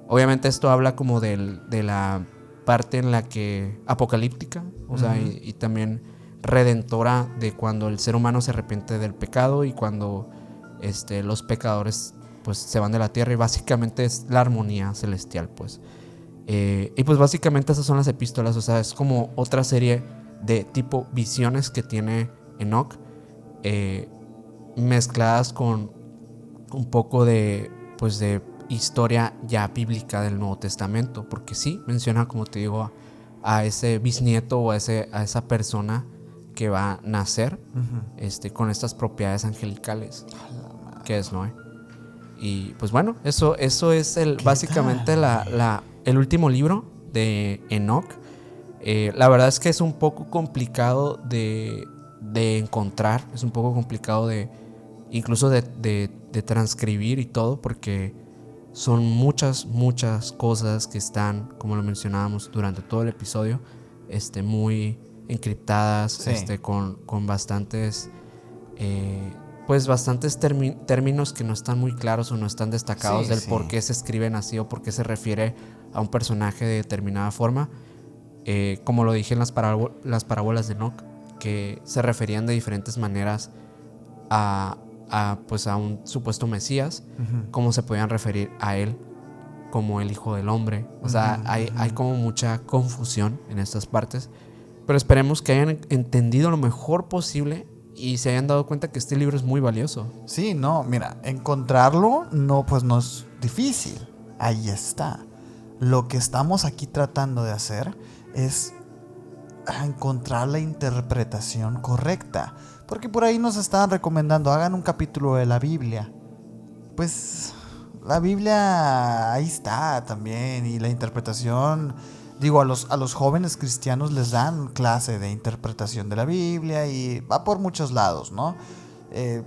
Obviamente esto habla como de la parte en la que apocalíptica, o sea, y también redentora de cuando el ser humano se arrepiente del pecado y cuando los pecadores pues se van de la tierra, y básicamente es la armonía celestial, pues. Y pues básicamente esas son las epístolas, o sea, es como otra serie de tipo visiones que tiene Enoc, mezcladas con un poco de historia ya bíblica del Nuevo Testamento, porque sí menciona, como te digo, a ese bisnieto o a esa persona que va a nacer con estas propiedades angelicales, que es Noé. Y pues bueno, eso es básicamente el último libro de Enoc. La verdad es que es un poco complicado de encontrar, es un poco complicado de incluso de transcribir y todo, porque son muchas cosas que están, como lo mencionábamos durante todo el episodio, muy encriptadas, Sí. con bastantes bastantes términos que no están muy claros o no están destacados del por qué se escriben así o por qué se refiere a un personaje de determinada forma. Como lo dije en las parábolas de Enoch, que se referían de diferentes maneras a un supuesto Mesías, como se podían referir a él como el Hijo del Hombre. O sea, hay como mucha confusión en estas partes, pero esperemos que hayan entendido lo mejor posible y se hayan dado cuenta que este libro es muy valioso. Sí, no, mira, encontrarlo no es difícil. Ahí está. Lo que estamos aquí tratando de hacer es encontrar la interpretación correcta. Porque por ahí nos estaban recomendando, hagan un capítulo de la Biblia. Pues la Biblia ahí está también. Y la interpretación, digo, a los jóvenes cristianos les dan clase de interpretación de la Biblia y va por muchos lados, ¿no?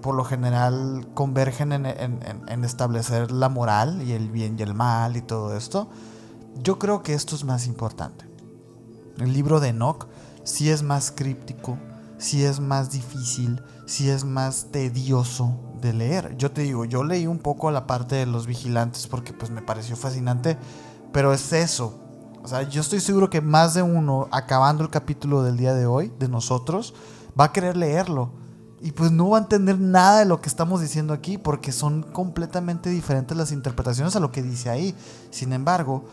Por lo general convergen en establecer la moral y el bien y el mal y todo esto. Yo creo que esto es más importante. El libro de Enoch sí es más críptico, sí es más difícil, sí es más tedioso de leer. Yo te digo, yo leí un poco la parte de los vigilantes porque pues me pareció fascinante, pero es eso. O sea, yo estoy seguro que más de uno, acabando el capítulo del día de hoy, de nosotros, va a querer leerlo. Y pues no va a entender nada de lo que estamos diciendo aquí porque son completamente diferentes las interpretaciones a lo que dice ahí. Sin embargo,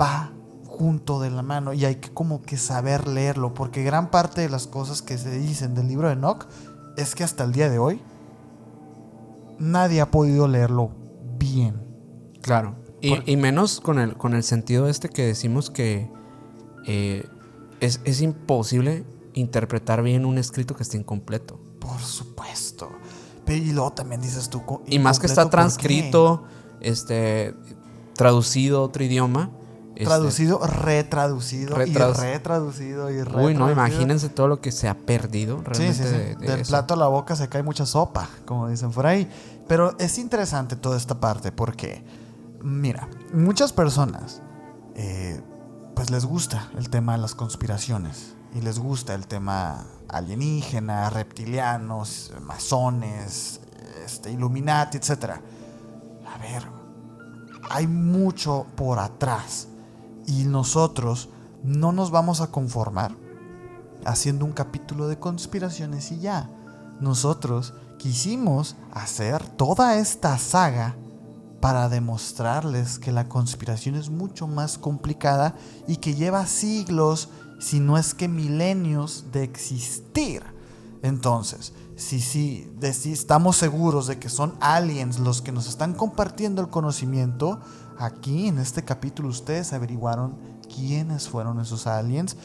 va junto de la mano y hay que como que saber leerlo, porque gran parte de las cosas que se dicen del libro de Enoch es que hasta el día de hoy nadie ha podido leerlo bien. Claro. Y menos con el sentido que decimos que es imposible interpretar bien un escrito que esté incompleto. Por supuesto. Pero y luego también dices tú, y más que está transcrito, traducido a otro idioma. Traducido, retraducido y retraducido y retraducido. Uy, no, imagínense todo lo que se ha perdido realmente. Del plato a la boca se cae mucha sopa, como dicen por ahí. Pero es interesante toda esta parte porque, mira, muchas personas pues les gusta el tema de las conspiraciones y les gusta el tema alienígena, reptilianos, masones, Illuminati, etc. A ver, hay mucho por atrás. Y nosotros no nos vamos a conformar haciendo un capítulo de conspiraciones y ya. Nosotros quisimos hacer toda esta saga para demostrarles que la conspiración es mucho más complicada y que lleva siglos, si no es que milenios, de existir. Entonces, si estamos seguros de que son aliens los que nos están compartiendo el conocimiento, aquí en este capítulo ustedes averiguaron quiénes fueron esos aliens,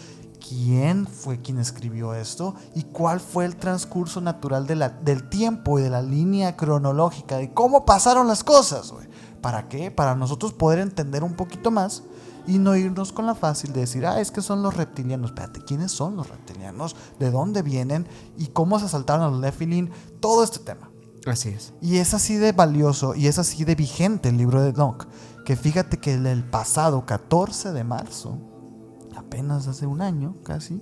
quién fue quien escribió esto y cuál fue el transcurso natural del tiempo y de la línea cronológica de cómo pasaron las cosas, güey. ¿Para qué? Para nosotros poder entender un poquito más y no irnos con la fácil de decir, es que son los reptilianos. Espérate, ¿quiénes son los reptilianos? ¿De dónde vienen? ¿Y cómo se saltaron a los Nephilim? Todo este tema. Así es. Y es así de valioso y es así de vigente el libro de Enoch, que fíjate que el pasado 14 de marzo, apenas hace un año casi,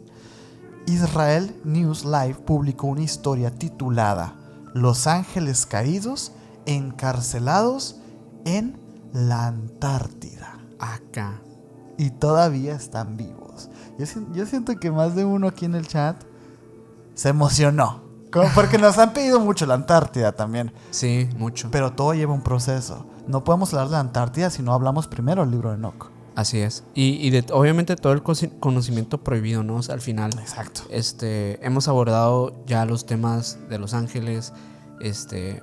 Israel News Live publicó una historia titulada Los Ángeles Caídos encarcelados en la Antártida. Acá. Y todavía están vivos. Yo siento que más de uno aquí en el chat se emocionó. Porque nos han pedido mucho la Antártida también. Sí, mucho. Pero todo lleva un proceso. No podemos hablar de la Antártida si no hablamos primero del libro de Enoch. Así es. Y obviamente todo el conocimiento prohibido, ¿no? O sea, al final. Exacto. Hemos abordado ya los temas de los ángeles.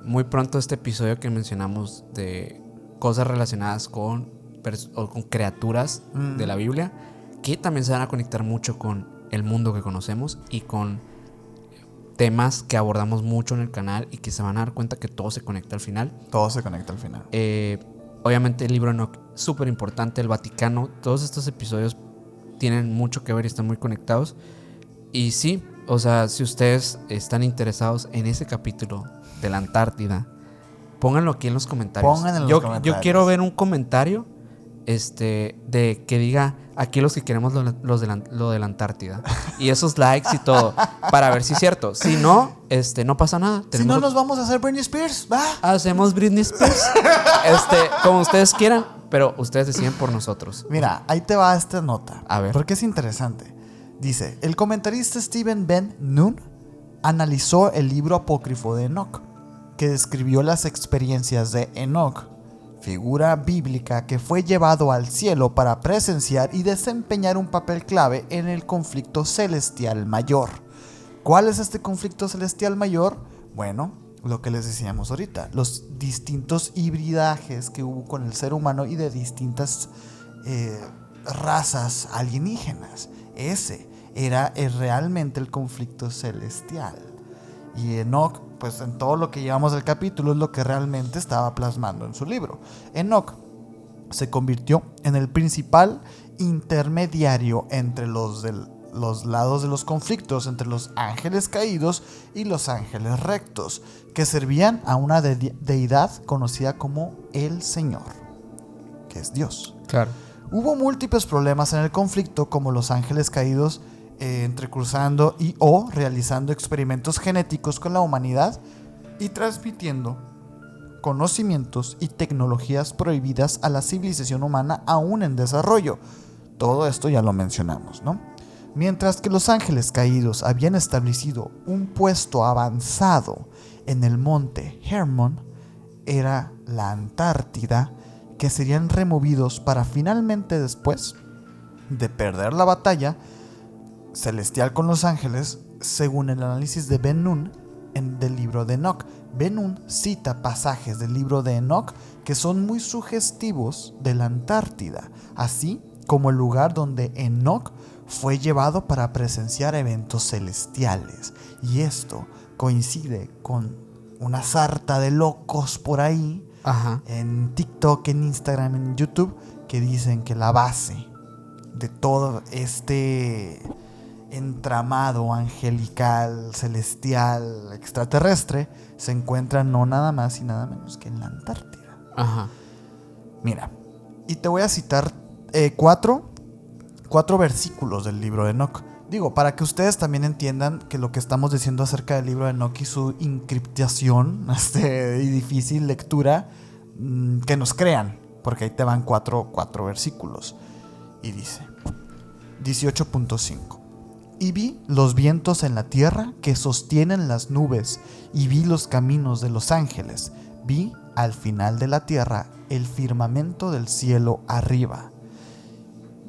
Muy pronto este episodio que mencionamos de cosas relacionadas con criaturas de la Biblia, que también se van a conectar mucho con el mundo que conocemos y con temas que abordamos mucho en el canal y que se van a dar cuenta que todo se conecta al final. Todo se conecta al final. Obviamente el libro de Enoch, súper importante, el Vaticano, todos estos episodios tienen mucho que ver y están muy conectados. Y sí, O sea, si ustedes están interesados en ese capítulo de la Antártida, pónganlo aquí en los comentarios. Pongan en los Yo comentarios. quiero ver un comentario de que diga aquí los que queremos lo de la Antártida. Y esos likes y todo. Para ver si es cierto. Si no, no pasa nada. Si no, nos vamos a hacer Britney Spears. Va. Hacemos Britney Spears. Como ustedes quieran. Pero ustedes deciden por nosotros. Mira, ahí te va esta nota. A ver. Porque es interesante. Dice, el comentarista Stephen Ben Nun analizó el libro apócrifo de Enoch, que describió las experiencias de Enoch, figura bíblica que fue llevado al cielo para presenciar y desempeñar un papel clave en el conflicto celestial mayor. ¿Cuál es este conflicto celestial mayor? Bueno, lo que les decíamos ahorita, los distintos hibridajes que hubo con el ser humano y de distintas razas alienígenas. Ese era realmente el conflicto celestial. Y Enoch, pues en todo lo que llevamos del capítulo, es lo que realmente estaba plasmando en su libro. Enoch se convirtió en el principal intermediario entre los lados de los conflictos, entre los ángeles caídos y los ángeles rectos, que servían a una deidad conocida como el Señor, que es Dios. Claro. Hubo múltiples problemas en el conflicto, como los ángeles caídos entrecruzando o realizando experimentos genéticos con la humanidad y transmitiendo conocimientos y tecnologías prohibidas a la civilización humana aún en desarrollo. Todo esto ya lo mencionamos, ¿no? Mientras que los ángeles caídos habían establecido un puesto avanzado en el monte Hermon, era la Antártida, que serían removidos para finalmente, después de perder la batalla celestial con los ángeles, según el análisis de Ben Nun del libro de Enoch. Ben Nun cita pasajes del libro de Enoch que son muy sugestivos de la Antártida, así como el lugar donde Enoch fue llevado para presenciar eventos celestiales. Y esto coincide con una sarta de locos por ahí, Ajá, en TikTok, en Instagram, en YouTube, que dicen que la base de todo este entramado angelical, celestial, extraterrestre, se encuentra no nada más y nada menos que en la Antártida. ajá. Mira, y te voy a citar cuatro versículos del libro de Enoch. Digo, para que ustedes también entiendan que lo que estamos diciendo acerca del libro de Enoch y su encriptación y difícil lectura, que nos crean, porque ahí te van cuatro versículos. Y dice 18.5: y vi los vientos en la tierra que sostienen las nubes, y vi los caminos de los ángeles, vi al final de la tierra el firmamento del cielo arriba.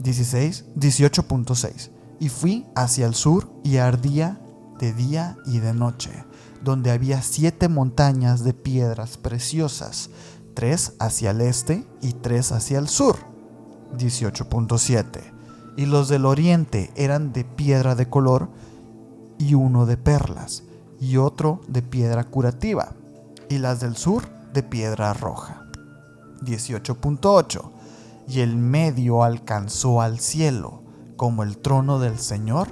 18.6: y fui hacia el sur y ardía de día y de noche, donde había 7 montañas de piedras preciosas, 3 hacia el este y 3 hacia el sur. 18.7: y los del oriente eran de piedra de color, y uno de perlas, y otro de piedra curativa, y las del sur de piedra roja. 18.8: y el medio alcanzó al cielo, como el trono del Señor,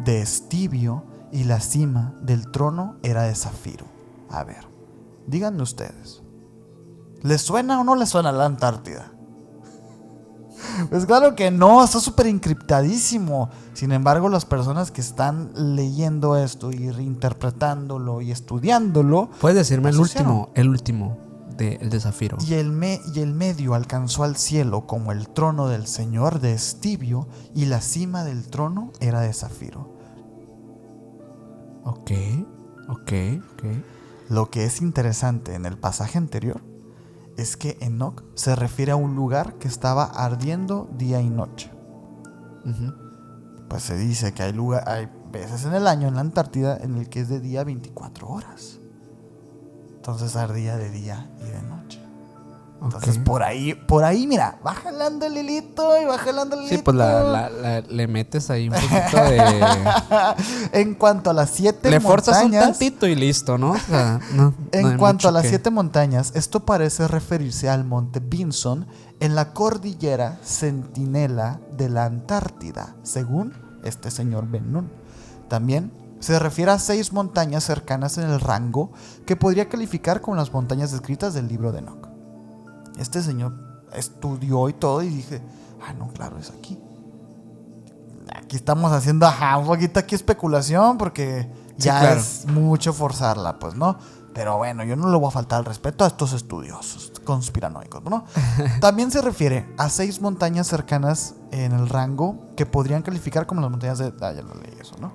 de estibio, y la cima del trono era de zafiro. A ver, díganme ustedes, ¿les suena o no les suena la Antártida? Pues claro que no, está súper encriptadísimo. Sin embargo, las personas que están leyendo esto y reinterpretándolo y estudiándolo, ¿Puedes decirme el asociaron. último el de Zafiro? Y el medio alcanzó al cielo como el trono del Señor, de estibio, y la cima del trono era de zafiro. Ok. Lo que es interesante en el pasaje anterior es que Enoch se refiere a un lugar que estaba ardiendo día y noche. Uh-huh. Pues se dice que hay veces en el año en la Antártida en el que es de día 24 horas. Entonces ardía de día y de noche. Entonces por ahí, mira, va jalando el hilito y va jalando el hilito. Sí, pues le metes ahí un poquito de... En cuanto a las 7 montañas... Le forzas un tantito y listo, ¿no? O sea, en cuanto a las 7 montañas, esto parece referirse al monte Vinson en la cordillera Centinela de la Antártida, según este señor Ben Nun. También Se refiere a 6 montañas cercanas en el rango que podría calificar como las montañas descritas del libro de Enoch. Este señor estudió y todo y dije, no, claro, es aquí. Aquí estamos haciendo un poquito aquí especulación porque ya claro. es mucho forzarla, pues, ¿no? Pero bueno, yo no le voy a faltar el respeto a estos estudiosos conspiranoicos, ¿no? También se refiere a 6 montañas cercanas en el rango que podrían calificar como las montañas de... ya lo leí eso, ¿no?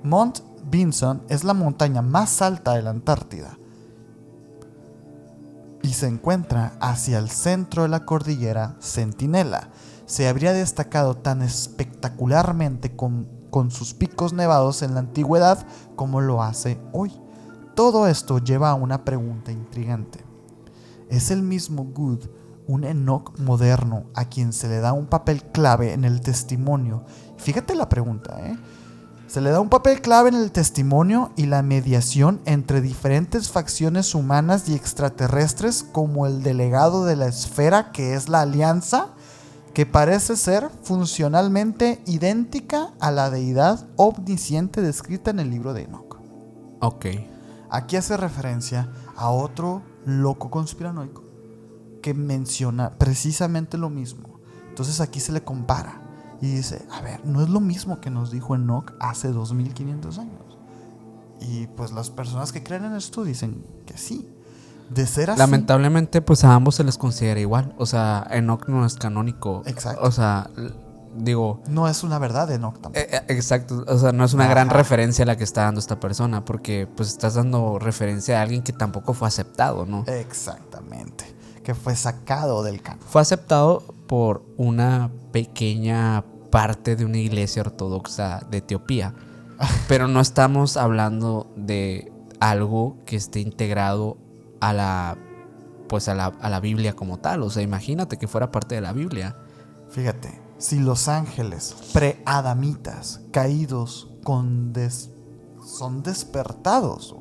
Mount Vinson es la montaña más alta de la Antártida y se encuentra hacia el centro de la cordillera Centinela. Se habría destacado tan espectacularmente con sus picos nevados en la antigüedad como lo hace hoy. Todo esto lleva a una pregunta intrigante. ¿Es el mismo Good un Enoch moderno a quien se le da un papel clave en el testimonio? Fíjate la pregunta, Se le da un papel clave en el testimonio y la mediación entre diferentes facciones humanas y extraterrestres como el delegado de la esfera que es la Alianza, que parece ser funcionalmente idéntica a la deidad omnisciente descrita en el libro de Enoch. Ok. Aquí hace referencia a otro loco conspiranoico que menciona precisamente lo mismo. Entonces aquí se le compara y dice, a ver, no es lo mismo que nos dijo Enoch hace 2500 años. Y pues las personas que creen en esto dicen que sí. De ser así, lamentablemente, pues a ambos se les considera igual. O sea, Enoch no es canónico. Exacto. O sea, digo... no es una verdad de Enoch tampoco. Exacto. O sea, no es una gran referencia la que está dando esta persona, porque pues estás dando referencia a alguien que tampoco fue aceptado, ¿no? Exactamente. Que fue sacado del canon. Fue aceptado por una pequeña parte de una iglesia ortodoxa de Etiopía. Pero no estamos hablando de algo que esté integrado a la Biblia como tal. O sea, imagínate que fuera parte de la Biblia. Fíjate, si los ángeles preadamitas caídos son despertados,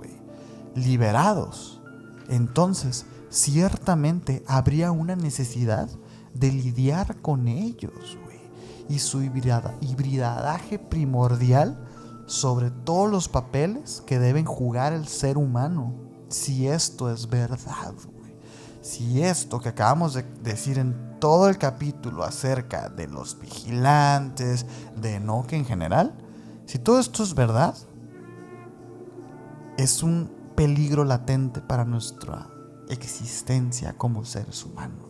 liberados, entonces ciertamente habría una necesidad de lidiar con ellos, y su hibridaje primordial sobre todos los papeles que deben jugar el ser humano. Si esto es verdad, si esto que acabamos de decir en todo el capítulo acerca de los vigilantes, de Enoch en general, si todo esto es verdad, es un peligro latente para nuestra existencia como seres humanos,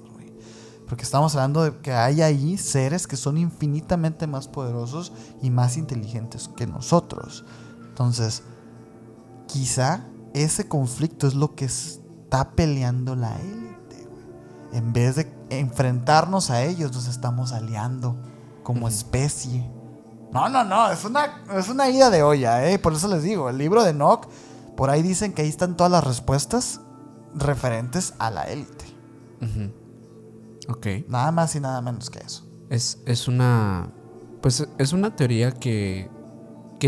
porque estamos hablando de que hay ahí seres que son infinitamente más poderosos y más inteligentes que nosotros. Entonces, quizá ese conflicto es lo que está peleando la élite, En vez de enfrentarnos a ellos, nos estamos aliando como especie. No, es una ida de olla, Por eso les digo, el libro de Enoch, por ahí dicen que ahí están todas las respuestas referentes a la élite. Ok. Nada más y nada menos que eso. Es una... Pues es una teoría que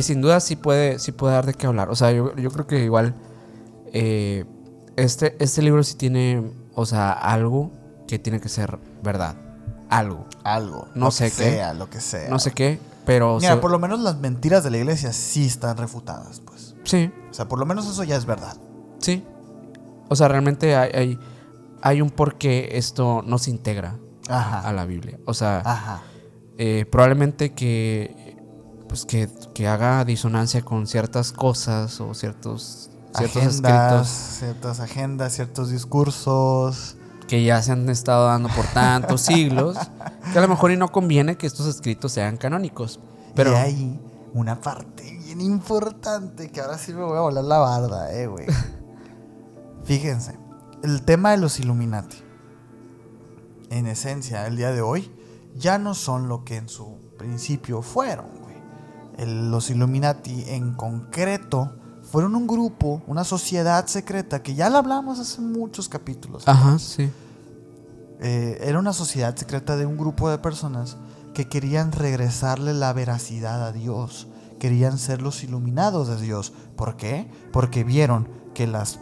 sin duda sí puede dar de qué hablar. O sea, yo creo que igual este libro sí tiene, o sea, algo que tiene que ser verdad. Algo. No sé qué. Lo que sea. No sé qué, pero... Mira, por lo menos las mentiras de la iglesia sí están refutadas, pues. Sí. O sea, por lo menos eso ya es verdad. Sí. O sea, realmente hay un por qué esto no se integra a la Biblia. O sea, probablemente que haga disonancia con ciertas cosas o ciertos escritos. Ciertas agendas, ciertos discursos que ya se han estado dando por tantos siglos, que a lo mejor y no conviene que estos escritos sean canónicos. Pero y hay una parte bien importante que ahora sí me voy a volar la barda, güey. Fíjense, el tema de los Illuminati, en esencia, el día de hoy, ya no son lo que en su principio fueron, güey. Los Illuminati en concreto fueron un grupo, una sociedad secreta, que ya la hablamos hace muchos capítulos. Ajá, sí. Era una sociedad secreta de un grupo de personas que querían regresarle la veracidad a Dios. Querían ser los iluminados de Dios. ¿Por qué? Porque vieron que las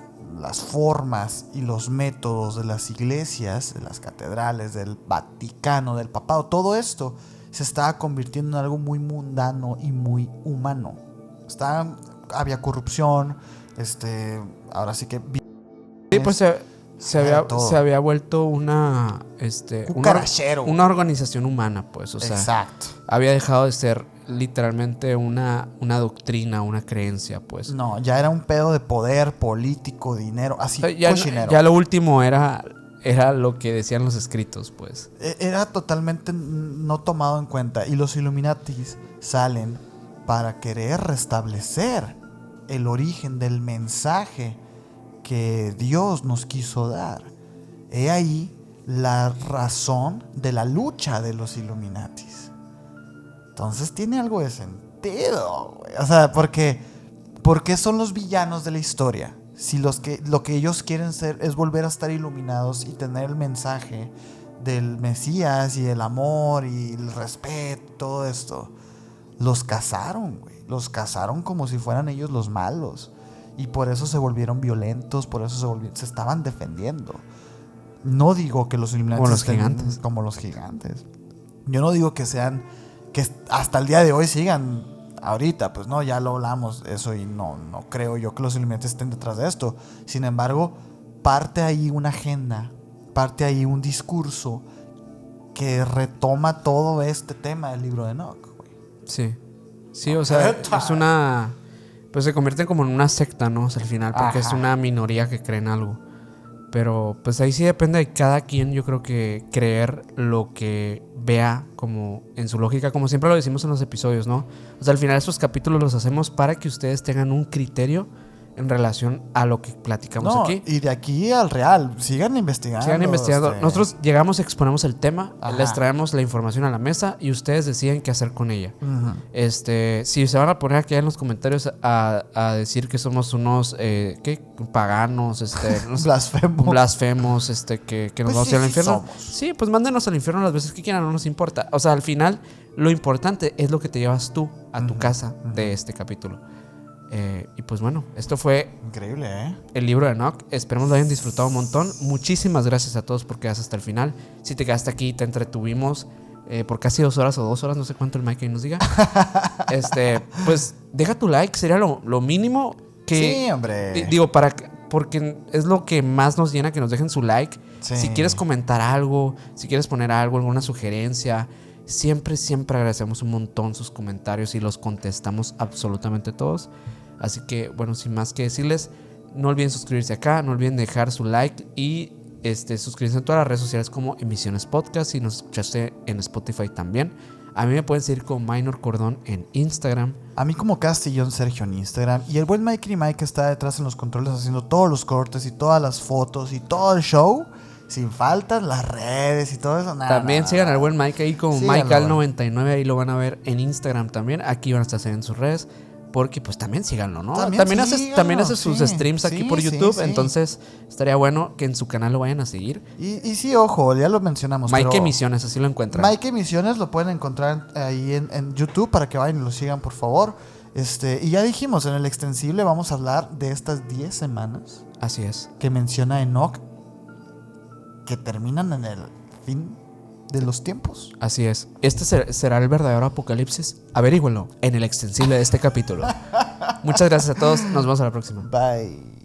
formas y los métodos de las iglesias, de las catedrales, del Vaticano, del papado, todo esto se estaba convirtiendo en algo muy mundano y muy humano. Estaban había corrupción, ahora sí que Sí, pues se había vuelto cucarachero. una organización humana, pues, o sea, exacto. había dejado de ser literalmente una doctrina, una creencia, pues. No, ya era un pedo de poder político, dinero, así, cochinero. Ya lo último era lo que decían los escritos, pues. Era totalmente no tomado en cuenta. Y los Illuminatis salen para querer restablecer el origen del mensaje que Dios nos quiso dar. He ahí la razón de la lucha de los Illuminatis. Entonces tiene algo de sentido, güey. O sea, ¿por qué son los villanos de la historia? Si lo que ellos quieren ser es volver a estar iluminados y tener el mensaje del Mesías y el amor y el respeto, todo esto. Los cazaron, güey. Los cazaron como si fueran ellos los malos. Y por eso se volvieron violentos, por eso se estaban defendiendo. No digo que los Illuminati gigantes. Como los gigantes. Yo no digo que hasta el día de hoy sigan ahorita, pues no, ya lo hablamos eso y no creo yo que los Illuminati estén detrás de esto. Sin embargo, parte ahí una agenda, parte ahí un discurso que retoma todo este tema del libro de Enoch, güey. Sí, o sea, es una... Pues se convierte como en una secta, ¿no? O sea, al final, porque es una minoría que cree en algo. Pero pues ahí sí depende de cada quien, yo creo que creer lo que vea como en su lógica, como siempre lo decimos en los episodios, ¿no? O sea, al final estos capítulos los hacemos para que ustedes tengan un criterio en relación a lo que platicamos aquí. Y de aquí al real, sigan investigando. Nosotros llegamos y exponemos el tema, Ajá. les traemos la información a la mesa y ustedes deciden qué hacer con ella. Uh-huh. Si se van a poner aquí en los comentarios a decir que somos unos paganos, blasfemos, que nos vamos a ir al infierno. Sí, pues mándenos al infierno las veces que quieran, no nos importa. O sea, al final, lo importante es lo que te llevas tú a tu casa de este capítulo. Y pues bueno, esto fue increíble, ¿eh? El libro de Enoch. Esperemos lo hayan disfrutado un montón. Muchísimas gracias a todos por quedarse hasta el final. Si te quedaste aquí, te entretuvimos por casi 2 horas o 2 horas, no sé cuánto el Mike ahí nos diga. Pues deja tu like, sería lo mínimo que... Sí, hombre. Digo, porque es lo que más nos llena, que nos dejen su like. Sí. Si quieres comentar algo, si quieres poner algo, alguna sugerencia, siempre agradecemos un montón sus comentarios y los contestamos absolutamente todos. Así que, bueno, sin más que decirles, no olviden suscribirse acá, no olviden dejar su like y suscribirse en todas las redes sociales como Emisiones Podcast. Si nos escuchaste en Spotify también. A mí me pueden seguir con Minor Cordón en Instagram. A mí como Castillón Sergio en Instagram. Y el buen Mikey Mike está detrás en los controles haciendo todos los cortes y todas las fotos y todo el show. Sin faltas, las redes y todo eso. También sigan al buen Mike ahí como Michael99. Ahí lo van a ver en Instagram también. Aquí van a estar en sus redes. Porque pues también síganlo, ¿no? También hace sus streams aquí por YouTube. Sí. Entonces estaría bueno que en su canal lo vayan a seguir. Y sí, ojo, ya lo mencionamos. Mike Emisiones, así lo encuentran. Mike Emisiones lo pueden encontrar ahí en YouTube para que vayan y lo sigan, por favor. Y ya dijimos, en el extensible vamos a hablar de estas 10 semanas. Así es. Que menciona Enoch, que terminan en el fin de los tiempos. Así es. Este será el verdadero apocalipsis. Averígüenlo en el extensible de este capítulo. Muchas gracias a todos. Nos vemos a la próxima. Bye.